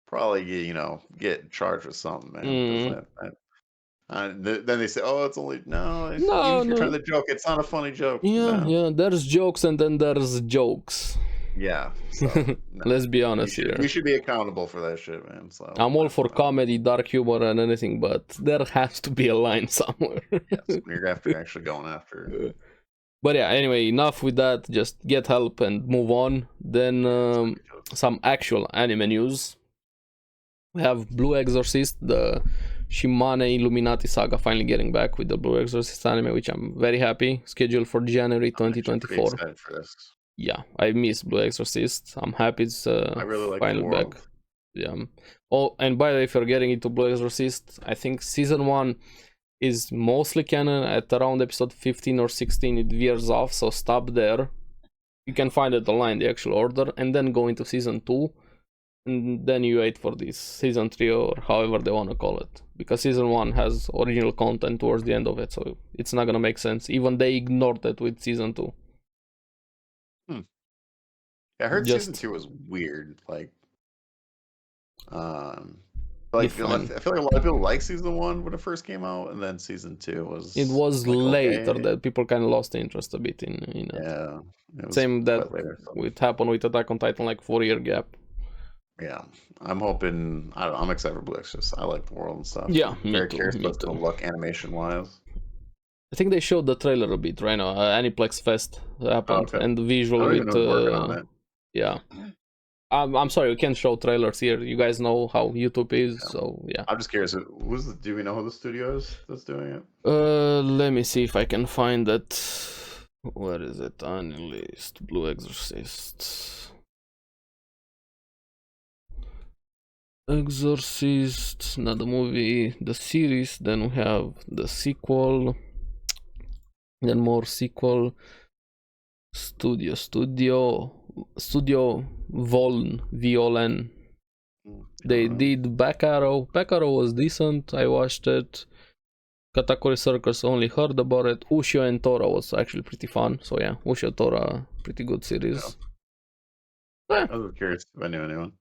B: probably get charged with something, man. Then they say, "Oh, it's only even if you're trying to joke, it's not a funny joke."
A: Yeah. There's jokes and then there's jokes.
B: Yeah. So,
A: let's be honest here.
B: We should be accountable for that shit, man. So
A: I'm all for comedy, dark humor, and anything, but there has to be a line somewhere.
B: You're gonna have to actually going after.
A: But yeah, anyway, enough with that. Just get help and move on. Then some actual anime news. We have Blue Exorcist, the Shimane Illuminati saga, finally getting back with the Blue Exorcist anime, which I'm very happy. Scheduled for January 2024.
B: I'm excited for this.
A: Yeah, I miss Blue Exorcist. I'm happy it's
B: I really like
A: finally back. Yeah. Oh, and by the way, if you're getting into Blue Exorcist, I think season 1 is mostly canon. At around episode 15 or 16, it veers off, so stop there. You can find it online, the actual order, and then go into season 2. And then you wait for this season 3 or however they want to call it, because season 1 has original content towards the end of it, so it's not gonna make sense. Even they ignored it with season 2.
B: Yeah, I heard season 2 was weird. I feel like a lot of people liked season 1 when it first came out, and then season 2 was.
A: It was later that people kind of lost interest a bit in it.
B: Yeah.
A: Same that it happened with Attack on Titan, like 4-year gap.
B: Yeah, I'm hoping. I don't know, I'm excited for Blue Exorcist. I like the world and stuff.
A: Yeah,
B: I'm very curious about the look animation wise.
A: I think they showed the trailer a bit right now. Aniplex Fest happened, and the visual with. Yeah, I'm sorry, we can't show trailers here. You guys know how YouTube is, so yeah.
B: I'm just curious. Do we know who the studio is that's doing it?
A: Let me see if I can find that. Where is it? Unreleased Blue Exorcist. Exorcist, not the movie, the series. Then we have the sequel, then more sequel. Studio Violen. They did Back Arrow. Back Arrow was decent. I watched it. Katakuri Circus, only heard about it. Ushio and Tora was actually pretty fun. So yeah, Ushio Tora, pretty good series.
B: I was curious if I knew anyone.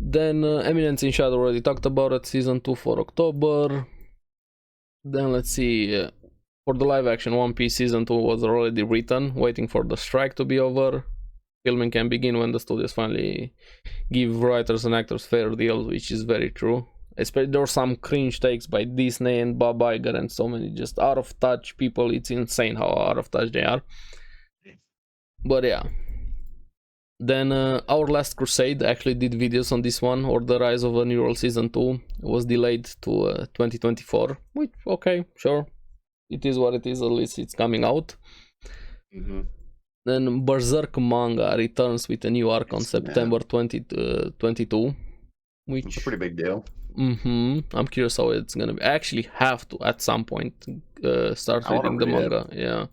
A: Then Eminence in Shadow, already talked about it. Season 2 for October. Then let's see. For the live action, One Piece season 2 was already written, waiting for the strike to be over. Filming can begin when the studios finally give writers and actors fair deals, which is very true. Especially there were some cringe takes by Disney and Bob Iger and so many just out of touch people. It's insane how out of touch they are. But yeah. Then Our Last Crusade actually did videos on this one, or The Rise of a New World season 2 was delayed to 2024, which okay, sure, it is what it is, at least it's coming out. Then Berserk manga returns with a new arc on September 2022, which
B: it's a pretty big deal.
A: I'm curious how it's gonna be. I actually have to at some point start reading the manga. Yeah.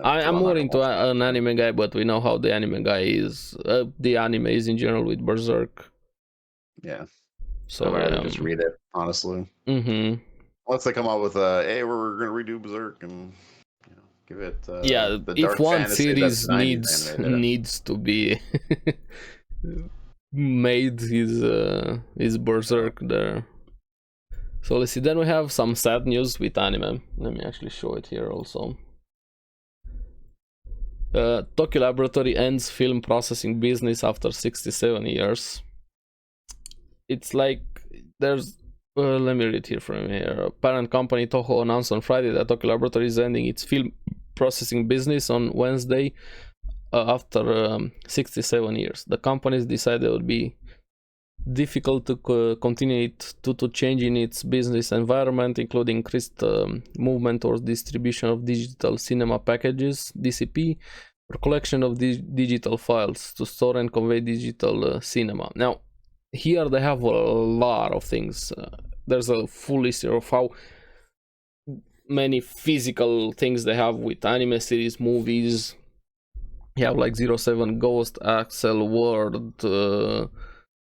A: I'm more into an anime guy, but we know how the anime guy is. The anime is in general with Berserk.
B: Yeah. So I'd rather just read it, honestly. Unless they come out with hey, we're gonna redo Berserk and give it. The
A: if one series needs to be made, is Berserk there. So let's see. Then we have some sad news with anime. Let me actually show it here also. Tokyo Laboratory ends film processing business after 67 years. It's like there's let me read here from here. Parent company Toho announced on Friday that Tokyo Laboratory is ending its film processing business on Wednesday after 67 years. The companies decided it would be difficult to continue it due to change in its business environment, including increased movement towards distribution of digital cinema packages, DCP, or collection of digital files to store and convey digital cinema. Now, here they have a lot of things. There's a full list of how many physical things they have with anime series, movies. You have like 07 Ghost, Axel World,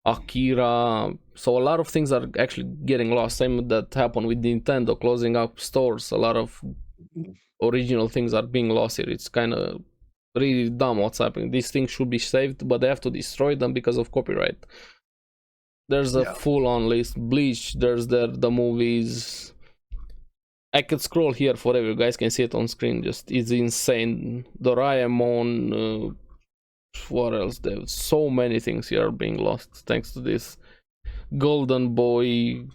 A: Akira. So a lot of things are actually getting lost. Same that happened with Nintendo closing up stores. A lot of original things are being lost here. It's kind of really dumb what's happening. These things should be saved, but they have to destroy them because of copyright. There's a full-on list. Bleach, there's the movies. I could scroll here forever. You guys can see it on screen. Just it's insane. Doraemon. What else? There's so many things here are being lost thanks to this. Golden Boy,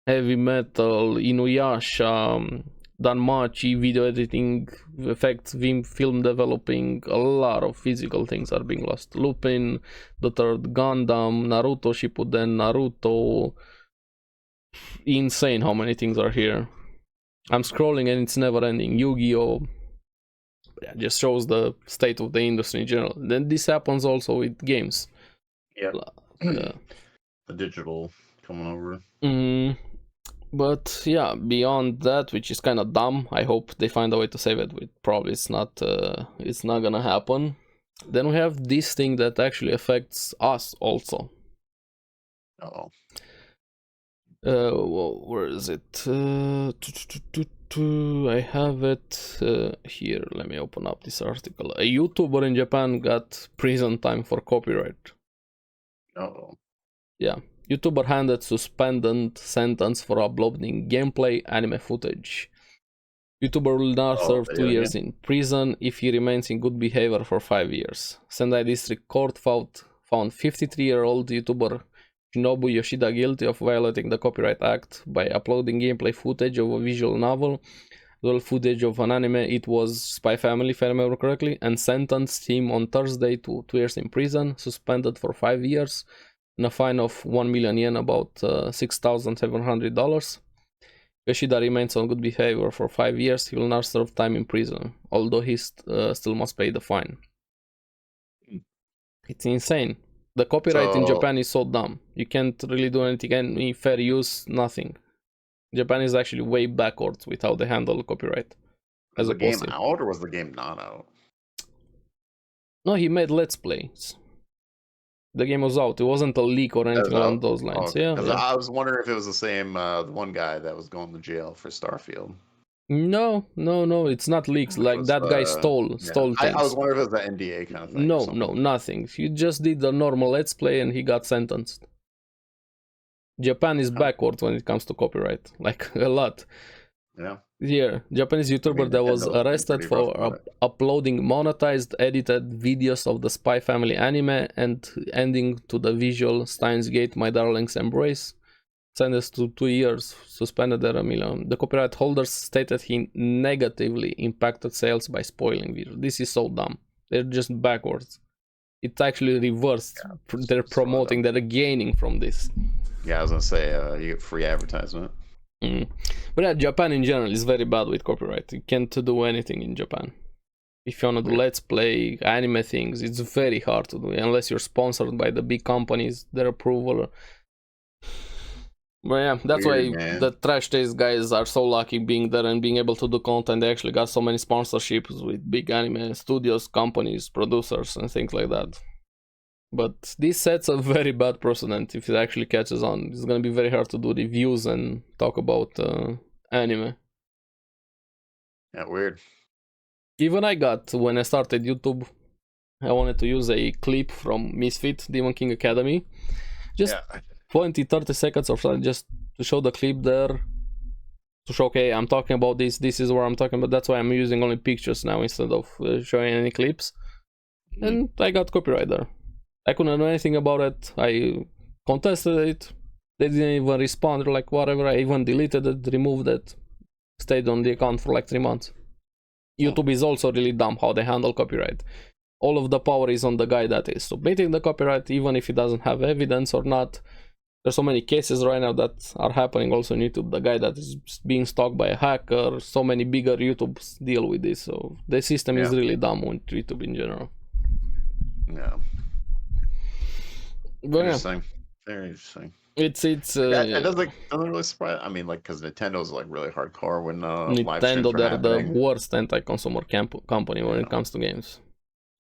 A: Heavy Metal, Inuyasha, Danmachi, video editing, effects, film developing. A lot of physical things are being lost. Lupin, the Third Gundam, Naruto Shippuden, Naruto. Insane how many things are here. I'm scrolling and it's never ending. Yu-Gi-Oh! Yeah, just shows the state of the industry in general. Then this happens also with games.
B: Yeah. The digital coming over.
A: But yeah, beyond that, which is kind of dumb, I hope they find a way to save it. Probably it's not gonna happen. Then we have this thing that actually affects us also. Where is it? I have it here. Let me open up this article. A YouTuber in Japan got prison time for copyright. Yeah. YouTuber handed suspended sentence for uploading gameplay anime footage. YouTuber will now serve 2 years in prison if he remains in good behavior for 5 years. Sendai District Court found 53-year-old YouTuber Shinobu Yoshida guilty of violating the Copyright Act by uploading gameplay footage of a visual novel, footage of an anime. It was Spy Family, if I remember correctly, and sentenced him on Thursday to 2 years in prison, suspended for 5 years, and a fine of 1 million yen, about $6,700. Yoshida remains on good behavior for 5 years. He will not serve time in prison, although he still must pay the fine. It's insane. The copyright in Japan is so dumb. You can't really do anything, any fair use, nothing. Japan is actually way backwards with how they handle copyright.
B: Was the game out or was the game not out?
A: No, he made Let's Plays. The game was out. It wasn't a leak or anything along those lines. Yeah.
B: I was wondering if it was the same one guy that was going to jail for Starfield.
A: No, it's not leaks. Like that guy stole things.
B: I was wondering if it was an NDA kind of thing.
A: No, nothing. He just did the normal Let's Play and he got sentenced. Japan is backwards when it comes to copyright, like a lot.
B: Yeah.
A: Here, Japanese YouTuber that was arrested for uploading monetized, edited videos of the Spy Family anime and ending to the visual Steins Gate, My Darling's Embrace. Sentenced to 2 years, suspended at $1 million. The copyright holders stated he negatively impacted sales by spoiling videos. This is so dumb. They're just backwards. It's actually reversed. Yeah, they're promoting, they're gaining from this.
B: Yeah, I was gonna say you get free advertisement.
A: But yeah, Japan in general is very bad with copyright. You can't do anything in Japan. if you want to do let's play anime things, it's very hard to do unless you're sponsored by the big companies, their approval. But yeah, that's why the Trash Taste guys are so lucky being there and being able to do content. They actually got so many sponsorships with big anime studios, companies, producers, and things like that. But this sets a very bad precedent if it actually catches on. It's gonna be very hard to do reviews and talk about anime.
B: Yeah, weird.
A: Even I got, when I started YouTube, I wanted to use a clip from Misfit, Demon King Academy. Just 20-30 seconds or something, just to show the clip there. To show, okay, I'm talking about this, this is what I'm talking about. That's why I'm using only pictures now instead of showing any clips. And I got copyright there. I couldn't know anything about it. I contested it. They didn't even respond. They're like, whatever. I even deleted it, removed it, stayed on the account for like 3 months. YouTube is also really dumb how they handle copyright. All of the power is on the guy that is submitting the copyright, even if he doesn't have evidence or not. There's so many cases right now that are happening also on YouTube. The guy that is being stalked by a hacker, so many bigger YouTubes deal with this. So the system is really dumb on YouTube in general.
B: Yeah.
A: But
B: interesting. Very interesting.
A: It
B: doesn't really surprise. I mean, like, because Nintendo's like really hardcore when
A: Nintendo, they're the worst anti-consumer company when it comes to games.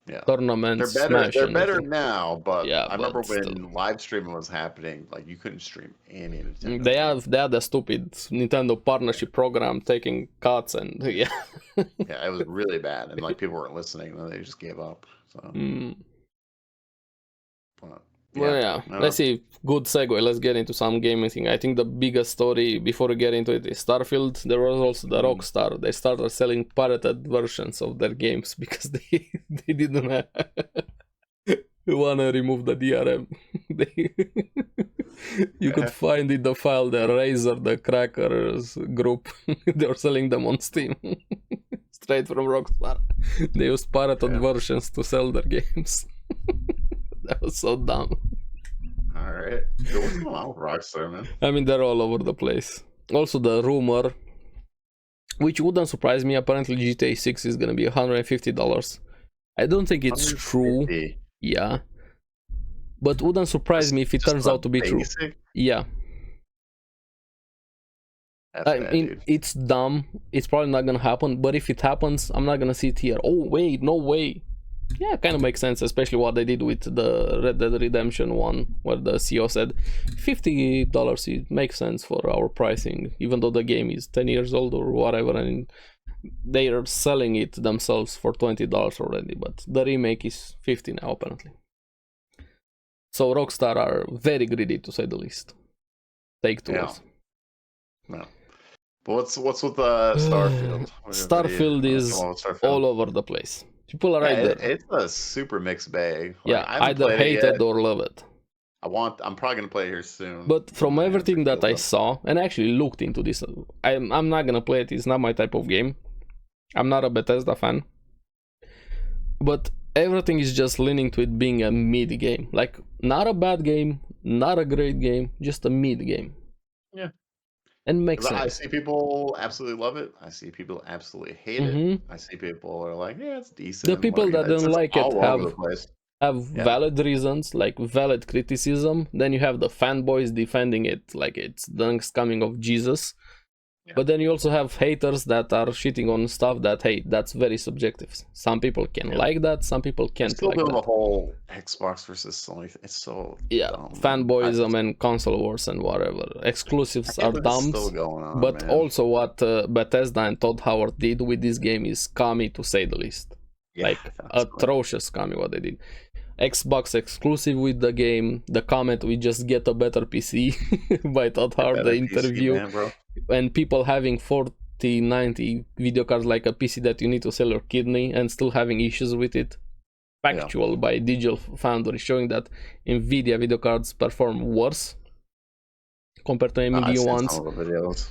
B: Yeah,
A: tournaments.
B: They're better now, but
A: yeah,
B: I remember when live streaming was happening, like you couldn't stream any Nintendo.
A: They had the stupid Nintendo partnership program taking cuts and yeah,
B: it was really bad, and like people weren't listening, and they just gave up. So.
A: Well, let's see. Good segue. Let's get into some gaming thing. I think the biggest story before we get into it is Starfield. There was also the Rockstar. They started selling pirated versions of their games because they didn't want to remove the DRM. You could find in the file the Razer, the Crackers group. They were selling them on Steam. Straight from Rockstar. They used pirated versions to sell their games. That was so dumb.
B: Alright. What's going on with Rockstar, man?
A: I mean, they're all over the place. Also, the rumor, which wouldn't surprise me, apparently GTA 6 is gonna be $150. I don't think it's true. Yeah. But wouldn't surprise me if it turns out to be true. Yeah. I mean, it's dumb. It's probably not gonna happen. But if it happens, I'm not gonna see it here. Oh, wait, no way. Yeah, kind of makes sense, especially what they did with the Red Dead Redemption one, where the CEO said $50, it makes sense for our pricing, even though the game is 10 years old or whatever, and they are selling it themselves for $20 already, but the remake is $50 now, apparently. So Rockstar are very greedy, to say the least. Take two.
B: Yeah. No. But what's with Starfield?
A: Starfield is all over the place. People are there.
B: It's a super mixed bag.
A: Yeah, either hate it or love it.
B: I'm probably gonna play it here soon.
A: But from everything that I saw, and I actually looked into this, I'm not gonna play it. It's not my type of game. I'm not a Bethesda fan. But everything is just leaning to it being a mid game. Like, not a bad game, not a great game, just a mid game.
B: Yeah.
A: And makes sense.
B: I see people absolutely love it. I see people absolutely hate it. I see people are like, yeah, it's decent.
A: The people that don't like it have valid reasons, like valid criticism. Then you have the fanboys defending it like it's the next coming of Jesus. Yeah. But then you also have haters that are shitting on stuff that, hey, that's very subjective. Some people can like that, some people can't like that.
B: The whole Xbox versus Sony, it's so dumb.
A: Fanboyism and console wars and whatever. Exclusives are dumb. But also what Bethesda and Todd Howard did with this game is scummy, to say the least. Yeah, like, atrocious scummy what they did. Xbox exclusive with the game, the comment, we just get a better PC by Todd Howard, the interview, PC, man, and people having 4090 video cards like a PC that you need to sell your kidney and still having issues with it. Factual by Digital Foundry, showing that Nvidia video cards perform worse compared to AMD ones,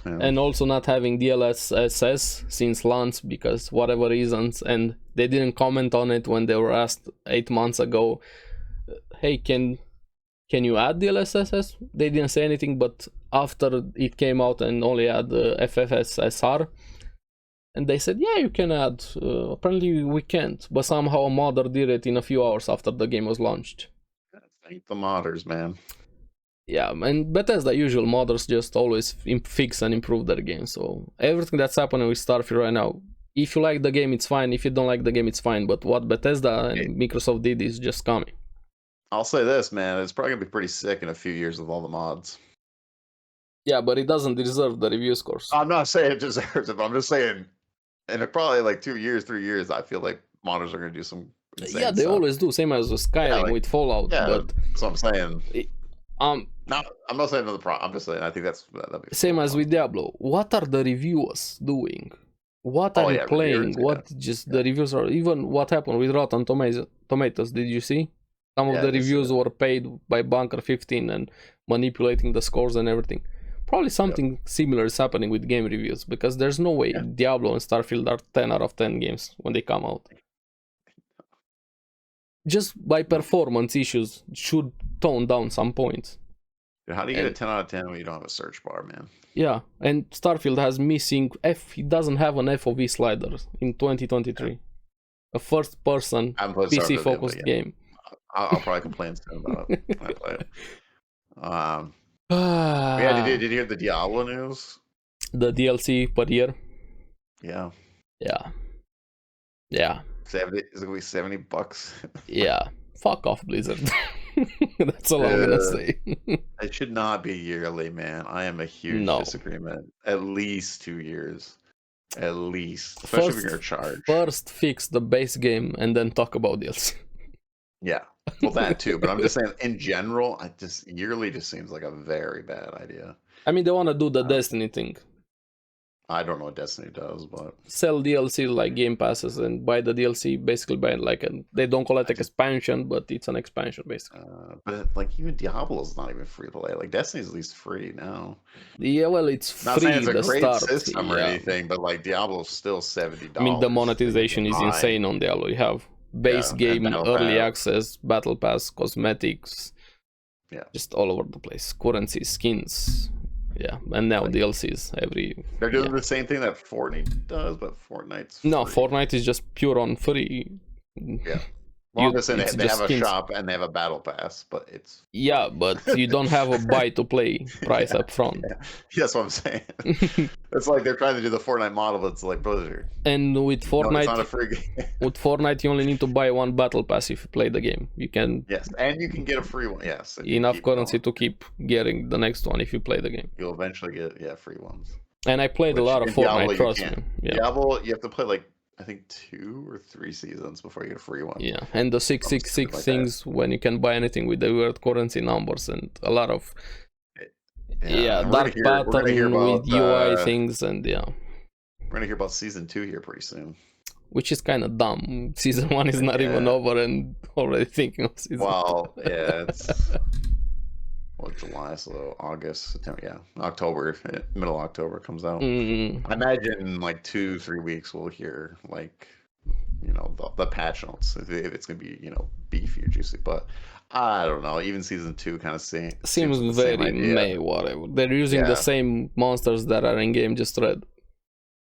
A: and also not having DLSS since launch because whatever reasons, and they didn't comment on it when they were asked 8 months ago, hey, can you add DLSS? They didn't say anything, but after it came out and only had FFSR, And they said, yeah, you can add. Apparently we can't, but somehow a modder did it in a few hours after the game was launched.
B: Thank the modders, man.
A: Yeah, and Bethesda usual modders just always fix and improve their game. So everything that's happening with Starfield right now, if you like the game, it's fine. If you don't like the game, it's fine. But what Bethesda and Microsoft did is just coming.
B: I'll say this, man. It's probably gonna be pretty sick in a few years with all the mods.
A: Yeah, but it doesn't deserve the review scores.
B: I'm not saying it deserves it, but I'm just saying, in probably like 2 years, 3 years, I feel like modders are gonna do some.
A: Yeah, they always do. Same as with Skyrim with Fallout.
B: Yeah,
A: but
B: that's what I'm saying. I'm not saying another problem. I'm just saying I think that'd be
A: same as with Diablo. What are the reviewers doing? What are you playing? The reviews are even what happened with Rotten Tomatoes? Did you see? Some of the reviews were paid by Bunker 15 and manipulating the scores and everything. Probably something similar is happening with game reviews, because there's no way Diablo and Starfield are 10 out of 10 games when they come out. Just by performance issues should tone down some points.
B: How do you get a 10 out of 10 when you don't have a search bar, man?
A: Yeah, and Starfield has missing it doesn't have an FOV slider in 2023. A first-person PC-focused game.
B: I'll probably complain soon about it when I play it. Did you hear the Diablo news?
A: The DLC per year?
B: Yeah.
A: Yeah.
B: 70, is it gonna be $70?
A: Yeah. Fuck off, Blizzard. That's all I'm gonna say.
B: It should not be yearly, man. I am a huge disagreement. At least 2 years. At least. Especially if you're charged.
A: First fix the base game and then talk about DLC.
B: Yeah. Well, that too. But I'm just saying, in general, yearly just seems like a very bad idea.
A: I mean, they want to do the Destiny thing.
B: I don't know what Destiny does, but
A: sell DLC like game passes and buy the DLC basically by they don't call it expansion, but it's an expansion basically.
B: But like even Diablo's not even free to play. Like Destiny's at least free now.
A: Yeah, well, it's
B: not
A: free.
B: Saying it's a great
A: start,
B: system or anything, but like Diablo's still $70.
A: I mean, the monetization is insane on Diablo. You have base game, early access, battle pass, cosmetics, just all over the place. Currency, skins. Yeah, and now DLCs every.
B: They're doing the same thing that Fortnite does, but Fortnite's free.
A: No, Fortnite is just pure on free.
B: Yeah. Well, they have a shop and they have a battle pass, but it's.
A: Yeah, but you don't have a buy to play price up front.
B: That's what I'm saying. It's like they're trying to do the Fortnite model, but it's like Blizzard.
A: And with Fortnite,
B: it's not a free game.
A: With Fortnite, you only need to buy one battle pass if you play the game. You can.
B: Yes, and you can get a free one. Yes.
A: Enough currency to keep getting the next one if you play the game.
B: You'll eventually get free ones.
A: And I played a lot of Fortnite. Trust me.
B: Yeah. Diablo, you have to play like. I think 2 or 3 seasons before you get a free one.
A: Yeah, and the 666 things when you can buy anything with the weird currency numbers and a lot of dark pattern with UI things and
B: We're gonna hear about season 2 here pretty soon.
A: Which is kind of dumb. Season 1 is not even over and already thinking of season 2.
B: Well, yeah, it's July, so August, September, October, middle of October comes out. I imagine in like 2-3 weeks we'll hear like, the patch notes if it's gonna be beefy or juicy. But I don't know. Even season 2 kind of seems
A: very May whatever. They're using the same monsters that are in game, just red.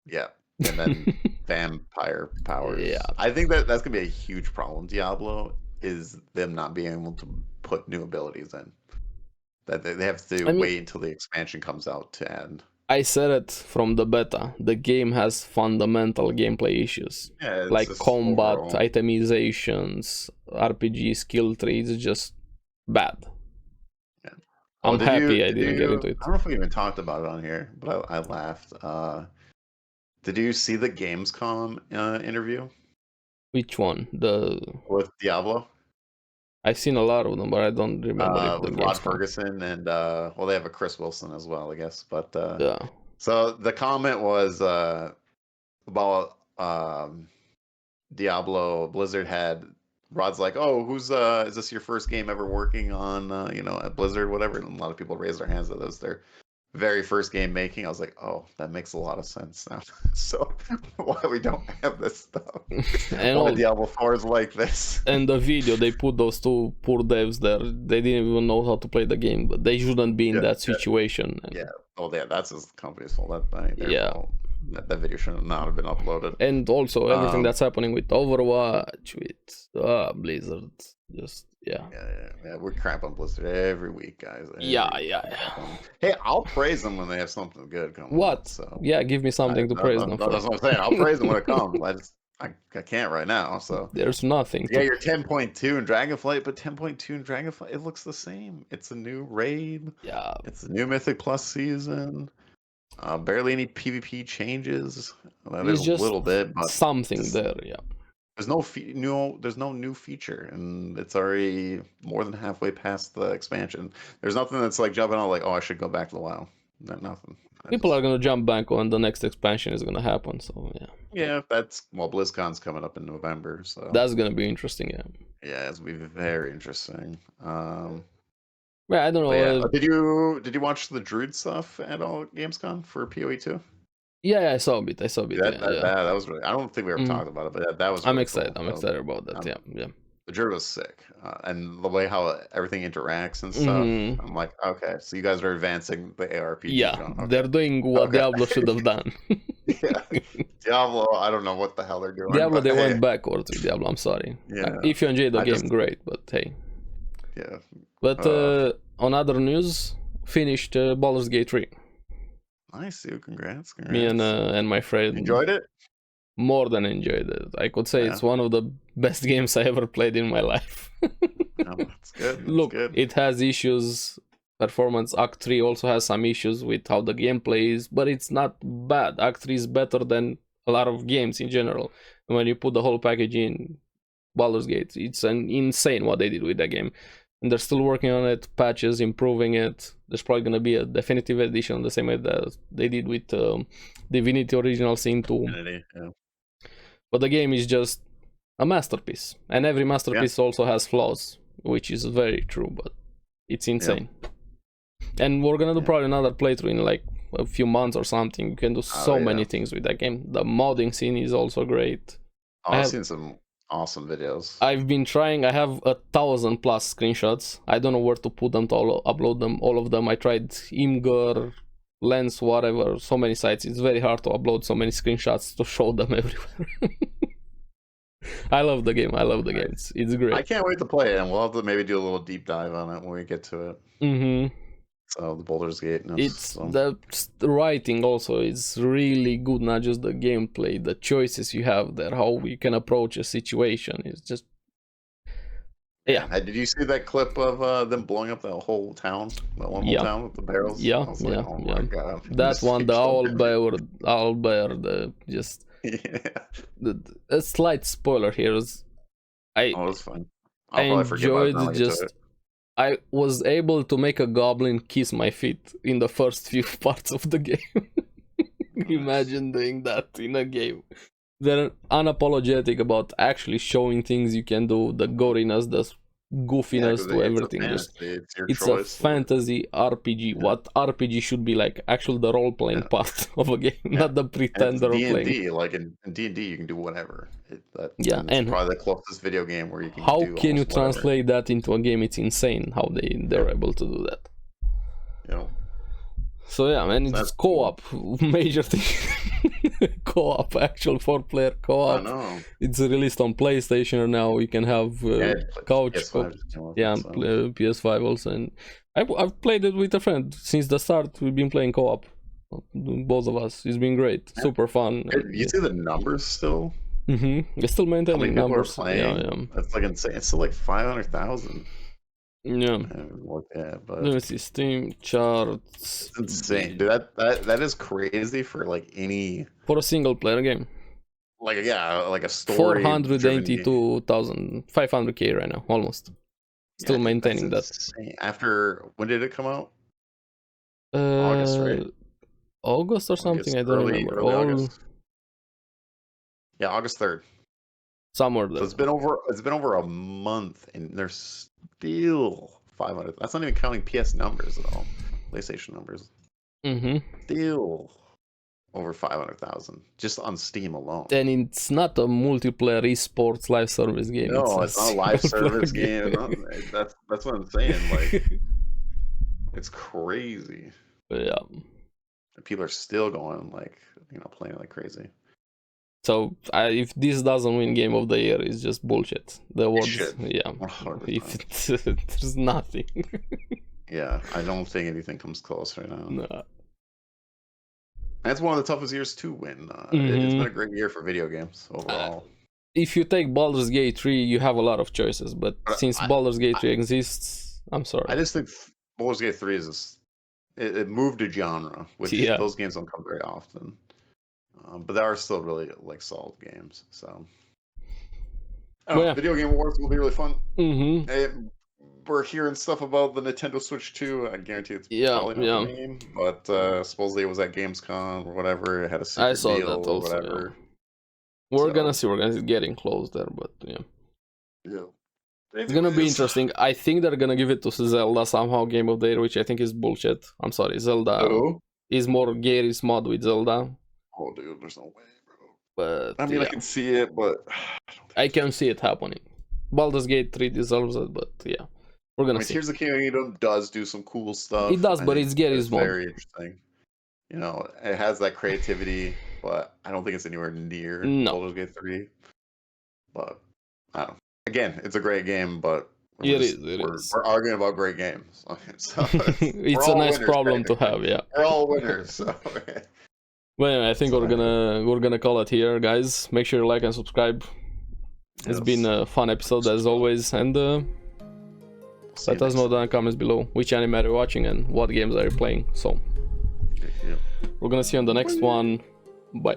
B: Yeah, and then vampire powers.
A: Yeah,
B: I think that's gonna be a huge problem. Diablo is them not being able to put new abilities in. That they have to wait until the expansion comes out to add.
A: I said it from the beta. The game has fundamental gameplay issues.
B: Yeah,
A: like combat, itemizations, RPG skill trees, just bad. Yeah. I'm happy I didn't get into it.
B: I don't know if we even talked about it on here, but I laughed. Did you see the Gamescom interview?
A: Which one?
B: With Diablo?
A: I've seen a lot of them, but I don't remember.
B: With Rod Ferguson and they have a Chris Wilson as well, I guess. But so the comment was about Diablo. Blizzard had Rod's like, "Oh, who's is this your first game ever working on at Blizzard, whatever?" And a lot of people raised their hands that was their very first game making. I was like, oh, that makes a lot of sense now. So why we don't have this stuff? And all Diablo 4 is like this.
A: And the video, they put those two poor devs there. They didn't even know how to play the game, but they shouldn't be in that situation.
B: Yeah. Oh, yeah. That's his company's fault. That ain't their fault. That video should not have been uploaded.
A: And also everything that's happening with Overwatch, with Blizzard, just yeah,
B: we're crap on Blizzard every week, guys.
A: Yeah.
B: Hey, I'll praise them when they have something good coming.
A: What?
B: So
A: yeah, give me something to praise them for.
B: That's what I'm saying. I'll praise them when it comes. I can't right now. So
A: there's nothing.
B: Yeah, you're 10.2 in Dragonflight, but 10.2 in Dragonflight, it looks the same. It's a new raid.
A: Yeah.
B: It's a new Mythic Plus season. Barely any PvP changes. There's just a little bit, but
A: something there. Yeah.
B: There's no new feature, and it's already more than halfway past the expansion. There's nothing that's like jumping on like, oh, I should go back to the WoW. Nothing.
A: People are gonna jump back when the next expansion is gonna happen. So yeah.
B: Yeah, BlizzCon's coming up in November, so
A: that's gonna be interesting. Yeah.
B: Yeah, it's gonna be very interesting.
A: Yeah, I don't know.
B: Yeah. Did you watch the Druid stuff at all Gamescom for PoE2?
A: Yeah, I saw a bit.
B: That was really. I don't think we ever talked about it, but that was. Really
A: I'm excited.
B: Cool.
A: I'm excited about that. Yeah.
B: The Druid was sick, and the way how everything interacts and stuff. I'm like, okay, so you guys are advancing the ARPG.
A: Yeah,
B: okay.
A: They're doing what Diablo should have done.
B: Yeah, Diablo. I don't know what the hell they're doing.
A: Diablo, they went backwards with Diablo. I'm sorry.
B: Yeah.
A: If you enjoyed the game, great. But hey.
B: Yeah.
A: But on other news, finished Baldur's Gate 3.
B: Nice, dude. Congrats.
A: Me and my friend
B: enjoyed it.
A: More than enjoyed it. I could say it's one of the best games I ever played in my life.
B: That's good.
A: Look, it has issues. Performance. Act 3 also has some issues with how the gameplay is, but it's not bad. Act 3 is better than a lot of games in general. And when you put the whole package in Baldur's Gate, it's insane what they did with that game. And they're still working on it, patches, improving it. There's probably going to be a definitive edition, the same way that they did with Divinity Original Sin 2.
B: Yeah.
A: But the game is just a masterpiece. And every masterpiece also has flaws, which is very true, but it's insane. Yeah. And we're going to do probably another playthrough in like a few months or something. You can do so many things with that game. The modding scene is also great.
B: I've seen some awesome videos.
A: I've been trying. I have 1,000+ screenshots. I don't know where to put them, to upload them, all of them. I tried Imgur, Lens, whatever, so many sites. It's very hard to upload so many screenshots to show them everywhere. I love the game. It's great.
B: I can't wait to play it, and we'll have to maybe do a little deep dive on it when we get to it. So the Baldur's Gate.
A: The writing also is really good, not just the gameplay, the choices you have there, how you can approach a situation. It's just
B: Did you see that clip of them blowing up that whole town, that one whole town with the barrels?
A: My God. That one, the owlbear, a slight spoiler here is
B: it's fine.
A: I enjoyed just. I was able to make a goblin kiss my feet in the first few parts of the game. Imagine doing that in a game. They're unapologetic about actually showing things you can do, the goriness, the goofiness to everything. It's a fantasy RPG. What RPG should be like? Actually, the role-playing part of a game, not the pretend role-playing.
B: Like in D&D, you can do whatever.
A: And
B: probably the closest video game where you can.
A: How can you translate that into a game? It's insane how they're able to do that. So yeah, man, it's co-op, major thing. Co-op, actual 4-player co-op.
B: I know.
A: It's released on PlayStation now. You can have couch co-op. PS5 also. And I've played it with a friend since the start. We've been playing co-op, both of us. It's been great, super fun.
B: You see the numbers still?
A: It's still maintaining numbers.
B: That's like insane. It's still like 500,000.
A: Yeah.
B: But
A: let me see Steam charts.
B: It's insane, dude. That is crazy for like any
A: for a single player game.
B: Like a story.
A: 482,000, 500k right now, almost. Still maintaining that.
B: After when did it come out?
A: August, right? August or something. I don't remember.
B: August. Yeah, August 3rd.
A: Somewhere there.
B: So it's been over a month, and there's still 500. That's not even counting PS numbers at all. PlayStation numbers. Still over 500,000 just on Steam alone.
A: And it's not a multiplayer esports live service game.
B: No, it's not a live service game. That's what I'm saying. Like, it's crazy.
A: Yeah.
B: People are still going like, playing like crazy.
A: So if this doesn't win Game of the Year, it's just bullshit. The awards, yeah.
B: 100%.
A: There's nothing.
B: Yeah, I don't think anything comes close right now.
A: No.
B: That's one of the toughest years to win. It's been a great year for video games overall.
A: If you take Baldur's Gate 3, you have a lot of choices, but since Baldur's Gate 3 exists, I'm sorry.
B: I just think Baldur's Gate 3 is it moved a genre, which those games don't come very often. But they are still really like solid games. So Video Game Awards will be really fun. We're hearing stuff about the Nintendo Switch 2. I guarantee it's probably not the game, but supposedly it was at Gamescom or whatever. It had a secret deal or whatever.
A: We're gonna see. We're gonna see getting close there, but yeah. It's gonna be interesting. I think they're gonna give it to Zelda somehow, Game of the Year, which I think is bullshit. I'm sorry, Zelda is more Gary's mod with Zelda.
B: Oh, dude, there's no way, bro.
A: But
B: I mean, I can see it, but
A: I can see it happening. Baldur's Gate 3 deserves it, but yeah, we're gonna see.
B: Tears of the Kingdom does do some cool stuff.
A: It does, but it's Gary's mod.
B: Very interesting. It has that creativity, but I don't think it's anywhere near Baldur's Gate 3. But I don't know. Again, it's a great game, but we're arguing about great games. So
A: it's a nice problem to have. Yeah,
B: we're all winners. So.
A: Well, anyway, I think we're gonna call it here, guys. Make sure you like and subscribe. It's been a fun episode as always, and let us know down in the comments below which anime are you watching and what games are you playing. So we're gonna see you on the next one. Bye.